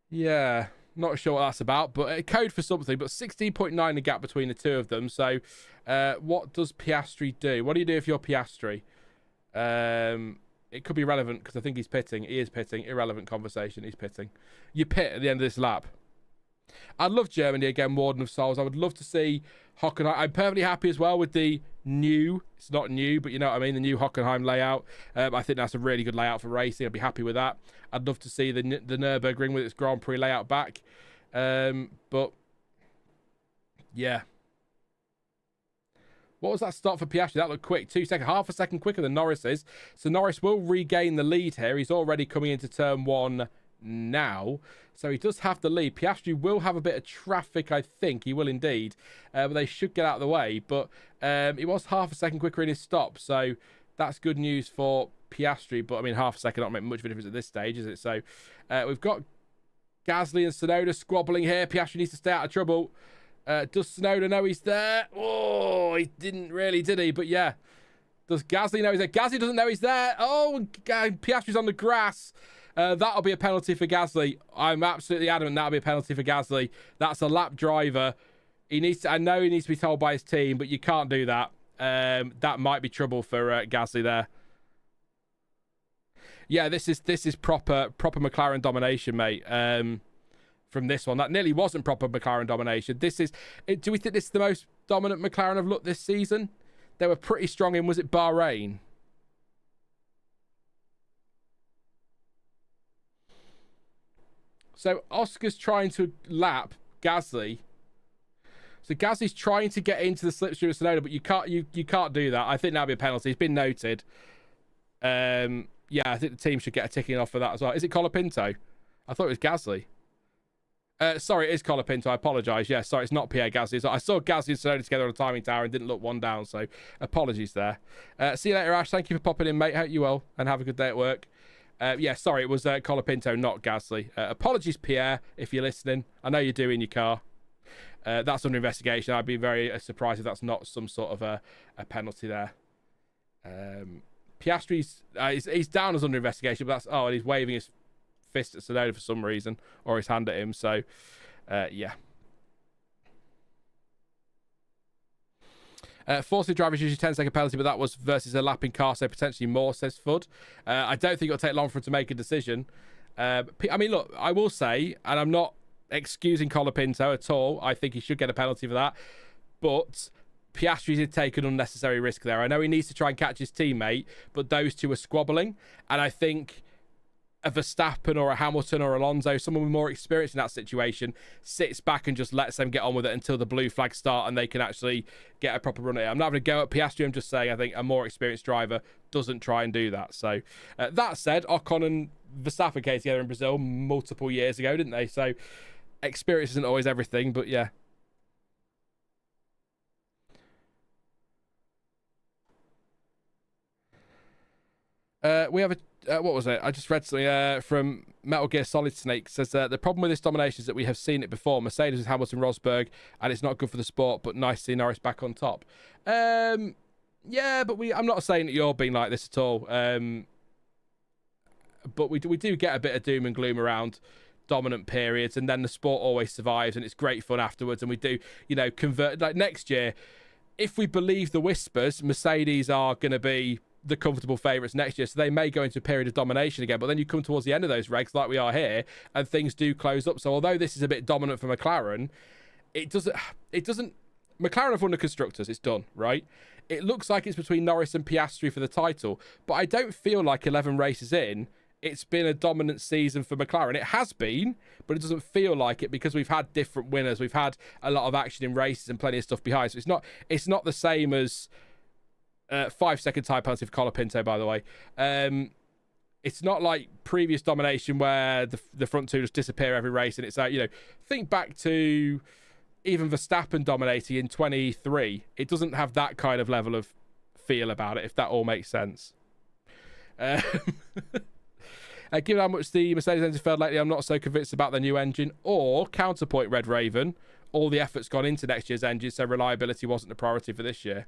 S1: Yeah, not sure what that's about, but a code for something. But 16.9 the gap between the two of them. So, what does Piastri do? What do you do if you're Piastri? It could be relevant because I think he's pitting. He is pitting. Irrelevant conversation. He's pitting. You pit at the end of this lap. I'd love Germany again, Warden of Souls. I would love to see Hockenheim. I'm perfectly happy as well with the new, it's not new, but you know what I mean, the new Hockenheim layout. I think that's a really good layout for racing. I'd be happy with that. I'd love to see the Nürburgring with its Grand Prix layout back. But yeah. What was that stop for Piastri? That looked quick. 2 seconds, half a second quicker than Norris is. So Norris will regain the lead here. He's already coming into turn 1 now. So he does have the lead. Piastri will have a bit of traffic, I think. He will indeed. But they should get out of the way. But he was half a second quicker in his stop. So that's good news for Piastri. But, I mean, half a second not make much of a difference at this stage, is it? So we've got Gasly and Tsunoda squabbling here. Piastri needs to stay out of trouble. Does Tsunoda know he's there? Oh, he didn't really, did he? But yeah. Does Gasly know he's there? Gasly doesn't know he's there. Oh, Piastri's on the grass. That'll be a penalty for Gasly. I'm absolutely adamant that'll be a penalty for Gasly. That's a lap driver. He needs to, I know he needs to be told by his team, but you can't do that. That might be trouble for Gasly there. Yeah, this is proper McLaren domination, mate. From this one, that nearly wasn't proper McLaren domination. Do we think this is the most dominant McLaren have looked this season? They were pretty strong in, was it Bahrain? So Oscar's trying to lap Gasly. So Gasly's trying to get into the slipstream of Tsunoda, but you can't do that. I think that'll be a penalty. It's been noted. Yeah, I think the team should get a ticking off for that as well. Is it Colapinto? I thought it was Gasly. Sorry, it is Colapinto. I apologise. Yeah, sorry, it's not Pierre Gasly. So I saw Gasly and Tsunoda together on a timing tower and didn't look one down. So apologies there. See you later, Ash. Thank you for popping in, mate. Hope you well and have a good day at work. Yeah, sorry, it was Colapinto, not Gasly. Apologies, Pierre, if you're listening. I know you're doing your car. That's under investigation. I'd be very surprised if that's not some sort of a penalty there. Piastri's he's down as under investigation, but that's and he's waving his fist at Tsunoda for some reason, or his hand at him. So, yeah. Forcing drivers usually 10-second penalty, but that was versus a lapping car, so potentially more, says Fudd. I don't think it'll take long for him to make a decision. I mean, look, I will say, and I'm not excusing Colapinto at all, I think he should get a penalty for that, but Piastri did take an unnecessary risk there. I know he needs to try and catch his teammate, but those two are squabbling, and I think a Verstappen or a Hamilton or Alonso, someone with more experience in that situation, sits back and just lets them get on with it until the blue flags start and they can actually get a proper run at it. I'm not going to go at Piastri, I'm just saying I think a more experienced driver doesn't try and do that. So that said, Ocon and Verstappen came together in Brazil multiple years ago, didn't they? So experience isn't always everything, but yeah. We have a what was it? I just read something from Metal Gear Solid Snake. Says the problem with this domination is that we have seen it before. Mercedes with Hamilton, Rosberg, and it's not good for the sport. But nice to see Norris back on top. Yeah, but I'm not saying that you're being like this at all. But we do get a bit of doom and gloom around dominant periods, and then the sport always survives, and it's great fun afterwards. And we do, convert like next year. If we believe the whispers, Mercedes are going to be the comfortable favourites next year, so they may go into a period of domination again, but then you come towards the end of those regs like we are here and things do close up. So although this is a bit dominant for McLaren, it doesn't McLaren have won the constructors, it's done, right? It looks like it's between Norris and Piastri for the title, but I don't feel like 11 races in it's been a dominant season for McLaren. It has been, but it doesn't feel like it because we've had different winners, we've had a lot of action in races and plenty of stuff behind, so it's not the same as 5-second time penalty for Colapinto, by the way. It's not like previous domination where the front two just disappear every race and it's like, think back to even Verstappen dominating in 23. It doesn't have that kind of level of feel about it, if that all makes sense. Given how much the Mercedes engine failed lately, I'm not so convinced about the new engine. Or, counterpoint Red Raven, all the effort's gone into next year's engine, so reliability wasn't a priority for this year.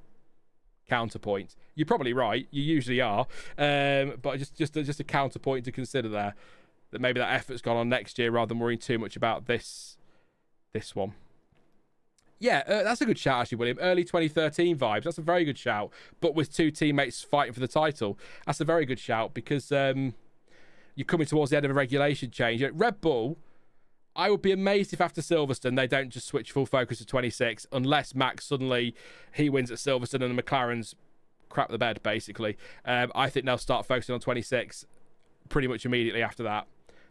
S1: Counterpoint. You're probably right. You usually are. But just a counterpoint to consider there. That maybe that effort's gone on next year rather than worrying too much about this one. Yeah, that's a good shout, actually, William. Early 2013 vibes. That's a very good shout. But with two teammates fighting for the title. That's a very good shout because you're coming towards the end of a regulation change. Red Bull, I would be amazed if after Silverstone they don't just switch full focus to 26 unless Max suddenly he wins at Silverstone and the McLaren's crap the bed, basically. I think they'll start focusing on 26 pretty much immediately after that.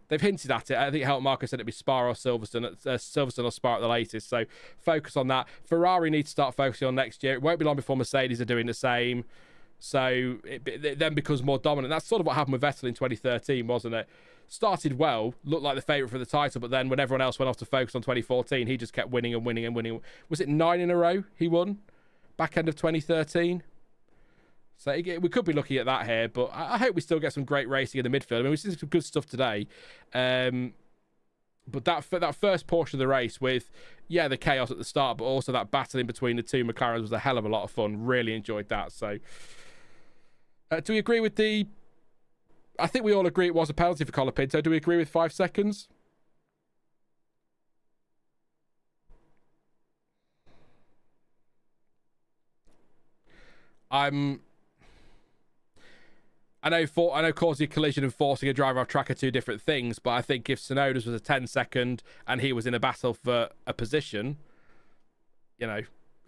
S1: They've hinted at it. I think Helmut Marko said it'd be Spa or Silverstone. Silverstone or Spa at the latest. So focus on that. Ferrari need to start focusing on next year. It won't be long before Mercedes are doing the same. So it then becomes more dominant. That's sort of what happened with Vettel in 2013, wasn't it? Started well, looked like the favourite for the title, but then when everyone else went off to focus on 2014, he just kept winning and winning and winning. Was it 9 in a row he won? Back end of 2013? So we could be looking at that here, but I hope we still get some great racing in the midfield. I mean, we've seen some good stuff today. But that first portion of the race with, the chaos at the start, but also that battle in between the two McLarens was a hell of a lot of fun. Really enjoyed that. So, do we agree with I think we all agree it was a penalty for Colapinto. Do we agree with 5 seconds? I know causing a collision and forcing a driver off track are two different things, but I think if Tsunoda's was a 10-second and he was in a battle for a position,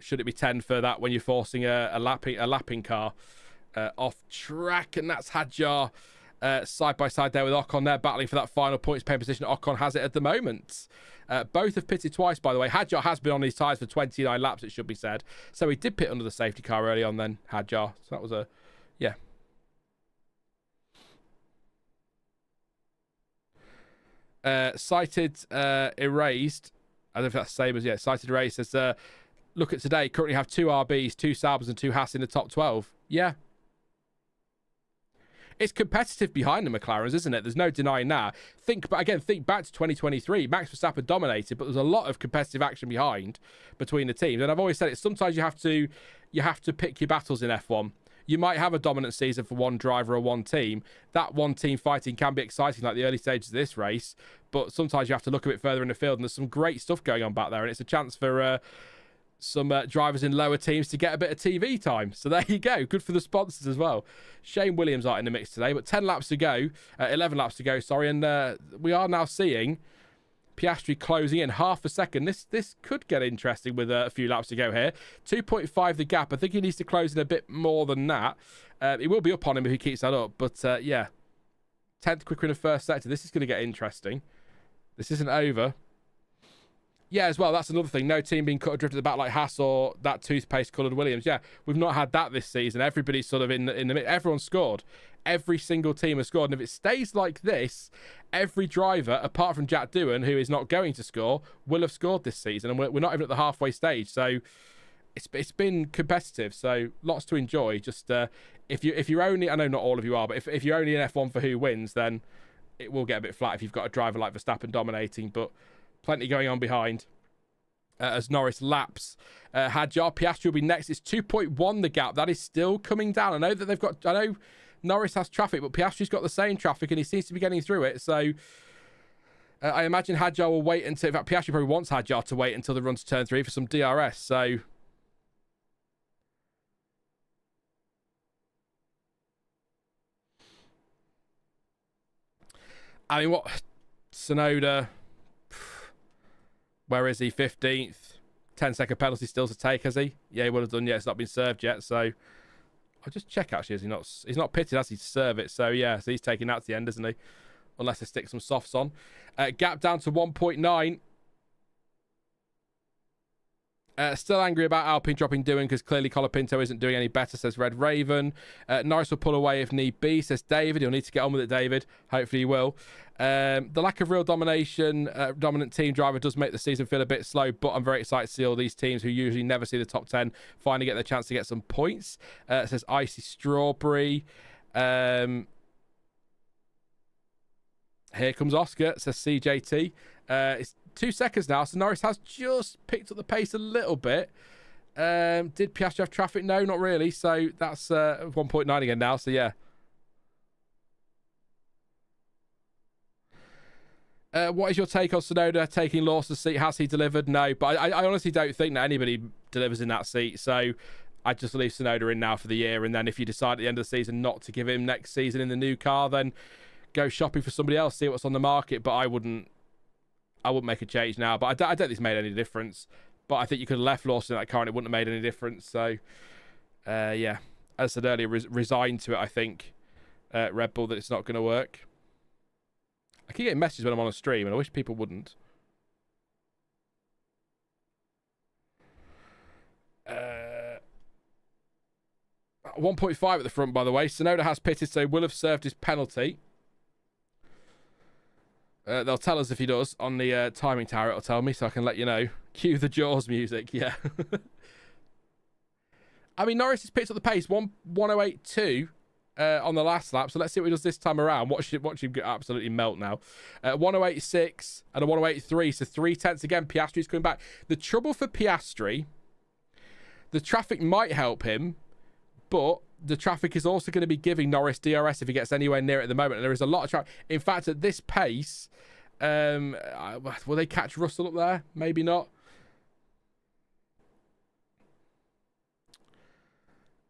S1: should it be 10 for that when you're forcing a lapping car off track? And that's Hadjar side by side there with Ocon there, battling for that final points paying position. Ocon has it at the moment. Both have pitted twice, by the way. Hadjar has been on his tyres for 29 laps, it should be said. So he did pit under the safety car early on then, Hadjar. So that was cited erased. I don't know if that's the same as cited erased says look at today, currently have 2 RBs, 2 Saubers and 2 Haas in the top 12. Yeah. it's competitive behind the McLarens, isn't it? There's no denying that. Think back to 2023. Max Verstappen dominated, but there's a lot of competitive action behind between the teams. And I've always said it. Sometimes you have to pick your battles in F1. You might have a dominant season for one driver or one team. That one team fighting can be exciting, like the early stages of this race. But sometimes you have to look a bit further in the field, and there's some great stuff going on back there. And it's a chance for some drivers in lower teams to get a bit of TV time. So there you go. Good for the sponsors as well. Shane Williams aren't in the mix today, but 11 laps to go, sorry. And we are now seeing Piastri closing in half a second. This could get interesting with a few laps to go here. 2.5 the gap. I think he needs to close in a bit more than that. It will be up on him if he keeps that up. But yeah, 10th quicker in the first sector. This is going to get interesting. This isn't over. Yeah, as well, that's another thing. No team being cut adrift at the back like Haas or that toothpaste-coloured Williams. Yeah, we've not had that this season. Everybody's sort of in the mix. Everyone scored. Every single team has scored. And if it stays like this, every driver, apart from Jack Doohan, who is not going to score, will have scored this season. And we're not even at the halfway stage. So it's been competitive. So lots to enjoy. Just if you're only, I know not all of you are, but if you're only in F1 for who wins, then it will get a bit flat if you've got a driver like Verstappen dominating. But plenty going on behind as Norris laps Hadjar. Piastri will be next. It's 2.1 the gap. That is still coming down. I know Norris has traffic, but Piastri's got the same traffic and he seems to be getting through it. So I imagine Hadjar will wait until... In fact, Piastri probably wants Hadjar to wait until the run to turn 3 for some DRS. So... I mean, what... Tsunoda... Where is he? 15th. 10-second penalty still to take, has he? Yeah, he would have done. Yeah, it's not been served yet. So I'll just check, actually. Is he not? He's not pitted, has he, to serve it? So, yeah, so he's taking that to the end, isn't he? Unless they stick some softs on. Gap down to 1.9. Still angry about Alpine dropping Doohan because clearly Colapinto isn't doing any better, says Red Raven. Norris will pull away if need be, says David. He'll need to get on with it, David. Hopefully he will. The lack of real dominant team driver does make the season feel a bit slow, but I'm very excited to see all these teams who usually never see the top 10 finally get their chance to get some points. Says Icy Strawberry. Here comes Oscar, says CJT. It's 2 seconds now, so Norris has just picked up the pace a little bit. Did Piastri have traffic? No, not really. So that's 1.9 again now. So yeah. What is your take on Tsunoda taking Lawson's seat? Has he delivered? No, but I honestly don't think that anybody delivers in that seat. So I'd just leave Tsunoda in now for the year, and then if you decide at the end of the season not to give him next season in the new car, then go shopping for somebody else, see what's on the market. But I wouldn't make a change now. But I don't think it's made any difference. But I think you could have left Lawson in that car and it wouldn't have made any difference. So, yeah. As I said earlier, resigned to it, I think, Red Bull, that it's not going to work. I keep getting messages when I'm on a stream, and I wish people wouldn't. 1.5 at the front, by the way. Tsunoda has pitted, so will have served his penalty. They'll tell us if he does on the timing tower. It'll tell me, so I can let you know. Cue the Jaws music, yeah. I mean, Norris has picked up the pace, 1:108.2 on the last lap. So let's see what he does this time around. Watch him absolutely melt now. 1:08.6 and a 1:08.3, so 3/10 again. Piastri's coming back. The trouble for Piastri, the traffic might help him, but the traffic is also going to be giving Norris DRS if he gets anywhere near it at the moment. And there is a lot of traffic. In fact, at this pace, will they catch Russell up there? Maybe not.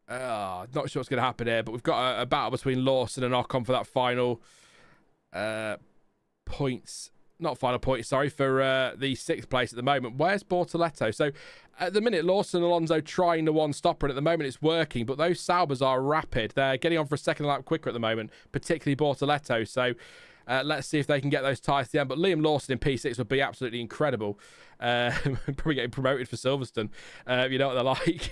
S1: Not sure what's going to happen here, but we've got a battle between Lawson and Ocon for that final points. Not final points, sorry, for the 6th place at the moment. Where's Bortoletto? So at the minute, Lawson and Alonso trying the one-stopper, and at the moment it's working, but those Saubers are rapid. They're getting on for a second lap quicker at the moment, particularly Bortoletto. So let's see if they can get those tyres to the end. But Liam Lawson in P6 would be absolutely incredible. Probably getting promoted for Silverstone. You know what they're like.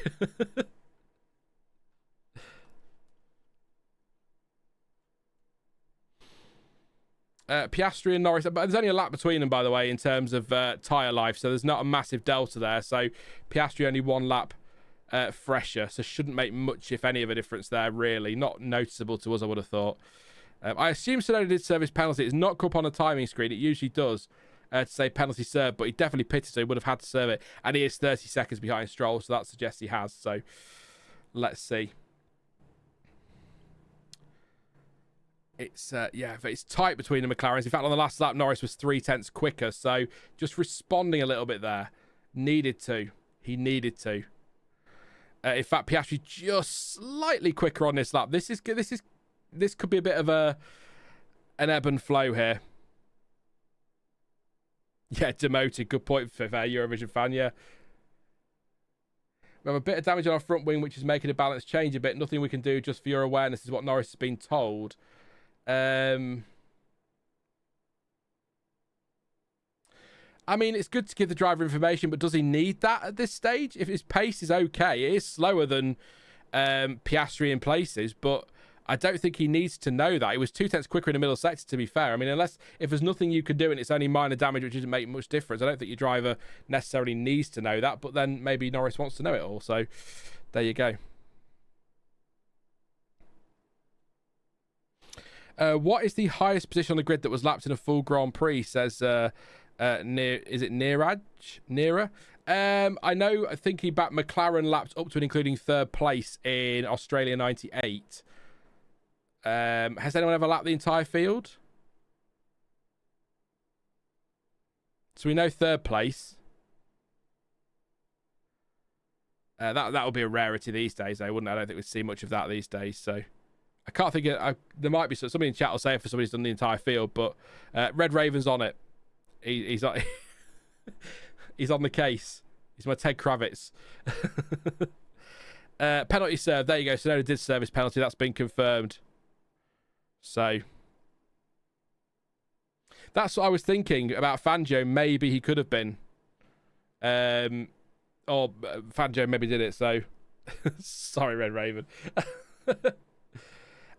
S1: Piastri and Norris, but there's only a lap between them, by the way, in terms of tyre life, so there's not a massive delta there. So Piastri only 1 lap fresher, so shouldn't make much, if any, of a difference there, really. Not noticeable to us, I would have thought. I assume Tsunoda did serve his penalty. It's not come up on the timing screen. It usually does to say penalty served, but he definitely pitted, so he would have had to serve it. And he is 30 seconds behind Stroll, so that suggests he has. So let's see. It's it's tight between the McLarens. In fact, on the last lap, Norris was 0.3 quicker, so just responding a little bit there. Needed to. He needed to. In fact, Piastri just slightly quicker on this lap. This could be a bit of an ebb and flow here. Yeah, demoted. Good point for Eurovision fan. Yeah. We have a bit of damage on our front wing, which is making the balance change a bit. Nothing we can do, just for your awareness, is what Norris has been told. I mean, it's good to give the driver information, but does he need that at this stage? If his pace is okay, it is slower than Piastri in places, but I don't think he needs to know that. He was 0.2 quicker in the middle sector, to be fair. I mean, if there's nothing you can do and it's only minor damage, which doesn't make much difference, I don't think your driver necessarily needs to know that, but then maybe Norris wants to know it all. So there you go. What is the highest position on the grid that was lapped in a full Grand Prix, says is it Nira? I think he backed McLaren lapped up to and including third place in Australia 98. Has anyone ever lapped the entire field? So we know third place. That would be a rarity these days, though, wouldn't it? I don't think we'd see much of that these days. So I can't think there might be somebody in chat will say it for somebody who's done the entire field, but Red Raven's on it. He's on, he's on the case. He's my Ted Kravitz. Penalty served. There you go. Tsunoda did serve his penalty. That's been confirmed. So that's what I was thinking about Fangio. Maybe he could have been. Or Fangio maybe did it. So sorry, Red Raven.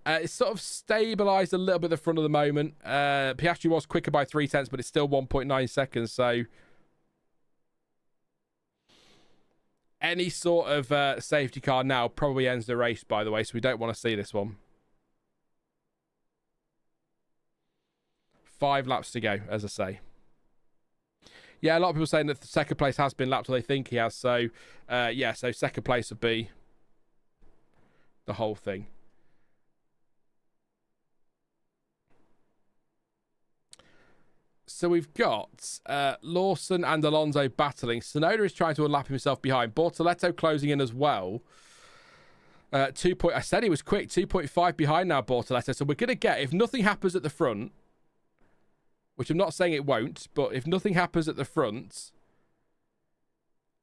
S1: It's sort of stabilised a little bit at the front of the moment. Piastri was quicker by 0.3, but it's still 1.9 seconds. So any sort of safety car now probably ends the race, by the way. So we don't want to see this one. 5 laps to go, as I say. Yeah, a lot of people saying that the second place has been lapped, or they think he has. So, so second place would be the whole thing. So we've got Lawson and Alonso battling. Tsunoda is trying to unlap himself behind. Bortoletto closing in as well. I said he was quick. 2.5 behind now, Bortoletto. So we're going to get, if nothing happens at the front, which I'm not saying it won't, but if nothing happens at the front,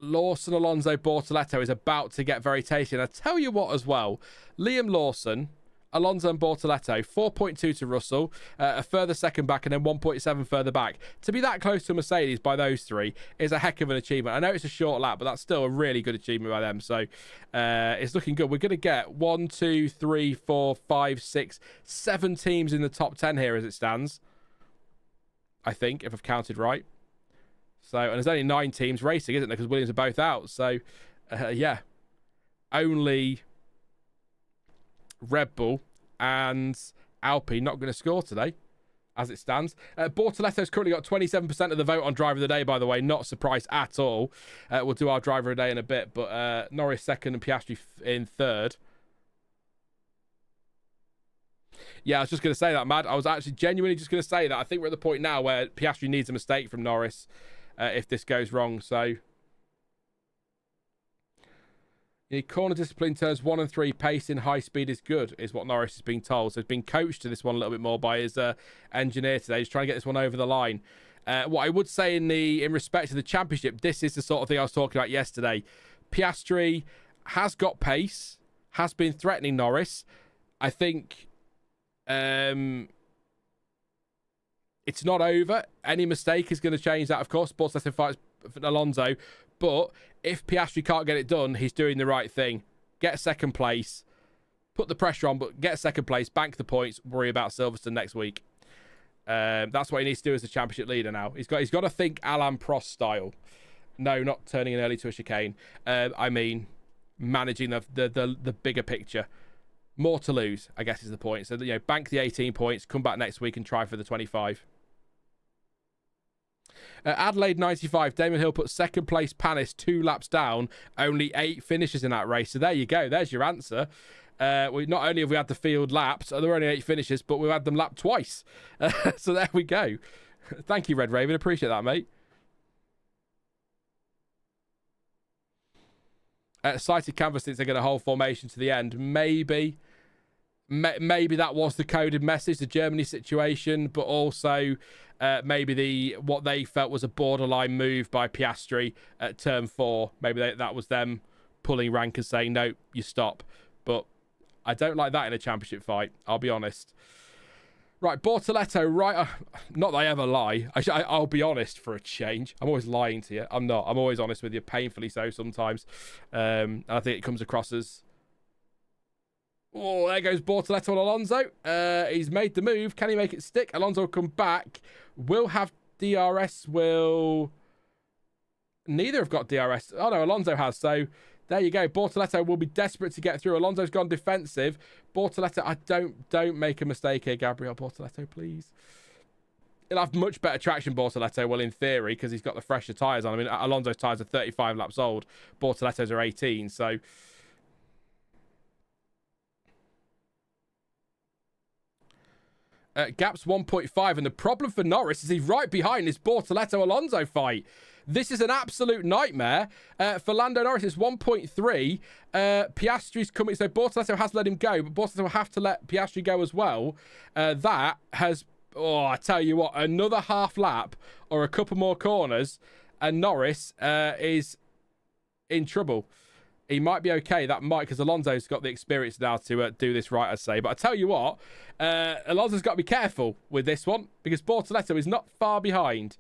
S1: Lawson, Alonso, Bortoletto is about to get very tasty. And I tell you what as well, Liam Lawson, Alonso and Bortoletto, 4.2 to Russell, a further second back, and then 1.7 further back. To be that close to Mercedes by those three is a heck of an achievement. I know it's a short lap, but that's still a really good achievement by them. So it's looking good. We're going to get 1, 2, 3, 4, 5, 6, 7 teams in the top 10 here as it stands. I think, if I've counted right. So, and there's only 9 teams racing, isn't there? Because Williams are both out. So, yeah. Only Red Bull and Alpine not going to score today, as it stands. Bortoletto's currently got 27% of the vote on Driver of the Day, by the way. Not surprised at all. We'll do our Driver of the Day in a bit. But Norris second and Piastri in third. Yeah, I was just going to say that, Mad. I was actually genuinely just going to say that. I think we're at the point now where Piastri needs a mistake from Norris if this goes wrong. So, corner discipline turns 1 and 3. Pace in high speed is good, is what Norris is being told. So he's been coached to this one a little bit more by his engineer today. He's trying to get this one over the line. What I would say in respect to the championship, this is the sort of thing I was talking about yesterday. Piastri has got pace, has been threatening Norris. I think it's not over. Any mistake is going to change that, of course. Bortoletto fights Alonso. But if Piastri can't get it done, he's doing the right thing. Get second place. Put the pressure on, but get second place. Bank the points. Worry about Silverstone next week. That's what he needs to do as the championship leader now. He's got to think Alain Prost style. No, not turning in early to a chicane. I mean, managing the bigger picture. More to lose, I guess, is the point. So, bank the 18 points, come back next week and try for the 25. Adelaide 95, Damon Hill put second place Panis 2 laps down, only 8 finishes in that race. So there you go, there's your answer. Not only have we had the field laps, there were only 8 finishes, but we've had them lapped twice. So there we go. Thank you, Red Raven, appreciate that, mate. Sighted Canvas thinks they're going to hold formation to the end. Maybe that was the coded message, the Germany situation, but also maybe what they felt was a borderline move by Piastri at turn 4. Maybe that was them pulling rank and saying, no, you stop. But I don't like that in a championship fight, I'll be honest. Right, Bortoletto, right. Not that I ever lie. I'll be honest for a change. I'm always lying to you. I'm not. I'm always honest with you, painfully so sometimes. I think it comes across as... Oh, there goes Bortoletto on Alonso. He's made the move. Can he make it stick? Alonso will come back. Will have DRS. Neither have got DRS. Oh, no, Alonso has. So there you go. Bortoletto will be desperate to get through. Alonso's gone defensive. Bortoletto, don't make a mistake here, Gabriel. Bortoletto, please. He'll have much better traction, Bortoletto, well, in theory, because he's got the fresher tyres on. I mean, Alonso's tyres are 35 laps old. Bortoletto's are 18, so... Gap's 1.5, and the problem for Norris is he's right behind this Bortoletto-Alonso fight. This is an absolute nightmare. For Lando Norris, it's 1.3. Piastri's coming, so Bortoletto has let him go, but Bortoletto will have to let Piastri go as well. That has, I tell you what, another half lap or a couple more corners, and Norris is in trouble. He might be okay. That might, because Alonso's got the experience now to do this right, I'd say. But I tell you what, Alonso's got to be careful with this one, because Bortoletto is not far behind.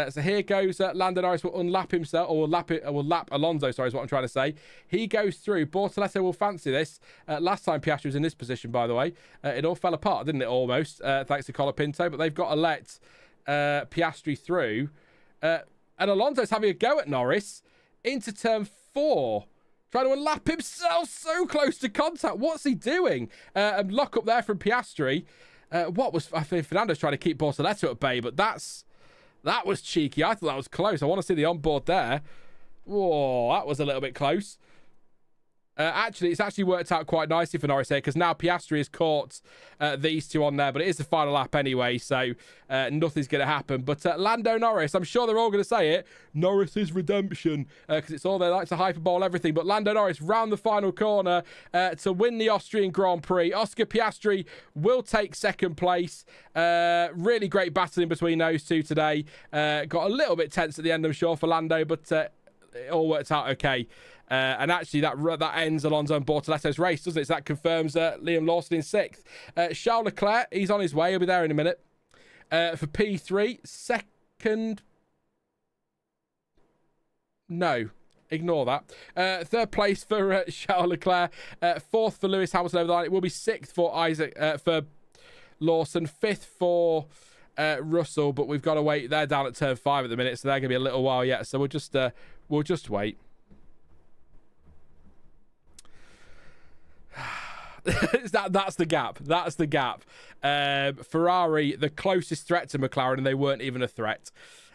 S1: So here goes Lando Norris will unlap himself, or will lap Alonso, sorry, is what I'm trying to say. He goes through. Bortoletto will fancy this. Last time Piastri was in this position, by the way, it all fell apart, didn't it, almost, thanks to Colapinto. But they've got to let Piastri through. And Alonso's having a go at Norris into turn 4. Trying to unlap himself, so close to contact. What's he doing? And lock up there from Piastri. I think Fernando's trying to keep Bortoletto at bay, but that was cheeky. I thought that was close. I want to see the onboard there. Whoa, that was a little bit close. It's actually worked out quite nicely for Norris here, because now Piastri has caught these two on there, but it is the final lap anyway, so nothing's going to happen. But Lando Norris, I'm sure they're all going to say it, Norris's redemption, because it's all they like to hyperbole everything. But Lando Norris round the final corner to win the Austrian Grand Prix. Oscar Piastri will take second place. Really great battling between those two today. Got a little bit tense at the end, I'm sure, for Lando, but it all worked out okay. And actually, that ends Alonso and Bortoletto's race, doesn't it? So that confirms Liam Lawson in 6th. Charles Leclerc, he's on his way. He'll be there in a minute. For P3, second... No, ignore that. Third place for Charles Leclerc. 4th for Lewis Hamilton over the line. It will be 6th for Isack, for Lawson. 5th for Russell, but we've got to wait. They're down at turn 5 at the minute, so they're going to be a little while yet. So we'll just wait. That's the gap. That's the gap. Ferrari, the closest threat to McLaren, and they weren't even a threat.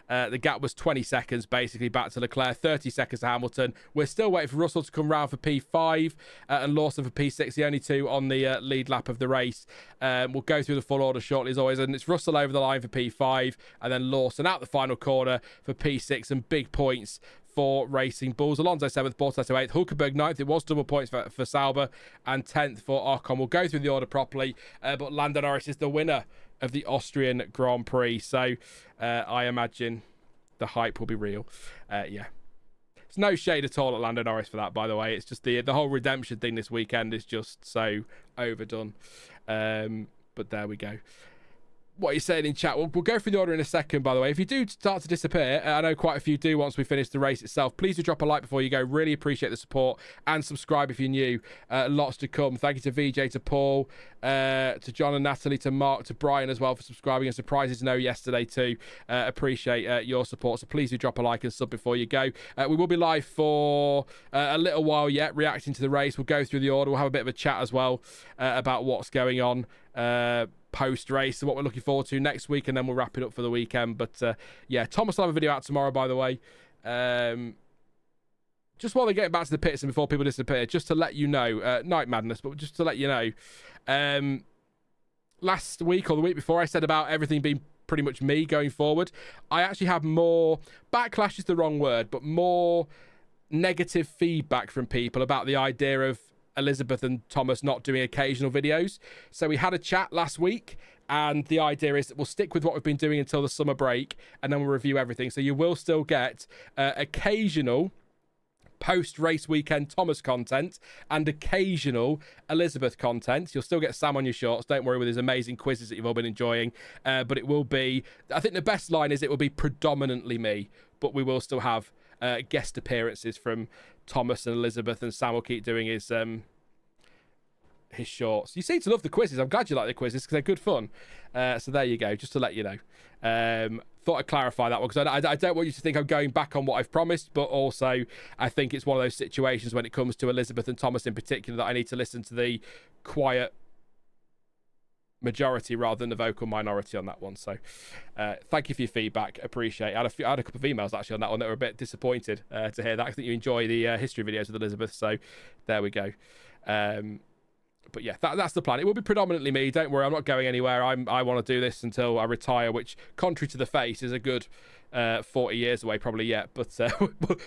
S1: The gap was 20 seconds, basically, back to Leclerc, 30 seconds to Hamilton. We're still waiting for Russell to come round for P5 and Lawson for P6, the only two on the lead lap of the race. We'll go through the full order shortly, as always, and it's Russell over the line for P5, and then Lawson out the final corner for P6, and big points for Racing Bulls. Alonso 7th, Bortoletto 8th, Hulkenberg 9th. It was double points for Sauber, and 10th for Ocon. We'll go through the order properly, but Lando Norris is the winner of the Austrian Grand Prix. So I imagine the hype will be real. Yeah. There's no shade at all at Lando Norris for that, by the way. It's just the whole redemption thing this weekend is just so overdone. But there we go. what you're saying in chat. We'll go through the order in a second, by the way. If you do start to disappear, I know quite a few do once we finish the race itself, please do drop a like before you go. Really appreciate the support, and subscribe if you're new. Lots to come. Thank you to VJ, to Paul, to John and Natalie, to Mark, to Brian as well for subscribing, and surprises no yesterday too. Appreciate your support, so please do drop a like and sub before you go. We will be live for a little while yet, reacting to the race. We'll go through the order. We'll have a bit of a chat as well about what's going on post-race and what we're looking forward to next week, and then we'll wrap it up for the weekend. But yeah, Thomas will have a video out tomorrow, by the way. Just while they're getting back to the pits and before people disappear, just to let you know, Night Madness, but just to let you know, last week or the week before I said about everything being pretty much me going forward. I actually have more, backlash is the wrong word, but more negative feedback from people about the idea of Elizabeth and Thomas not doing occasional videos. So we had a chat last week, and the idea is that we'll stick with what we've been doing until the summer break, and then we'll review everything. So you will still get occasional post-race weekend Thomas content and occasional Elizabeth content. You'll still get Sam on your shorts, don't worry, with his amazing quizzes that you've all been enjoying. But it will be, I think the best line is, it will be predominantly me, but we will still have guest appearances from Thomas and Elizabeth, and Sam will keep doing his shorts. You seem to love the quizzes. I'm glad you like the quizzes because they're good fun. So there you go, just to let you know. Thought I'd clarify that one because I don't want you to think I'm going back on what I've promised, but also I think it's one of those situations when it comes to Elizabeth and Thomas in particular that I need to listen to the quiet majority rather than the vocal minority on that one. So thank you for your feedback, appreciate it. I had a couple of emails actually on that one that were a bit disappointed to hear that. I think you enjoy the history videos with Elizabeth, so there we go. But yeah, that's the plan. It will be predominantly me, don't worry, I'm not going anywhere. I want to do this until I retire, which, contrary to the face, is a good 40 years away probably yet, but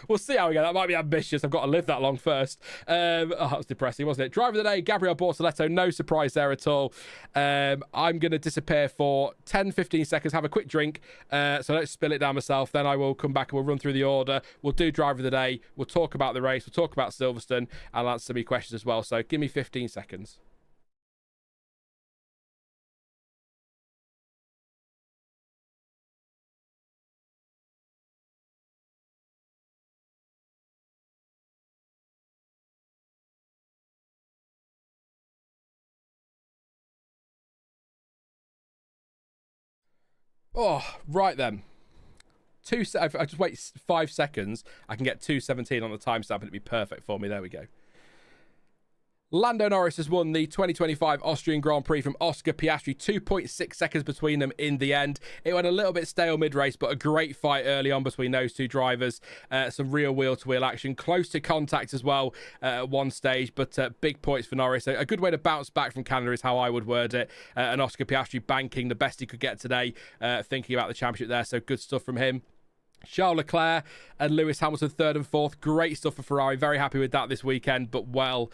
S1: we'll see how we go. That might be ambitious. I've got to live that long first. Oh, that was depressing, wasn't it? Driver of the day, Gabriel Bortoletto. No surprise there at all. I'm going to disappear for 10-15 seconds, have a quick drink, so I don't spill it down myself. Then I will come back and we'll run through the order. We'll do driver of the day, we'll talk about the race, we'll talk about Silverstone, and I'll answer some of your questions as well. So give me 15 seconds. Oh, right then. If I just wait 5 seconds, I can get 2:17 on the timestamp and it'd be perfect for me. There we go. Lando Norris has won the 2025 Austrian Grand Prix from Oscar Piastri. 2.6 seconds between them in the end. It went a little bit stale mid-race, but a great fight early on between those two drivers. Some real wheel-to-wheel action. Close to contact as well at one stage, but big points for Norris. A good way to bounce back from Canada is how I would word it. And Oscar Piastri banking the best he could get today, thinking about the championship there. So good stuff from him. Charles Leclerc and Lewis Hamilton third and fourth. Great stuff for Ferrari. Very happy with that this weekend, but well,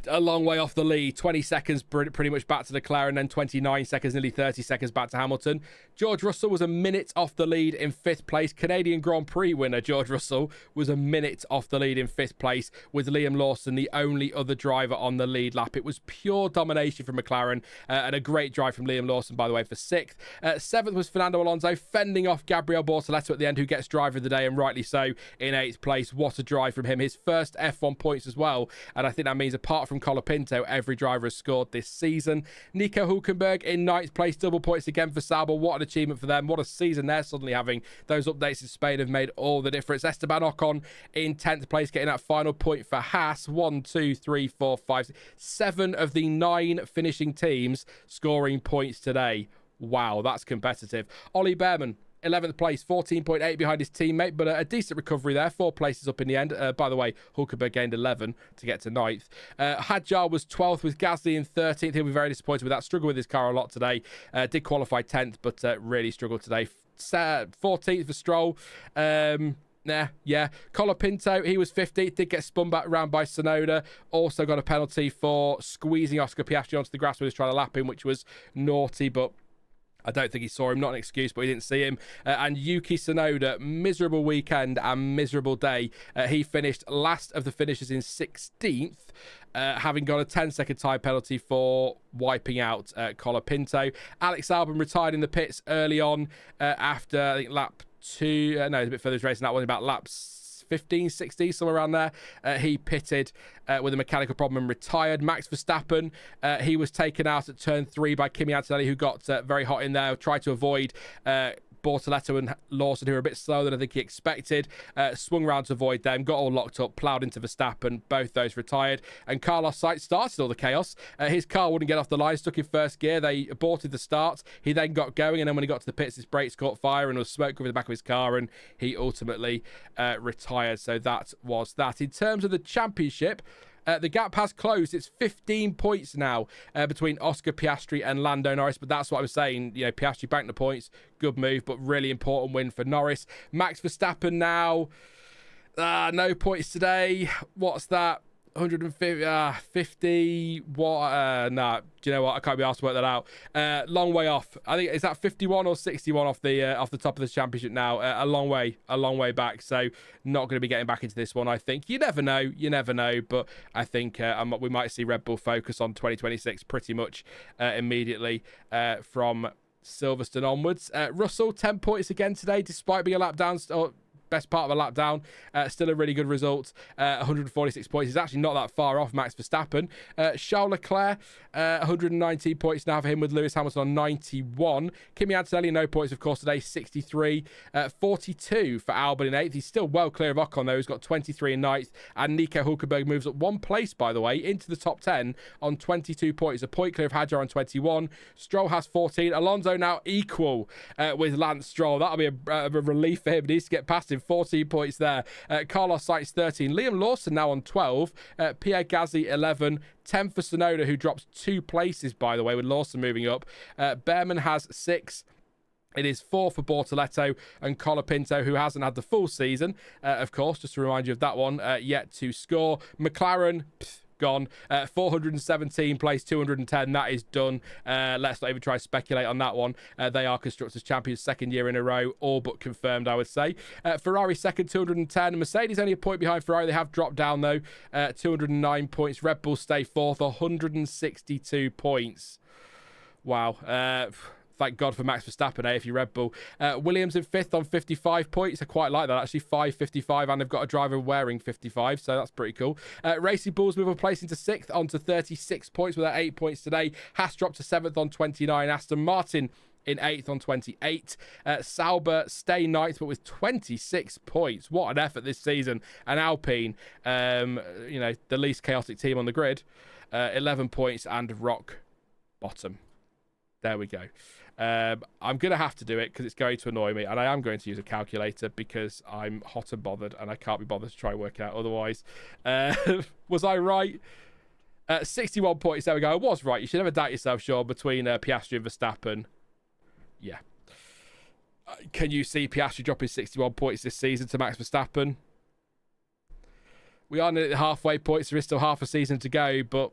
S1: a long way off the lead. 20 seconds pretty much back to Leclerc, and then 29 seconds, nearly 30 seconds back to Hamilton. George Russell was a minute off the lead in 5th place. Canadian Grand Prix winner George Russell was a minute off the lead in 5th place, with Liam Lawson the only other driver on the lead lap. It was pure domination from McLaren, and a great drive from Liam Lawson, by the way, for 6th. 7th was Fernando Alonso, fending off Gabriel Bortoletto at the end, who gets driver of the day, and rightly so, in 8th place. What a drive from him. His first F1 points as well, and I think that means apart from Colapinto, every driver has scored this season. Nico Hulkenberg in 9th place, double points again for Sauber. What an achievement for them. What a season they're suddenly having. Those updates in Spain have made all the difference. Esteban Ocon in 10th place, getting that final point for Haas. 1, 2, 3, 4, 5, 7 of the 9 finishing teams scoring points today. Wow, that's competitive. Ollie Bearman, 11th place, 14.8 behind his teammate, but a decent recovery there. 4 places up in the end. By the way, Hulkenberg gained 11 to get to 9th. Hadjar was 12th with Gasly in 13th. He'll be very disappointed with that. Struggled with his car a lot today. Did qualify 10th, but really struggled today. 14th for Stroll. Yeah. Colapinto, he was 15th, did get spun back around by Tsunoda. Also got a penalty for squeezing Oscar Piastri onto the grass when he was trying to lap him, which was naughty, but I don't think he saw him, not an excuse, but he didn't see him. And Yuki Tsunoda, miserable weekend and miserable day. He finished last of the finishers in 16th, having got a 10-second time penalty for wiping out Colapinto. Alex Albon retired in the pits early on after, I think, lap 2. No, a bit further racing that one, about laps 15, 16, somewhere around there. He pitted with a mechanical problem and retired. Max Verstappen, he was taken out at turn 3 by Kimi Antonelli, who got very hot in there, tried to avoid Bortoletto and Lawson, who were a bit slower than I think he expected. Swung round to avoid them, got all locked up, ploughed into Verstappen. Both those retired. And Carlos Sainz started all the chaos. His car wouldn't get off the line, stuck in first gear. They aborted the start. He then got going, and then when he got to the pits, his brakes caught fire and was smoke over the back of his car, and he ultimately retired. So that was that. In terms of the championship, the gap has closed. It's 15 points now between Oscar Piastri and Lando Norris. But that's what I was saying. You know, Piastri banked the points. Good move, but really important win for Norris. Max Verstappen now. No points today. What's that? 150, 50, what? Nah, do you know what? I can't be asked to work that out. Long way off. I think, is that 51 or 61 off the top of the championship now? A long way back. So not going to be getting back into this one, I think. You never know. But I think we might see Red Bull focus on 2026 pretty much immediately from Silverstone onwards. Russell, 10 points again today, despite being a lap down. Best part of a lap down. Still a really good result. 146 points. He's actually not that far off Max Verstappen. Charles Leclerc, 119 points now for him, with Lewis Hamilton on 91. Kimi Antonelli, no points, of course, today, 63. 42 for Albon in 8th. He's still well clear of Ocon, though. He's got 23 in 9th. And Nico Hulkenberg moves up 1 place, by the way, into the top 10 on 22 points. A point clear of Hadjar on 21. Stroll has 14. Alonso now equal with Lance Stroll. That'll be a relief for him. He needs to get past him. 14 points there. Carlos Sainz 13. Liam Lawson now on 12. Pierre Gasly 11. 10 for Tsunoda, who drops 2 places, by the way, with Lawson moving up. Bearman has 6. It is 4 for Bortoletto and Colapinto, who hasn't had the full season, of course, just to remind you of that one, yet to score. McLaren, gone. 417 place 210. That is done. Let's not even try to speculate on that one. They are Constructors' Champions, 2nd year in a row, all but confirmed, I would say. Ferrari 2nd, 210. Mercedes only a point behind Ferrari. They have dropped down, though. 209 points. Red Bull stay 4th, 162 points. Wow. Thank God for Max Verstappen, if you're Red Bull. Williams in 5th on 55 points. I quite like that, actually. 5.55, and they've got a driver wearing 55, so that's pretty cool. Racing Bulls move a place into 6th onto 36 points with 8 points today. Haas dropped to 7th on 29. Aston Martin in 8th on 28. Sauber stay 9th, but with 26 points. What an effort this season. And Alpine, the least chaotic team on the grid, 11 points and rock bottom. There we go. I'm going to have to do it because it's going to annoy me, and I am going to use a calculator because I'm hot and bothered and I can't be bothered to try and work it out otherwise. Was I right? 61 points. There we go. I was right. You should never doubt yourself, Sean, between Piastri and Verstappen. Yeah. Can you see Piastri dropping 61 points this season to Max Verstappen? We are nearly at the halfway points. There is still half a season to go, but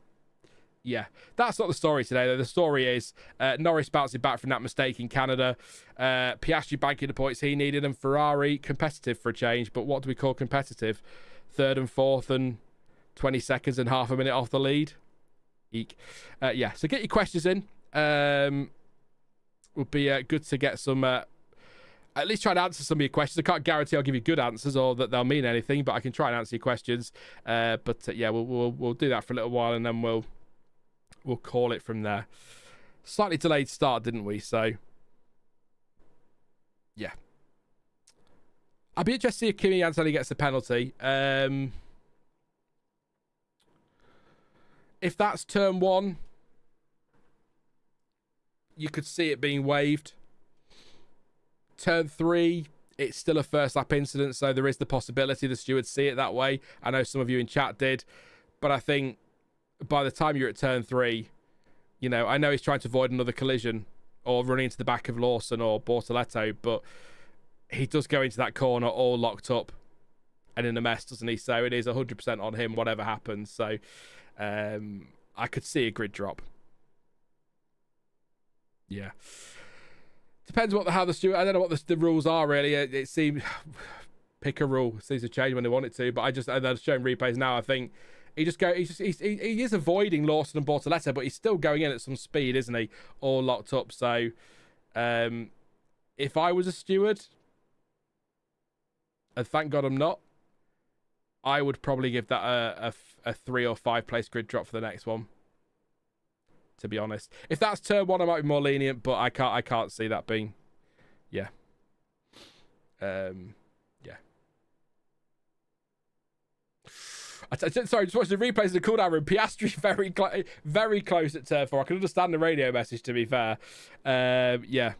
S1: yeah, that's not the story today, though. The story is Norris bouncing back from that mistake in Canada. Piastri banking the points he needed, and Ferrari competitive for a change. But what do we call competitive? 3rd and 4th and 20 seconds and half a minute off the lead. Eek. Yeah, so get your questions in. Would be good to get some... at least try and answer some of your questions. I can't guarantee I'll give you good answers or that they'll mean anything, but I can try and answer your questions. Yeah, we'll do that for a little while, and then we'll call it from there. Slightly delayed start, didn't we? So, yeah. I'll be interested to see if Kimi Antonelli gets the penalty. If that's turn 1, you could see it being waived. Turn 3, it's still a first lap incident, so there is the possibility the stewards see it that way. I know some of you in chat did, but I think by the time you're at turn 3, I know he's trying to avoid another collision or running into the back of Lawson or Bortoletto, but he does go into that corner all locked up and in a mess, doesn't he? So it is 100% on him, whatever happens. So I could see a grid drop. Yeah. Depends how the steward. I don't know what the rules are really. It seems pick a rule. It seems to change when they want it to. But they're showing replays now. I think he is avoiding Lawson and Bortoleto, but he's still going in at some speed, isn't he? All locked up. So if I was a steward, and thank God I'm not, I would probably give that a 3 or 5 place grid drop for the next one. To be honest, if that's turn 1, I might be more lenient, but I can't see that being, yeah. Sorry, just watching the replays of the cooldown room. Piastri very close at turn 4. I can understand the radio message, to be fair. Yeah.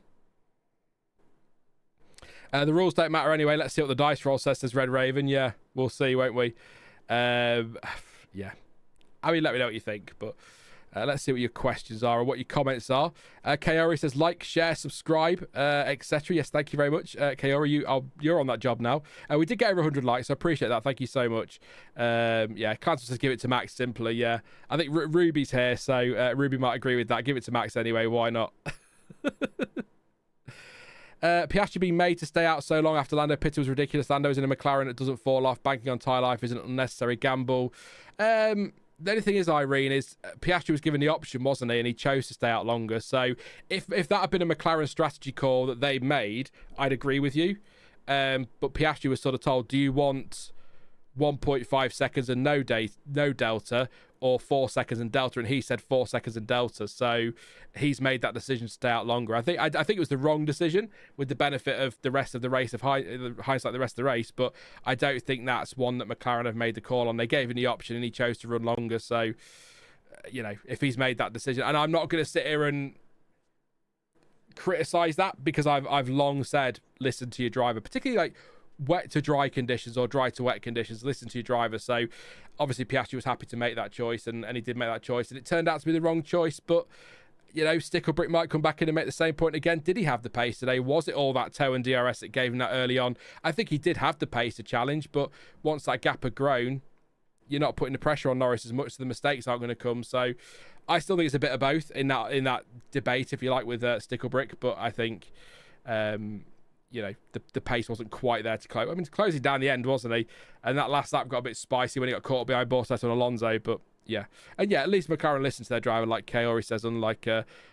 S1: The rules don't matter anyway. Let's see what the dice roll says Red Raven. Yeah, we'll see, won't we? Yeah. I mean, let me know what you think, but let's see what your questions are or what your comments are. Kaori says, like, share, subscribe, etc. Yes, thank you very much. Kaori, you're on that job now. We did get over 100 likes, so I appreciate that. Thank you so much. Yeah, Clancy says, give it to Max simpler. Yeah, I think Ruby's here, so Ruby might agree with that. Give it to Max anyway. Why not? Piastri being made to stay out so long after Lando pitted was ridiculous. Lando's in a McLaren that doesn't fall off. Banking on tyre life is an unnecessary gamble. The only thing is, Irene, is Piastri was given the option, wasn't he? And he chose to stay out longer. So if that had been a McLaren strategy call that they made, I'd agree with you. But Piastri was sort of told, do you want 1.5 seconds and no delta, or 4 seconds and delta? And he said 4 seconds and delta. So he's made that decision to stay out longer. I think it was the wrong decision, with the benefit of the rest of the race, of hindsight the rest of the race. But I don't think that's one that McLaren have made the call on. They gave him the option and he chose to run longer. So, if he's made that decision, and I'm not going to sit here and criticize that, because I've long said, listen to your driver, particularly like wet to dry conditions or dry to wet conditions. Listen to your driver. So obviously Piastri was happy to make that choice, and he did make that choice, and it turned out to be the wrong choice. But Stick or Brick might come back in and make the same point again. Did he have the pace today? Was it all that toe and DRS that gave him that early on? I think he did have the pace to challenge, but once that gap had grown, you're not putting the pressure on Norris as much, so the mistakes aren't going to come. So I still think it's a bit of both in that debate, if you like, with Stick or Brick. But I think the pace wasn't quite there to close. I mean, closing down the end, wasn't he? And that last lap got a bit spicy when he got caught up behind Bottas and Alonso. But yeah, and yeah, at least McLaren listened to their driver, like Kaori says, unlike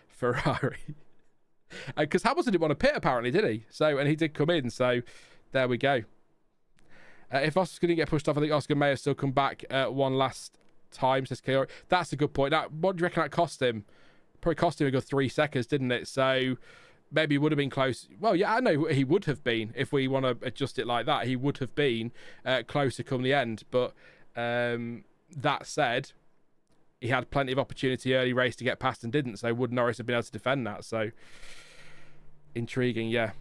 S1: Ferrari. Because Hamilton didn't want to pit, apparently, did he? So, and he did come in. So there we go. If Oscar's going to get pushed off, I think Oscar may have still come back one last time, says Kaori. That's a good point. What do you reckon that cost him? Probably cost him a good 3 seconds, didn't it? So maybe he would have been close. Well, yeah, I know he would have been, if we want to adjust it like that. He would have been closer come the end. But that said, he had plenty of opportunity early race to get past and didn't. So would Norris have been able to defend that? So intriguing, yeah.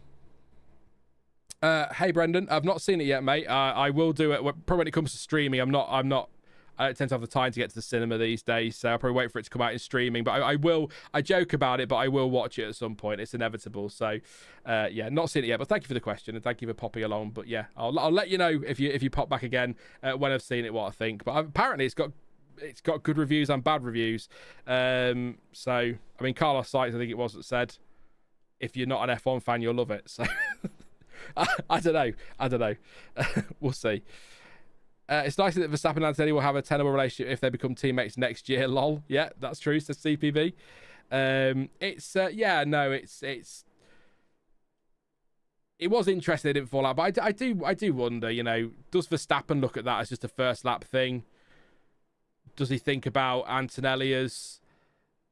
S1: Hey Brendan, I've not seen it yet, mate. I will do it. Probably when it comes to streaming, I don't tend to have the time to get to the cinema these days, so I'll probably wait for it to come out in streaming. But I will. I joke about it, but I will watch it at some point. It's inevitable. So, yeah, not seen it yet. But thank you for the question and thank you for popping along. But yeah, I'll let you know if you pop back again when I've seen it, what I think. But apparently it's got good reviews and bad reviews. So I mean, Carlos Sainz, I think it was, that said, if you're not an F1 fan, you'll love it. So I don't know. We'll see. It's nice that Verstappen and Antonelli will have a tenable relationship if they become teammates next year. Lol. Yeah, that's true. Says CPV. It was interesting they didn't fall out, but I do wonder. Does Verstappen look at that as just a first lap thing? Does he think about Antonelli as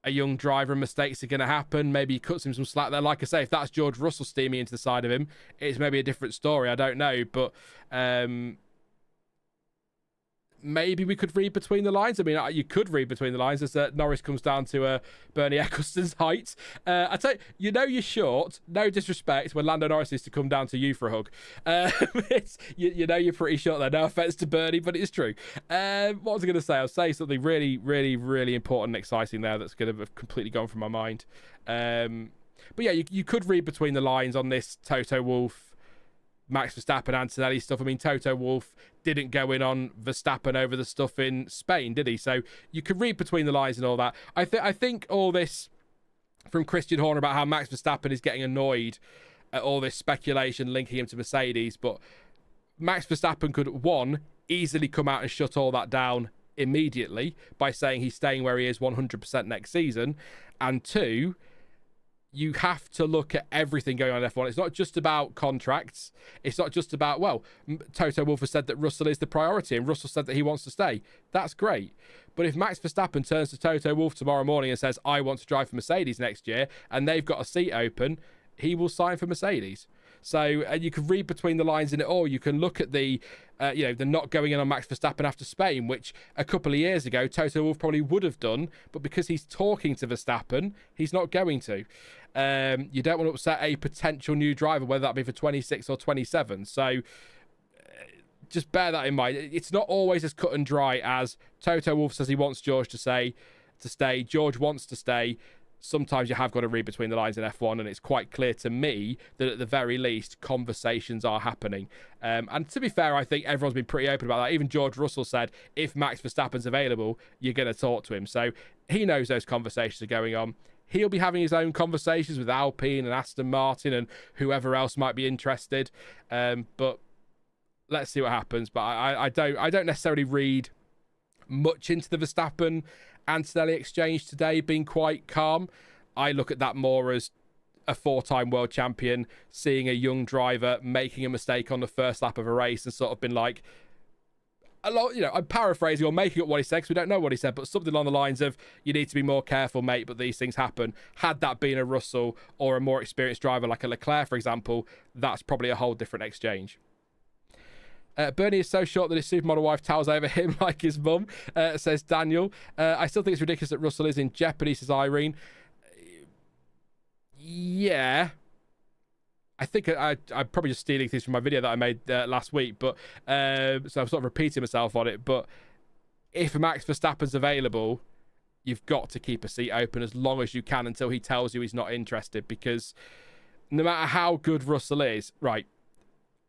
S1: a young driver and mistakes are going to happen? Maybe he cuts him some slack there. Like I say, if that's George Russell steaming into the side of him, it's maybe a different story. I don't know, but maybe we could read between the lines. I mean, you could read between the lines as Norris comes down to Bernie Ecclestone's height. I tell you, you're short. No disrespect when Lando Norris is to come down to you for a hug. You're pretty short there. No offense to Bernie, but it is true. What was I going to say? I'll say something really, really, really important and exciting there that's going to have completely gone from my mind. But yeah, you could read between the lines on this Toto Wolff, Max Verstappen, Antonelli stuff. I mean, Toto Wolff didn't go in on Verstappen over the stuff in Spain, did he? So you could read between the lines and all that. I think all this from Christian Horner about how Max Verstappen is getting annoyed at all this speculation linking him to Mercedes, but Max Verstappen could, one, easily come out and shut all that down immediately by saying he's staying where he is 100% next season, and two, you have to look at everything going on in F1. It's not just about contracts. It's not just about, well, Toto Wolff has said that Russell is the priority and Russell said that he wants to stay. That's great. But if Max Verstappen turns to Toto Wolff tomorrow morning and says, I want to drive for Mercedes next year, and they've got a seat open, he will sign for Mercedes. So you can read between the lines in it all. You can look at the not going in on Max Verstappen after Spain, which a couple of years ago Toto Wolff probably would have done, but because he's talking to Verstappen, he's not going to. You don't want to upset a potential new driver, whether that be for 26 or 27. So just bear that in mind. It's not always as cut and dry as Toto Wolff says he wants George to stay. George wants to stay. Sometimes you have got to read between the lines in F1, and it's quite clear to me that at the very least conversations are happening. And to be fair, I think everyone's been pretty open about that. Even George Russell said, if Max Verstappen's available, you're going to talk to him. So he knows those conversations are going on. He'll be having his own conversations with Alpine and Aston Martin and whoever else might be interested. But let's see what happens. But I don't necessarily read much into the Verstappen Antonelli exchange today being quite calm. I look at that more as a 4-time world champion seeing a young driver making a mistake on the first lap of a race and sort of been like, I'm paraphrasing or making up what he said because we don't know what he said, but something along the lines of, you need to be more careful, mate, but these things happen. Had that been a Russell or a more experienced driver like a Leclerc, for example, that's probably a whole different exchange. Bernie is so short that his supermodel wife towers over him like his mum, says Daniel. I still think it's ridiculous that Russell is in jeopardy, says Irene. Yeah. I think I'm probably just stealing things from my video that I made last week, but so I'm sort of repeating myself on it. But if Max Verstappen's available, you've got to keep a seat open as long as you can until he tells you he's not interested, because no matter how good Russell is, right,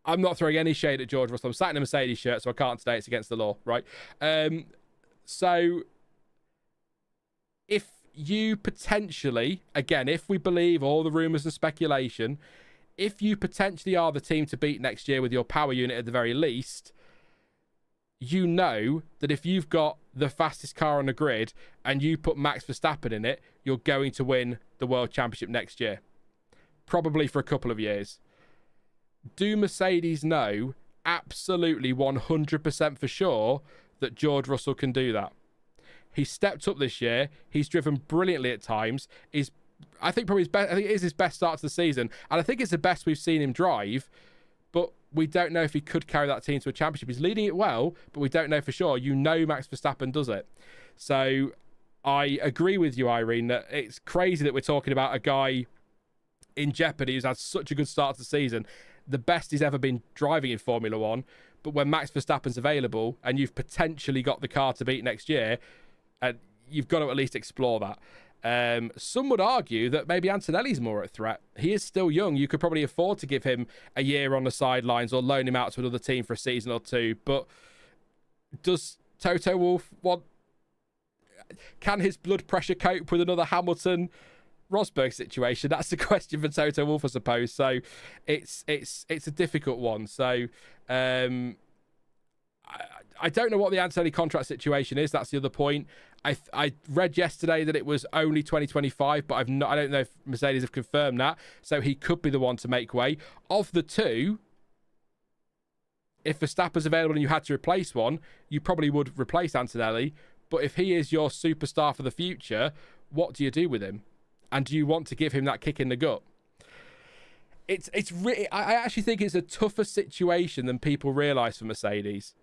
S1: I'm not throwing any shade at George Russell. I'm sat in a Mercedes shirt, so I can't today. It's against the law, right? So if you potentially, again, if we believe all the rumours and speculation, if you potentially are the team to beat next year with your power unit at the very least, you know that if you've got the fastest car on the grid and you put Max Verstappen in it, you're going to win the World Championship next year. Probably for a couple of years. Do Mercedes know absolutely 100% for sure that George Russell can do that? He's stepped up this year. He's driven brilliantly at times. I think it is his best start to the season, and I think it's the best we've seen him drive. But we don't know if he could carry that team to a championship. He's leading it well, but we don't know for sure. You know, Max Verstappen does it. So I agree with you, Irene, that it's crazy that we're talking about a guy in jeopardy who's had such a good start to the season, the best he's ever been driving in Formula One. But when Max Verstappen's available and you've potentially got the car to beat next year, you've got to at least explore that. Some would argue that maybe Antonelli's more at threat. He is still young. You could probably afford to give him a year on the sidelines or loan him out to another team for a season or two. But does Toto Wolff want... Can his blood pressure cope with another Hamilton Rosberg situation? That's the question for Toto Wolff, I suppose. So it's a difficult one. So I don't know what the Antonelli contract situation is. That's the other point. I read yesterday that it was only 2025, but I don't know if Mercedes have confirmed that. So he could be the one to make way. Of the two, if Verstappen's available and you had to replace one, you probably would replace Antonelli. But if he is your superstar for the future, what do you do with him? And do you want to give him that kick in the gut? It's really, I actually think it's a tougher situation than people realise for Mercedes.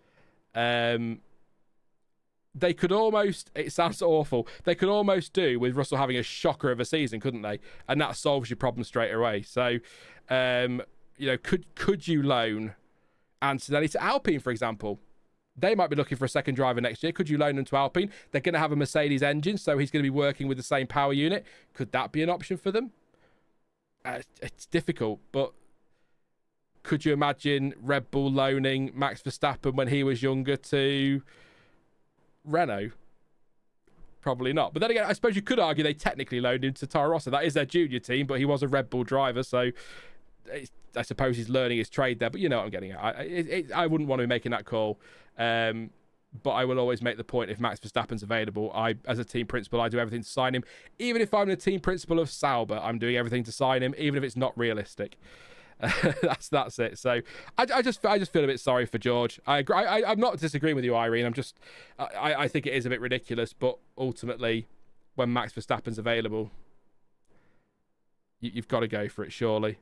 S1: They could almost, it sounds awful, they could almost do with Russell having a shocker of a season, couldn't they? And that solves your problem straight away. So, could you loan Antonelli to Alpine, for example? They might be looking for a second driver next year. Could you loan them to Alpine? They're going to have a Mercedes engine, so he's going to be working with the same power unit. Could that be an option for them? It's difficult, but could you imagine Red Bull loaning Max Verstappen when he was younger to Renault? Probably not. But then again, I suppose you could argue they technically loaned him to Toro Rosso. That is their junior team, but he was a Red Bull driver, so I suppose he's learning his trade there. But you know what I'm getting at. I wouldn't want to be making that call. But I will always make the point, if Max Verstappen's available, as a team principal, I do everything to sign him. Even if I'm the team principal of Sauber, I'm doing everything to sign him, even if it's not realistic. That's it. So I just feel a bit sorry for George. I agree. I'm not disagreeing with you, Irene. I think it is a bit ridiculous, but ultimately, when Max Verstappen's available, you've got to go for it. Surely.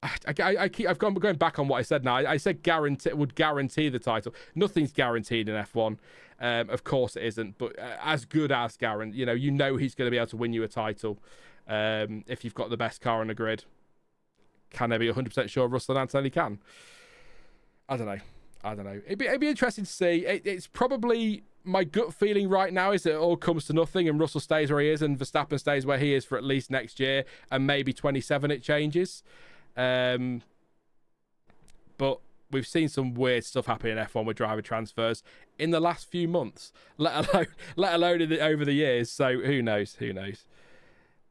S1: I've gone going back on what I said now. I said would guarantee the title. Nothing's guaranteed in F1. Of course it isn't, but as good as guaranteed. You know he's going to be able to win you a title. If you've got the best car on the grid. Can they be 100% sure Russell and Antonelli can? I don't know. It'd be interesting to see. It's probably my gut feeling right now is that it all comes to nothing and Russell stays where he is and Verstappen stays where he is for at least next year, and maybe 27 it changes. But we've seen some weird stuff happen in F1 with driver transfers in the last few months, let alone over the years. So who knows?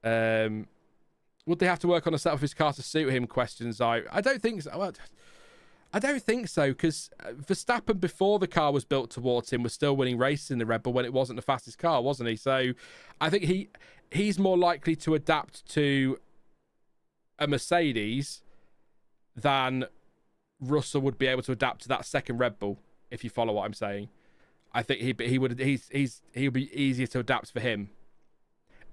S1: Would they have to work on a setup of his car to suit him? Questions. I don't think so. I don't think so, because Verstappen, before the car was built towards him, was still winning races in the Red Bull when it wasn't the fastest car, wasn't he? So I think he's more likely to adapt to a Mercedes than Russell would be able to adapt to that second Red Bull, if you follow what I'm saying. I think he would be easier to adapt for him.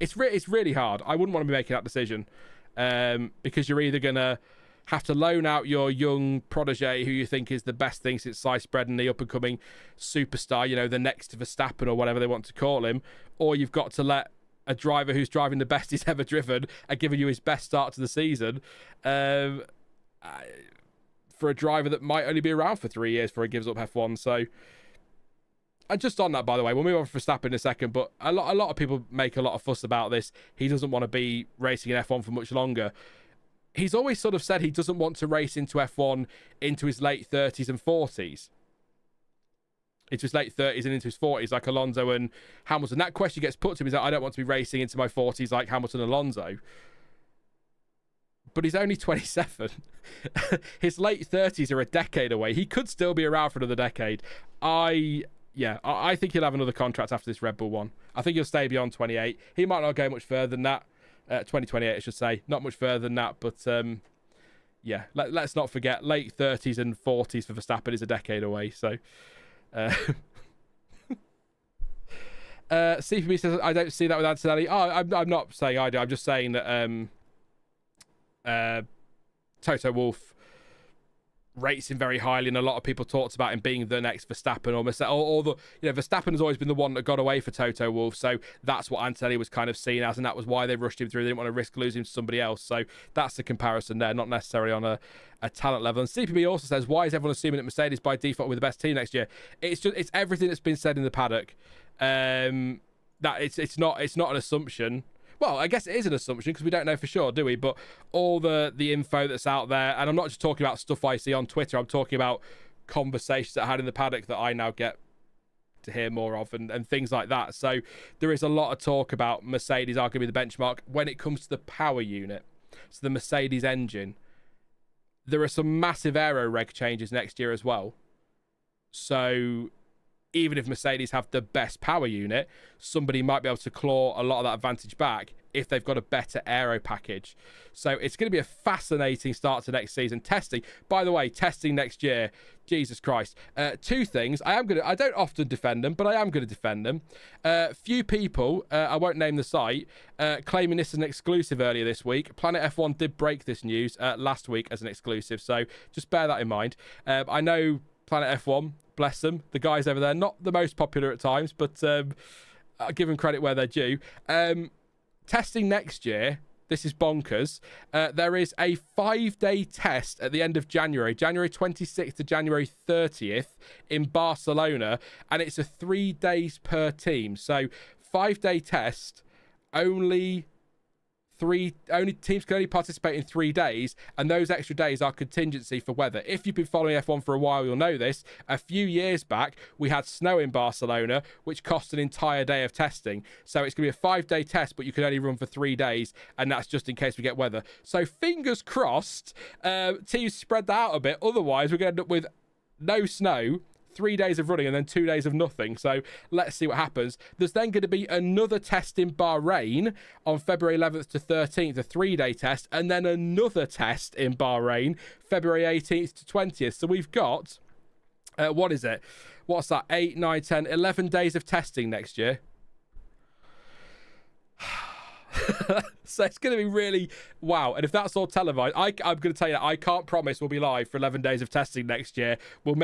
S1: It's really hard. I wouldn't want to be making that decision, because you're either gonna have to loan out your young protege who you think is the best thing since sliced bread and the up and coming superstar, the next Verstappen or whatever they want to call him, or you've got to let a driver who's driving the best he's ever driven and giving you his best start to the season, for a driver that might only be around for 3 years before he gives up F1. So, and just on that, by the way, we'll move on for Verstappen in a second, but a lot of people make a lot of fuss about this. He doesn't want to be racing in F1 for much longer. He's always sort of said he doesn't want to race into F1 into his late 30s and 40s. Into his late 30s and into his 40s, like Alonso and Hamilton. That question gets put to him, is that I don't want to be racing into my 40s like Hamilton and Alonso. But he's only 27. His late 30s are a decade away. He could still be around for another decade. I think he'll have another contract after this Red Bull one. I think he'll stay beyond 28. He might not go much further than that. 2028, I should say. Not much further than that, but let's not forget, late 30s and 40s for Verstappen is a decade away, so... CPB says, I don't see that with Antonelli. I'm not saying I do. I'm just saying that Toto Wolff rates him very highly, and a lot of people talked about him being the next Verstappen, Verstappen has always been the one that got away for Toto Wolff, so that's what Antonelli was kind of seen as, and that was why they rushed him through. They didn't want to risk losing to somebody else, so that's the comparison there, not necessarily on a talent level. And CPB also says, why is everyone assuming that Mercedes by default will be the best team next year? It's everything that's been said in the paddock. That it's not an assumption. Well, I guess it is an assumption because we don't know for sure, do we? But all the info that's out there, and I'm not just talking about stuff I see on Twitter, I'm talking about conversations that I had in the paddock that I now get to hear more of, and things like that. So there is a lot of talk about Mercedes are going to be the benchmark when it comes to the power unit. So the Mercedes engine. There are some massive aero reg changes next year as well. So even if Mercedes have the best power unit, somebody might be able to claw a lot of that advantage back if they've got a better aero package. So it's going to be a fascinating start to next season. Testing, by the way, testing next year, Jesus Christ. Two things. I don't often defend them, but I am going to defend them. Few people, I won't name the site, claiming this as an exclusive earlier this week. Planet F1 did break this news last week as an exclusive, so just bear that in mind. I know Planet F1, bless them, the guys over there, not the most popular at times, but I'll give them credit where they're due. Testing next year, this is bonkers. There is a 5-day test at the end of January 26th to January 30th in Barcelona, and it's a 3 days per team. So 5-day test, only only teams can only participate in 3 days, and those extra days are contingency for weather. If you've been following F1 for a while, you'll know this. A few years back, we had snow in Barcelona, which cost an entire day of testing. So it's going to be a 5-day test, but you can only run for 3 days, and that's just in case we get weather. So fingers crossed, teams spread that out a bit. Otherwise, we're going to end up with no snow, 3 days of running, and then 2 days of nothing. So let's see what happens. There's then going to be another test in Bahrain on February 11th to 13th, a 3-day test, and then another test in Bahrain, February 18th to 20th. So we've got, what is it? What's that? 8, 9, 10, 11 days of testing next year. So it's going to be really wow. And if that's all televised, I'm going to tell you that I can't promise we'll be live for 11 days of testing next year. We'll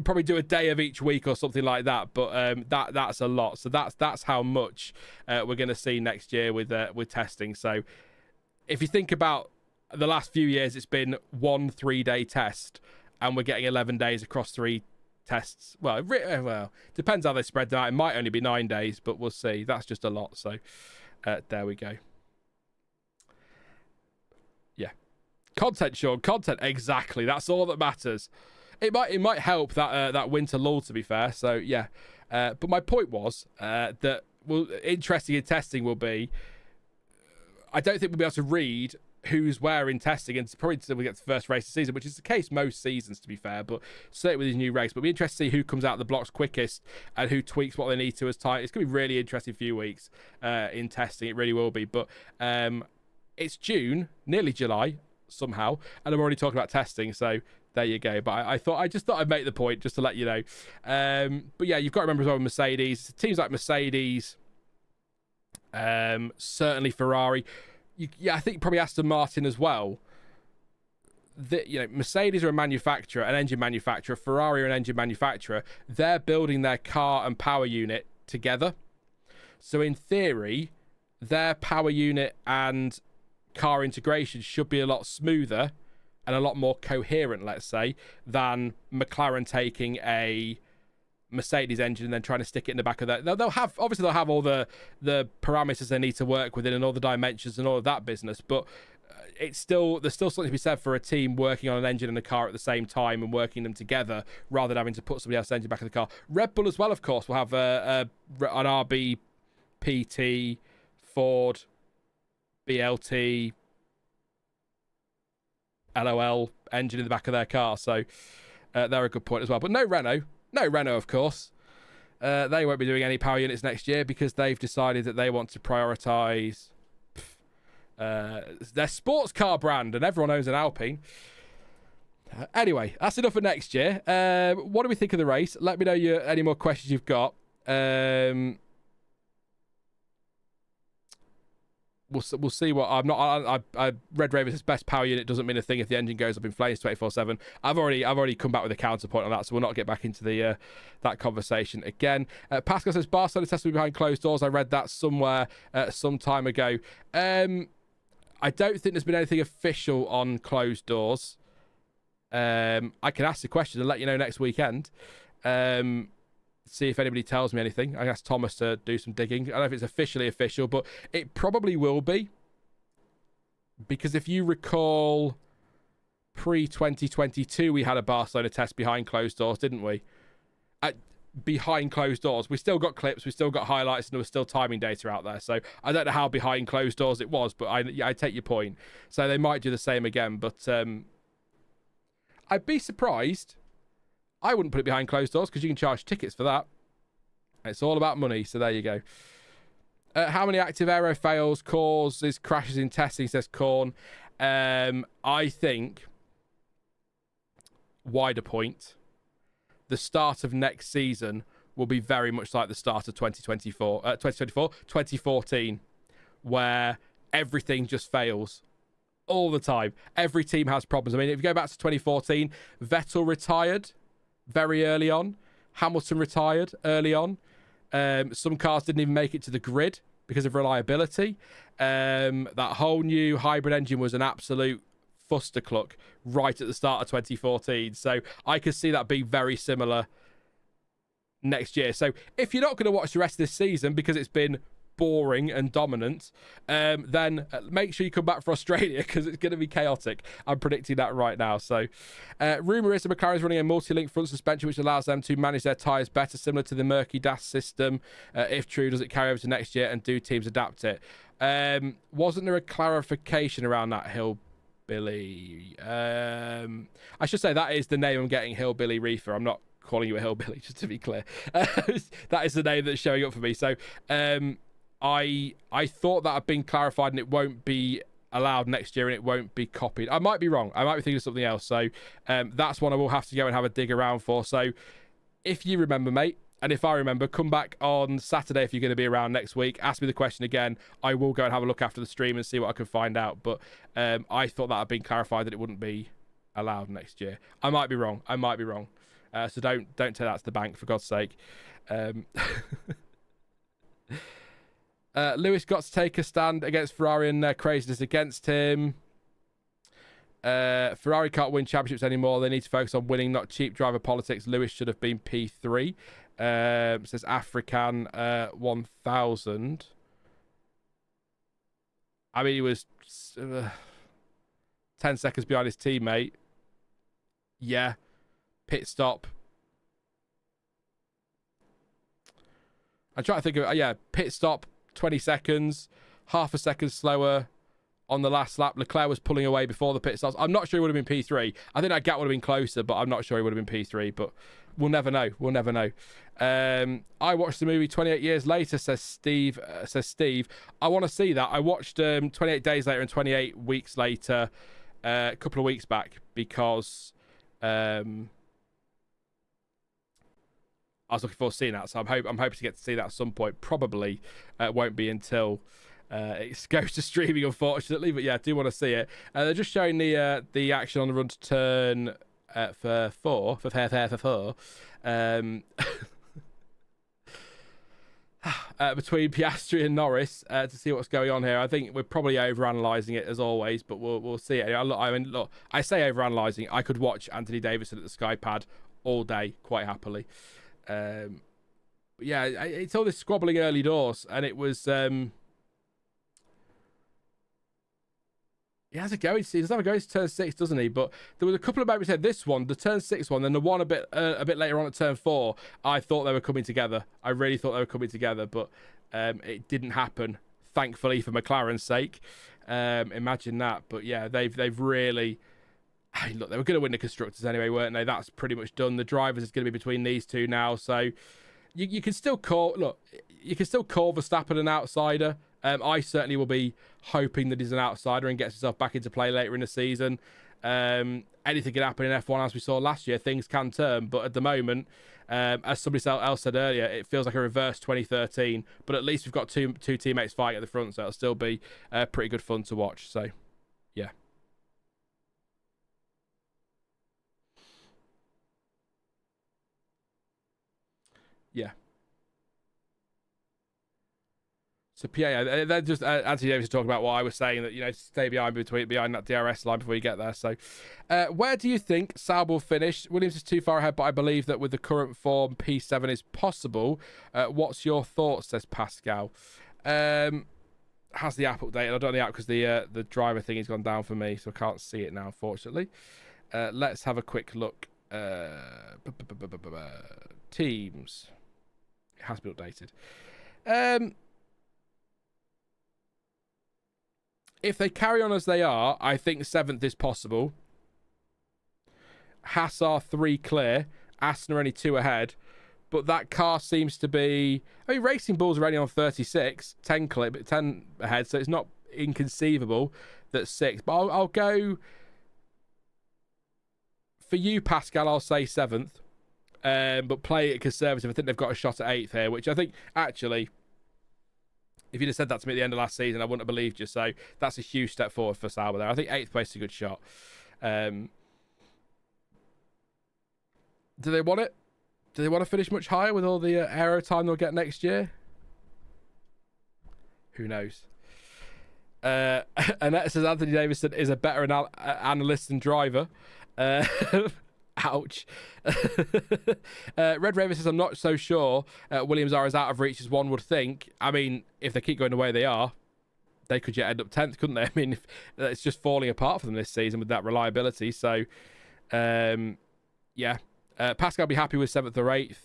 S1: probably do a day of each week or something like that, but that's a lot. So that's how much we're going to see next year with testing. So if you think about the last few years, it's been 1 3-day test, and we're getting 11 days across 3 tests. Well, depends how they spread them out. It might only be 9 days, but we'll see. That's just a lot. So there we go. Yeah, content, Sean. Content, exactly. That's all that matters. It might help that winter lull, to be fair. So yeah, but my point was that interesting in testing will be, I don't think we'll be able to read who's where in testing, and probably until we get to the first race of the season, which is the case most seasons, to be fair, but certainly with these new regs. But it'll be interesting to see who comes out of the blocks quickest and who tweaks what they need to as time. It's going to be really interesting few weeks in testing. It really will be. But it's June, nearly July somehow, and I'm already talking about testing, so there you go. But I just thought I'd make the point just to let you know. But yeah, you've got to remember as well with Mercedes, teams like Mercedes, certainly Ferrari. I think probably Aston Martin as well. Mercedes are a manufacturer, an engine manufacturer. Ferrari are an engine manufacturer. They're building their car and power unit together. So in theory, their power unit and car integration should be a lot smoother and a lot more coherent, let's say, than McLaren taking a Mercedes engine and then trying to stick it in the back of that. They'll have all the parameters they need to work within and all the dimensions and all of that business, but there's still something to be said for a team working on an engine and a car at the same time and working them together rather than having to put somebody else's engine back in the car. Red Bull as well, of course, will have an RBPT, Ford, BLT, LOL engine in the back of their car, so they're a good point as well. But no Renault, of course. They won't be doing any power units next year because they've decided that they want to prioritise their sports car brand, and everyone owns an Alpine. Anyway, that's enough for next year. What do we think of the race? Let me know any more questions you've got. We'll see what I Red Raven's best power unit doesn't mean a thing if the engine goes up in flames 24/7. I've already come back with a counterpoint on that, so we'll not get back into the that conversation again. Pascal says Barcelona test will be behind closed doors. I read that somewhere some time ago. I don't think there's been anything official on closed doors. I can ask the question and let you know next weekend. See if anybody tells me anything. I asked Thomas to do some digging. I don't know if it's officially official, but it probably will be. Because if you recall, pre-2022, we had a Barcelona test behind closed doors, didn't we? Behind closed doors. We still got clips, we still got highlights, and there was still timing data out there. So I don't know how behind closed doors it was, but I take your point. So they might do the same again, but I'd be surprised. I wouldn't put it behind closed doors because you can charge tickets for that. It's all about money, so there you go. How many active aero fails causes crashes in testing, says Korn. I think, wider point, the start of next season will be very much like the start of 2014, where everything just fails all the time. Every team has problems. I mean, if you go back to 2014, Vettel retired very early on. Hamilton retired early on. Some cars didn't even make it to the grid because of reliability. That whole new hybrid engine was an absolute fustercluck right at the start of 2014. So I could see that being very similar next year. So if you're not going to watch the rest of this season because it's been boring and dominant, then make sure you come back for Australia, because it's going to be chaotic. I'm predicting that right now. So rumour is that McLaren is running a multi-link front suspension which allows them to manage their tyres better, similar to the murky DAS system. If true, does it carry over to next year, and do teams adapt it? Wasn't there a clarification around that, Hillbilly? I should say that is the name I'm getting, Hillbilly Reefer. I'm not calling you a hillbilly, just to be clear. That is the name that's showing up for me. So I thought that had been clarified, and it won't be allowed next year, and it won't be copied. I might be wrong. I might be thinking of something else. So that's one I will have to go and have a dig around for. So if you remember, mate, and if I remember, come back on Saturday if you're going to be around next week. Ask me the question again. I will go and have a look after the stream and see what I can find out. But I thought that had been clarified, that it wouldn't be allowed next year. I might be wrong. So don't take that to the bank, for God's sake. Lewis got to take a stand against Ferrari and their craziness against him. Ferrari can't win championships anymore. They need to focus on winning, not cheap driver politics. Lewis should have been P3. Says African 1000. I mean, he was 10 seconds behind his teammate. Yeah. Pit stop. I'm trying to think of pit stop, 20 seconds, half a second slower on the last lap. Leclerc was pulling away before the pit stops. I'm not sure he would have been P3. I think that gap would have been closer, but I'm not sure he would have been P3. But we'll never know. I watched the movie 28 years later, says Steve. I want to see that. I watched 28 days later and 28 weeks later a couple of weeks back, because I was looking forward to seeing that, so I'm hoping to get to see that at some point. Probably won't be until it goes to streaming, unfortunately. But yeah, I do want to see it. They're just showing the action on the run to turn for four. Between Piastri and Norris to see what's going on here. I think we're probably overanalyzing it as always, but we'll see it. Look, I say overanalyzing. I could watch Anthony Davidson at the Skypad all day quite happily. Yeah, it's all this squabbling early doors, and it was he has a go. He does have a go to turn 6, doesn't he? But there was a couple of moments here. This one, the turn 6 one, then the one a bit later on at turn 4. I thought they were coming together. I really thought they were coming together, but it didn't happen. Thankfully, for McLaren's sake. Imagine that. But yeah, they've really. Look, they were going to win the constructors anyway, weren't they? That's pretty much done. The drivers is going to be between these two now, so you can still call. Look, you can still call Verstappen an outsider. I certainly will be hoping that he's an outsider and gets himself back into play later in the season. Anything can happen in F1, as we saw last year. Things can turn, but at the moment, as somebody else said earlier, it feels like a reverse 2013. But at least we've got two teammates fighting at the front, so it'll still be pretty good fun to watch. So, yeah. Yeah. So Pierre, they're just Anthony Davis talking about what I was saying, that stay behind that DRS line before you get there. So, where do you think Sauber will finish? Williams is too far ahead, but I believe that with the current form, P7 is possible. What's your thoughts? Says Pascal. Has the app updated? I don't know the app because the driver thing has gone down for me, so I can't see it now, unfortunately. Let's have a quick look. Teams. It has been updated. If they carry on as they are, I think 7th is possible. Haas are 3 clear. Aston are only 2 ahead. But that car seems to be... I mean, Racing Bulls are only on 36. 10 ahead, so it's not inconceivable that 6. But I'll go... For you, Pascal, I'll say 7th. But play it conservative. I think they've got a shot at 8th here, which I think, actually... If you'd have said that to me at the end of last season, I wouldn't have believed you. So that's a huge step forward for Sauber there. I think 8th place is a good shot. Do they want it? Do they want to finish much higher with all the aero time they'll get next year? Who knows? Annette says Anthony Davidson is a better analyst than driver. Ouch. Red Raven says, I'm not so sure Williams are as out of reach as one would think. I mean, if they keep going the way they are, they could yet end up 10th, couldn't they? I mean, it's just falling apart for them this season with that reliability. So, yeah. Pascal will be happy with 7th or 8th.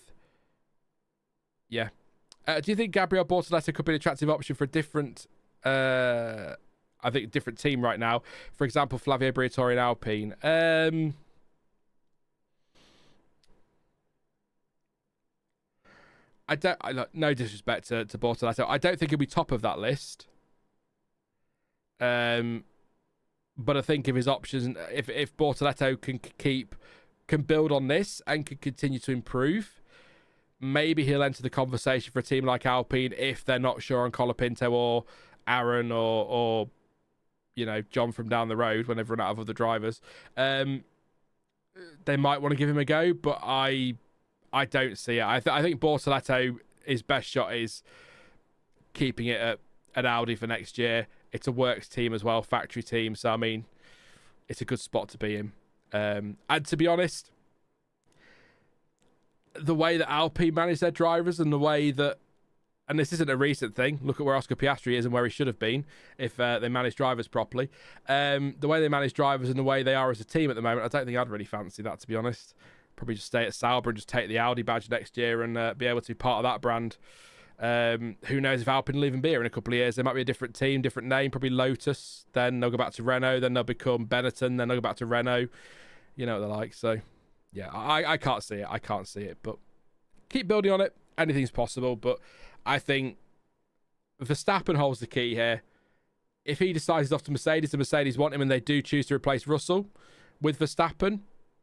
S1: Yeah. Do you think Gabriel Bortoleto could be an attractive option for a different, different team right now? For example, Flavio Briatore and Alpine. No disrespect to Bortoleto. I don't think he'll be top of that list. But I think if his options, if Bortoleto can build on this and can continue to improve, maybe he'll enter the conversation for a team like Alpine if they're not sure on Colapinto or Aaron or John from down the road when they've run out of other drivers. They might want to give him a go, but I don't see it. I think Bortoleto, his best shot is keeping it at Audi for next year. It's a works team as well, factory team. So, I mean, it's a good spot to be in. And to be honest, the way that Alpine manage their drivers and the way that, and this isn't a recent thing, look at where Oscar Piastri is and where he should have been if they manage drivers properly. The way they manage drivers and the way they are as a team at the moment, I don't think I'd really fancy that, to be honest. Probably just stay at Sauber and just take the Audi badge next year and be able to be part of that brand. Who knows if Alpine will even be here in a couple of years. They might be a different team, different name, probably Lotus. Then they'll go back to Renault. Then they'll become Benetton. Then they'll go back to Renault. You know what they're like. So, yeah, I can't see it. I can't see it. But keep building on it. Anything's possible. But I think Verstappen holds the key here. If he decides he's off to Mercedes, the Mercedes want him and they do choose to replace Russell with Verstappen,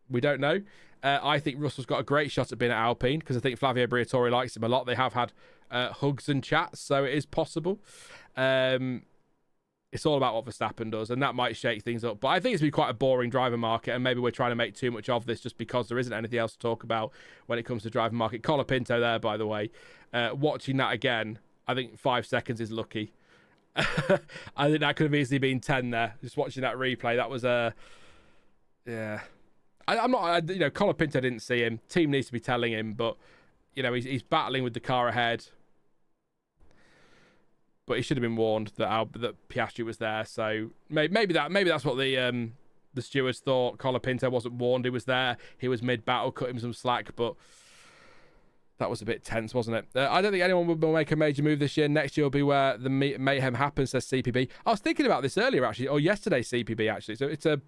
S1: we don't know. I think Russell's got a great shot at being at Alpine because I think Flavio Briatore likes him a lot. They have had hugs and chats, so it is possible. It's all about what Verstappen does, and that might shake things up. But I think it's been quite a boring driver market, and maybe we're trying to make too much of this just because there isn't anything else to talk about when it comes to driver market. Colapinto there, by the way. Watching that again, I think 5 seconds is lucky. I think that could have easily been 10 there. Just watching that replay, that was yeah. I'm not, Colapinto didn't see him. Team needs to be telling him, but he's battling with the car ahead. But he should have been warned that Piastri was there. So maybe that's what the stewards thought. Colapinto wasn't warned he was there. He was mid-battle, cut him some slack, but that was a bit tense, wasn't it? I don't think anyone will make a major move this year. Next year will be where the mayhem happens, says CPB. I was thinking about this earlier, actually, or yesterday, CPB, actually. So it's a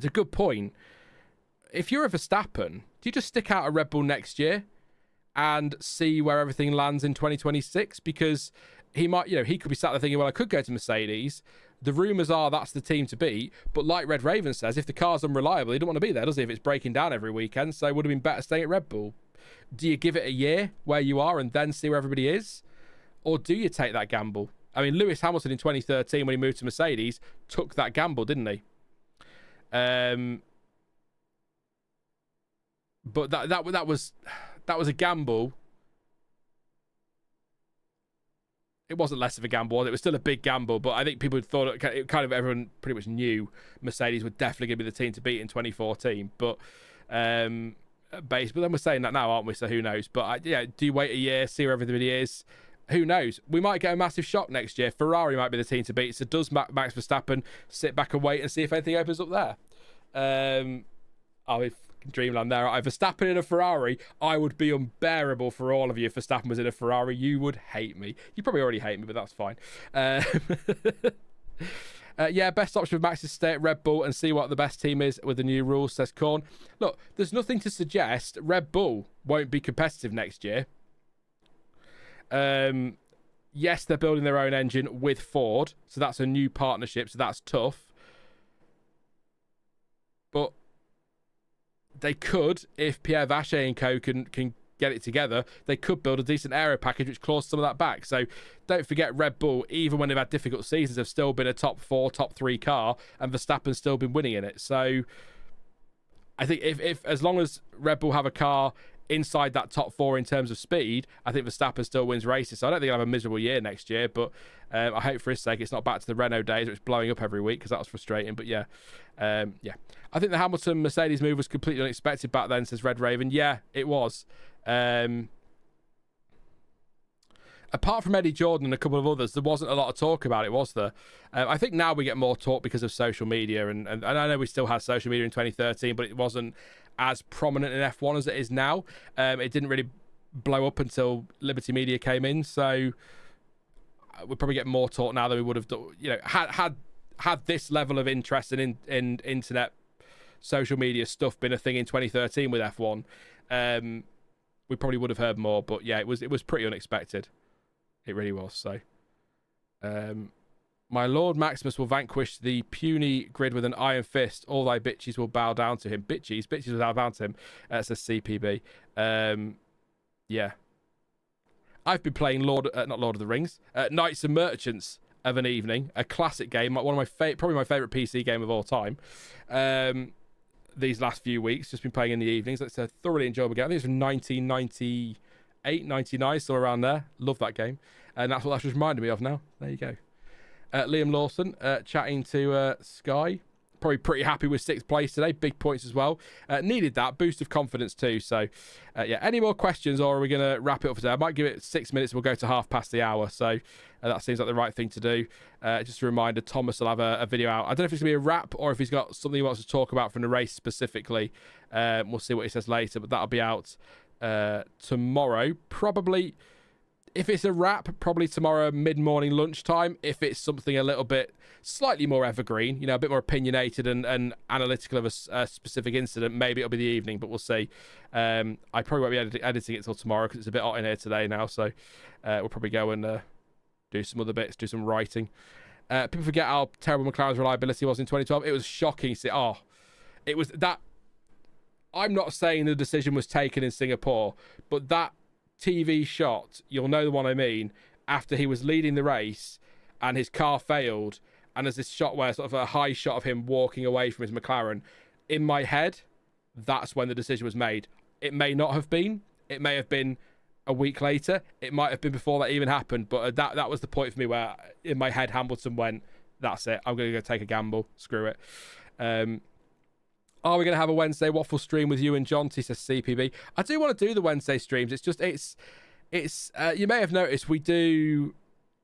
S1: good point. If you're a Verstappen, do you just stick out a Red Bull next year and see where everything lands in 2026? Because he might, he could be sat there thinking, well, I could go to Mercedes. The rumours are that's the team to beat. But like Red Raven says, if the car's unreliable, he don't want to be there, does he? If it's breaking down every weekend. So it would have been better staying at Red Bull. Do you give it a year where you are and then see where everybody is? Or do you take that gamble? I mean, Lewis Hamilton in 2013, when he moved to Mercedes, took that gamble, didn't he? But that was a gamble. It wasn't less of a gamble, was it? It was still a big gamble, but I think people thought everyone pretty much knew Mercedes were definitely going to be the team to beat in 2014. But then we're saying that now, aren't we? So who knows? But do you wait a year, see where everybody is? Who knows? We might get a massive shock next year. Ferrari might be the team to beat. So does Max Verstappen sit back and wait and see if anything opens up there? Dreamland there. If Verstappen in a Ferrari, I would be unbearable for all of you. If Verstappen was in a Ferrari, you would hate me. You probably already hate me, but that's fine. Best option for Max is stay at Red Bull and see what the best team is with the new rules, says Korn. Look, there's nothing to suggest Red Bull won't be competitive next year. Yes, they're building their own engine with Ford, so that's a new partnership, so that's tough. But they could, if Pierre Vacher and co can get it together, they could build a decent aero package which claws some of that back. So don't forget, Red Bull, even when they've had difficult seasons, have still been a top 4, top 3 car, and Verstappen's still been winning in it. So I think if as long as Red Bull have a car inside that top 4 in terms of speed, I think Verstappen still wins races. So I don't think he'll have a miserable year next year, but I hope for his sake it's not back to the Renault days where it's blowing up every week, because that was frustrating. But yeah. I think the Hamilton-Mercedes move was completely unexpected back then, says Red Raven. Yeah, it was. Apart from Eddie Jordan and a couple of others, there wasn't a lot of talk about it, was there? I think now we get more talk because of social media, and I know we still had social media in 2013, but it wasn't as prominent in F1 as it is now. It didn't really blow up until Liberty Media came in, so we probably get more talk now than we would have done. You know, had this level of interest in internet, social media stuff been a thing in 2013 with F1, we probably would have heard more. But yeah, it was pretty unexpected. It really was. So, my Lord Maximus will vanquish the puny grid with an iron fist. All thy bitches will bow down to him. Bitches will bow down to him. Says CPB. Yeah. I've been playing not Lord of the Rings, Knights and Merchants of an Evening, a classic game, one of my probably my favourite PC game of all time. These last few weeks, just been playing in the evenings. It's a thoroughly enjoyable game. I think it's from 1998, 99, still around there. Love that game. And that's what that's just reminded me of now. There you go. Liam Lawson chatting to Sky. Probably pretty happy with 6th place today. Big points as well. Needed that boost of confidence too. So, yeah. Any more questions, or are we going to wrap it up for today? I might give it 6 minutes. We'll go to half past the hour. So that seems like the right thing to do. Just a reminder, Thomas will have a video out. I don't know if it's going to be a wrap or if he's got something he wants to talk about from the race specifically. We'll see what he says later, but that'll be out tomorrow. Probably, if it's a wrap, probably tomorrow mid-morning lunchtime. If it's something a little bit slightly more evergreen, you know, a bit more opinionated and analytical of a specific incident, maybe it'll be the evening, but we'll see. I probably won't be editing it till tomorrow because it's a bit hot in here today now, so we'll probably go and do some other bits, do some writing. People forget how terrible McLaren's reliability was in 2012. It was shocking. It was that. I'm not saying the decision was taken in Singapore, but that TV shot, you'll know the one I mean, after he was leading the race and his car failed, and there's this shot where sort of a high shot of him walking away from his McLaren. In my head, that's when the decision was made. It may not have been. It may have been a week later. It might have been before that even happened, but that was the point for me where in my head Hamilton went, that's it, I'm going to go take a gamble, screw it. Are we going to have a Wednesday waffle stream with you and Jonty, says CPB? I do want to do the Wednesday streams. It's just, it's you may have noticed we do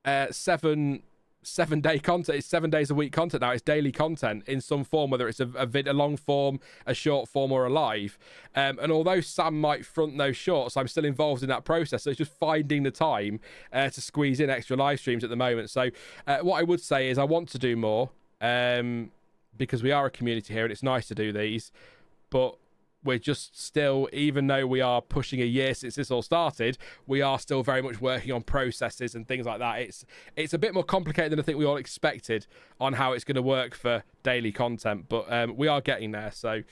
S1: 7-day content. It's 7 days a week content now. It's daily content in some form, whether it's a long form, a short form, or a live. And although Sam might front those shorts, I'm still involved in that process. So it's just finding the time to squeeze in extra live streams at the moment. So what I would say is I want to do more. Because we are a community here and it's nice to do these, but we're just still, even though we are pushing a year since this all started, we are still very much working on processes and things like that. It's a bit more complicated than I think we all expected on how it's going to work for daily content, but we are getting there, so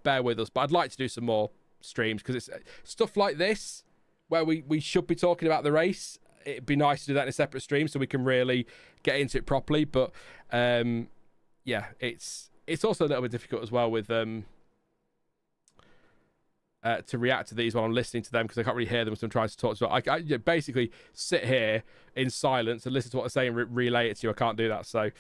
S1: bear with us. But I'd like to do some more streams because it's stuff like this where we should be talking about the race. It'd be nice to do that in a separate stream so we can really get into it properly, but yeah, it's also a little bit difficult as well with to react to these while I'm listening to them because I can't really hear them, so I'm trying to talk to them. I basically sit here in silence and listen to what they're saying and relay it to you. I can't do that. So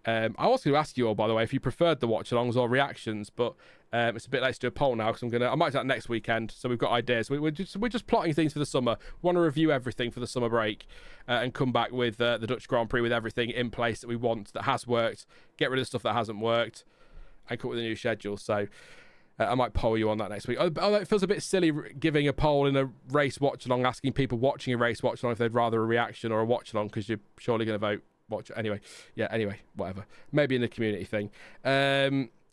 S1: I was going to ask you all, by the way, if you preferred the watch-alongs or reactions, but it's a bit late to do a poll now because I might do that next weekend, so we've got ideas. We're just plotting things for the summer. We want to review everything for the summer break and come back with the Dutch Grand Prix with everything in place that we want, that has worked, get rid of stuff that hasn't worked, and come up with a new schedule. So I might poll you on that next week. Although it feels a bit silly giving a poll in a race watch-along, asking people watching a race watch-along if they'd rather a reaction or a watch-along, because you're surely going to vote watch. Anyway, whatever. Maybe in the community thing.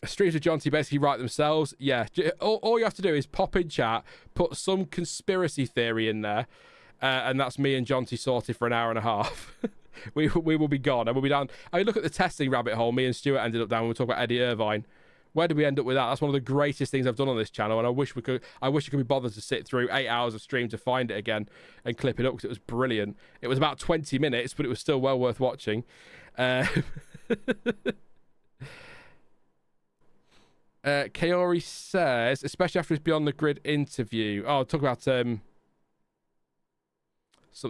S1: Streams of Jonty basically write themselves. Yeah, all you have to do is pop in chat, put some conspiracy theory in there, and that's me and Jonty sorted for an hour and a half. we will be gone, and we'll be down. I mean, look at the testing rabbit hole me and Stuart ended up down when we talk about Eddie Irvine. Where did we end up with that? That's one of the greatest things I've done on this channel, and I wish you could be bothered to sit through 8 hours of stream to find it again and clip it up because it was brilliant. It was about 20 minutes, but it was still well worth watching. Kaori says, especially after his Beyond the Grid interview. Oh, talk about something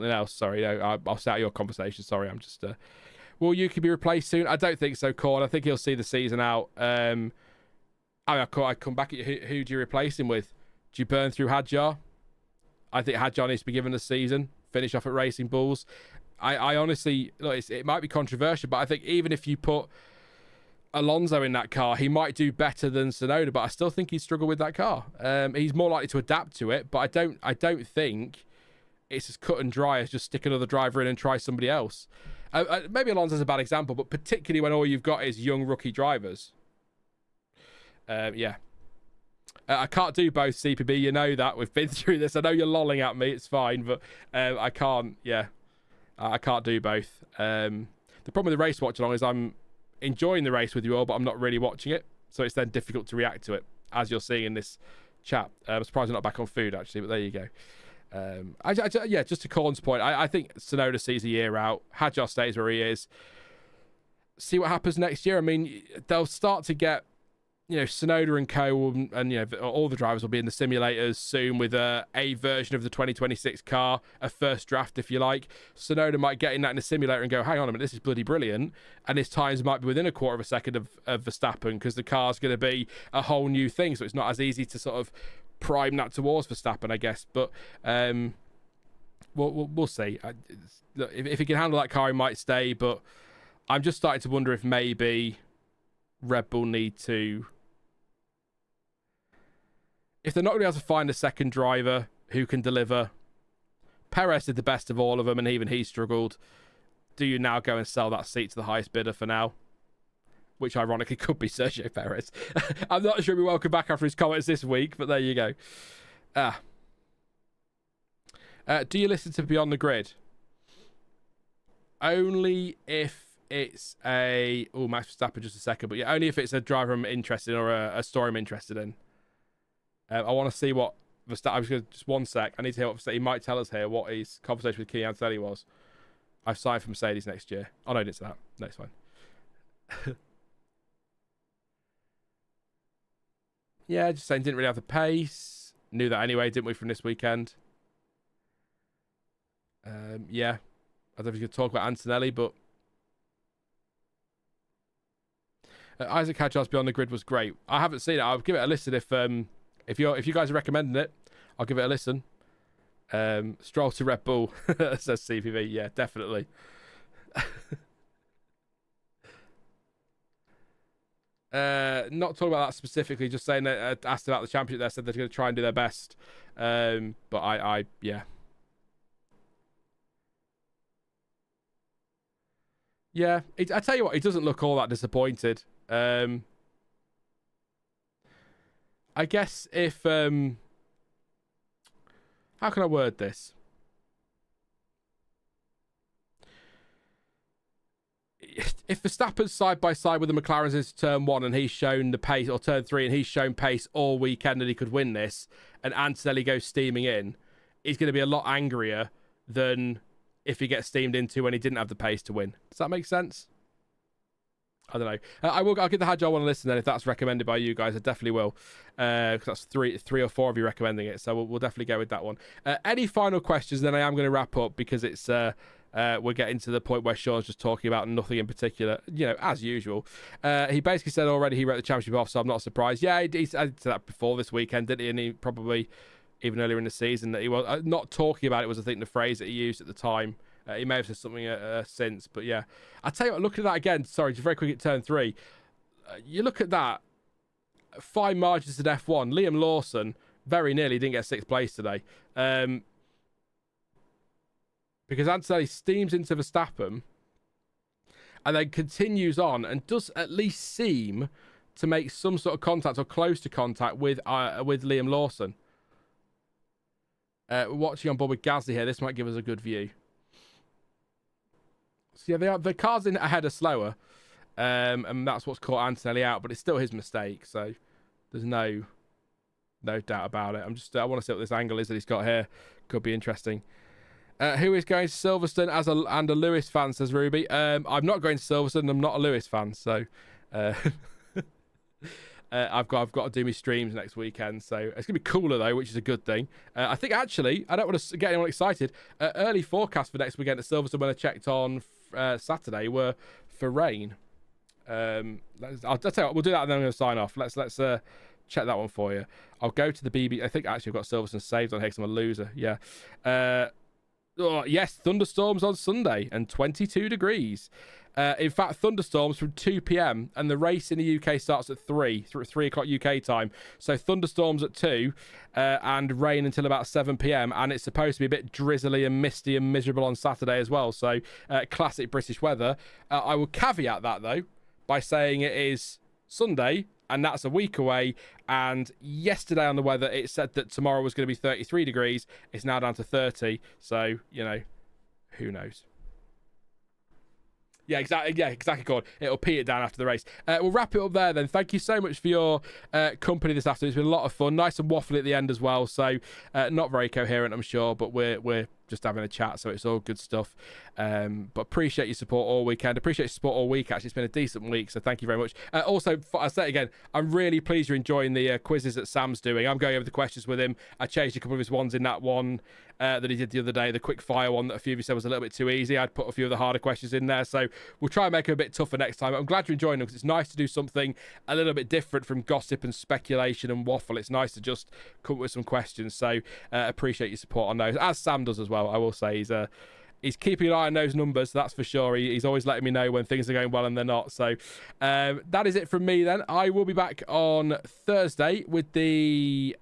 S1: else. Sorry, no, I'll stay out of your conversation. Sorry, I'm just. Will Yuki be replaced soon? I don't think so, Corn. I think he'll see the season out. I come back at you. Who do you replace him with? Do you burn through Hadjar? I think Hadjar needs to be given a season. Finish off at Racing Bulls. I honestly, look, it might be controversial, but I think even if you put Alonso in that car, he might do better than Tsunoda, but I still think he'd struggle with that car. He's more likely to adapt to it, but I don't think it's as cut and dry as just stick another driver in and try somebody else. Maybe Alonso's a bad example, but particularly when all you've got is young rookie drivers. Yeah. I can't do both, CPB. You know that. We've been through this. I know you're lolling at me. It's fine, but I can't. Yeah. I can't do both. The problem with the race watch along is I'm enjoying the race with you all, but I'm not really watching it. So it's then difficult to react to it, as you're seeing in this chat. I'm surprised I'm not back on food, actually, but there you go. Yeah, just to Corn's point, I think Tsunoda sees a year out. Hadjar stays where he is. See what happens next year. I mean, they'll start to get, Tsunoda and co, and all the drivers will be in the simulators soon with a version of the 2026 car, a first draft, if you like. Tsunoda might get in that in a simulator and go, hang on a minute, this is bloody brilliant. And his times might be within a quarter of a second of Verstappen, because the car's going to be a whole new thing. So it's not as easy to sort of prime that towards Verstappen, I guess. But we'll see. If he can handle that car, he might stay. But I'm just starting to wonder if maybe Red Bull need to, if they're not going to be able to find a second driver who can deliver. Perez did the best of all of them, and even he struggled. Do you now go and sell that seat to the highest bidder for now? Which ironically could be Sergio Perez. I'm not sure he'll be welcome back after his comments this week, but there you go. Do you listen to Beyond the Grid? Only if it's Max Verstappen, just a second, but yeah, only if it's a driver I'm interested in or a story I'm interested in. I want to see what Verstappen. Just one sec. I need to hear what Verstappen. He might tell us here what his conversation with Kimi Antonelli was. I've signed for Mercedes next year. Oh no, I didn't say that. No, it's fine. Yeah, just saying didn't really have the pace. Knew that anyway, didn't we, from this weekend? Yeah. I don't know if you could talk about Antonelli, but Isack Hadjar's Beyond the Grid was great. I haven't seen it. I'll give it a listen if you guys are recommending it. I'll give it a listen. Stroll to Red Bull, says CPV. Yeah, definitely. Not talking about that specifically, just saying that asked about the championship there, said they're going to try and do their best. But yeah. Yeah, I tell you what, he doesn't look all that disappointed. I guess if how can I word this? If Verstappen's side by side with the McLarens into turn 1 and he's shown the pace, or turn 3 and he's shown pace all weekend and he could win this, and Antonelli goes steaming in, he's going to be a lot angrier than if he gets steamed into when he didn't have the pace to win. Does that make sense? I don't know. I'll give the Hadjar one a listen then if that's recommended by you guys. I definitely will. Because that's three or four of you recommending it. So we'll definitely go with that one. Any final questions? Then I am going to wrap up because it's we're getting to the point where Sean's just talking about nothing in particular, as usual. He basically said already he wrote the championship off, so I'm not surprised. Yeah, he said that before this weekend, didn't he? And he probably, even earlier in the season, that he was not talking about it was, I think, the phrase that he used at the time. He may have said something since, but yeah. I tell you what, look at that again. Sorry, just very quick at turn 3. You look at that. 5 margins in F1. Liam Lawson very nearly didn't get 6th place today. Because Antonelli steams into Verstappen and then continues on and does at least seem to make some sort of contact or close to contact with Liam Lawson. Watching on board with Gasly here, this might give us a good view. So yeah, the cars in ahead are slower, and that's what's caught Antonelli out. But it's still his mistake, so there's no doubt about it. I want to see what this angle is that he's got here. Could be interesting. Who is going to Silverstone and a Lewis fan, says Ruby. I'm not going to Silverstone. I'm not a Lewis fan, so. I've got to do my streams next weekend, so it's gonna be cooler though, which is a good thing. I think actually, I don't want to get anyone excited. Early forecast for next weekend at Silverstone when I checked on Saturday were for rain. I'll tell you what, we'll do that and then I'm going to sign off. Let's check that one for you. I'll go to the BB. I think actually I've got Silverstone saved on here because I'm a loser. Yeah. Yes, thunderstorms on Sunday and 22 degrees. In fact, thunderstorms from 2 p.m. and the race in the UK starts at 3 o'clock UK time. So thunderstorms at 2 and rain until about 7 p.m. And it's supposed to be a bit drizzly and misty and miserable on Saturday as well. So classic British weather. I will caveat that, though, by saying it is Sunday and that's a week away. And yesterday on the weather, it said that tomorrow was going to be 33 degrees. It's now down to 30. So, you know, who knows? Yeah, exactly. Yeah, exactly. God, it'll pee it down after the race. We'll wrap it up there then. Thank you so much for your company this afternoon. It's been a lot of fun. Nice and waffly at the end as well. So not very coherent, I'm sure, but we're just having a chat, so it's all good stuff. But appreciate your support all weekend. Appreciate your support all week. Actually, it's been a decent week, so thank you very much. Also, I'll say it again, I'm really pleased you're enjoying the quizzes that Sam's doing. I'm going over the questions with him. I changed a couple of his ones in that one that he did the other day, the quick fire one that a few of you said was a little bit too easy. I'd put a few of the harder questions in there, so we'll try and make it a bit tougher next time. I'm glad you're enjoying them because it's nice to do something a little bit different from gossip and speculation and waffle. It's nice to just come up with some questions, so appreciate your support on those, as Sam does as well. I will say he's keeping an eye on those numbers, that's for sure. He's always letting me know when things are going well and they're not. So that is it from me then. I will be back on Thursday with the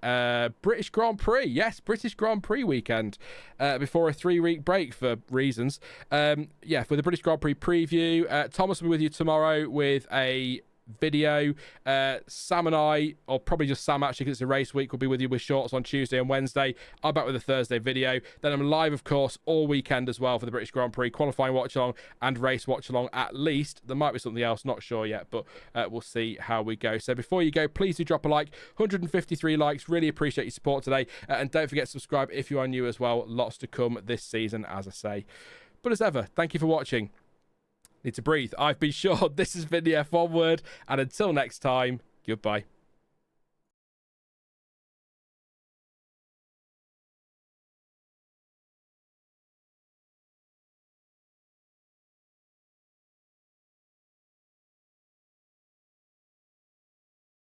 S1: British Grand Prix. Yes, British Grand Prix weekend before a 3-week break for reasons. Yeah, for the British Grand Prix preview. Thomas will be with you tomorrow with a video. Sam and I, or probably just Sam actually because it's a race week, will be with you with shorts on Tuesday and Wednesday. I'm back with a Thursday video. Then I'm live, of course, all weekend as well for the British Grand Prix, qualifying watch-along and race watch-along at least. There might be something else, not sure yet, but we'll see how we go. So before you go, please do drop a like. 153 likes, really appreciate your support today. And don't forget to subscribe if you are new as well. Lots to come this season, as I say. But as ever, thank you for watching. Need to breathe. I've been Sean. This has been the F1 Word, and until next time, goodbye.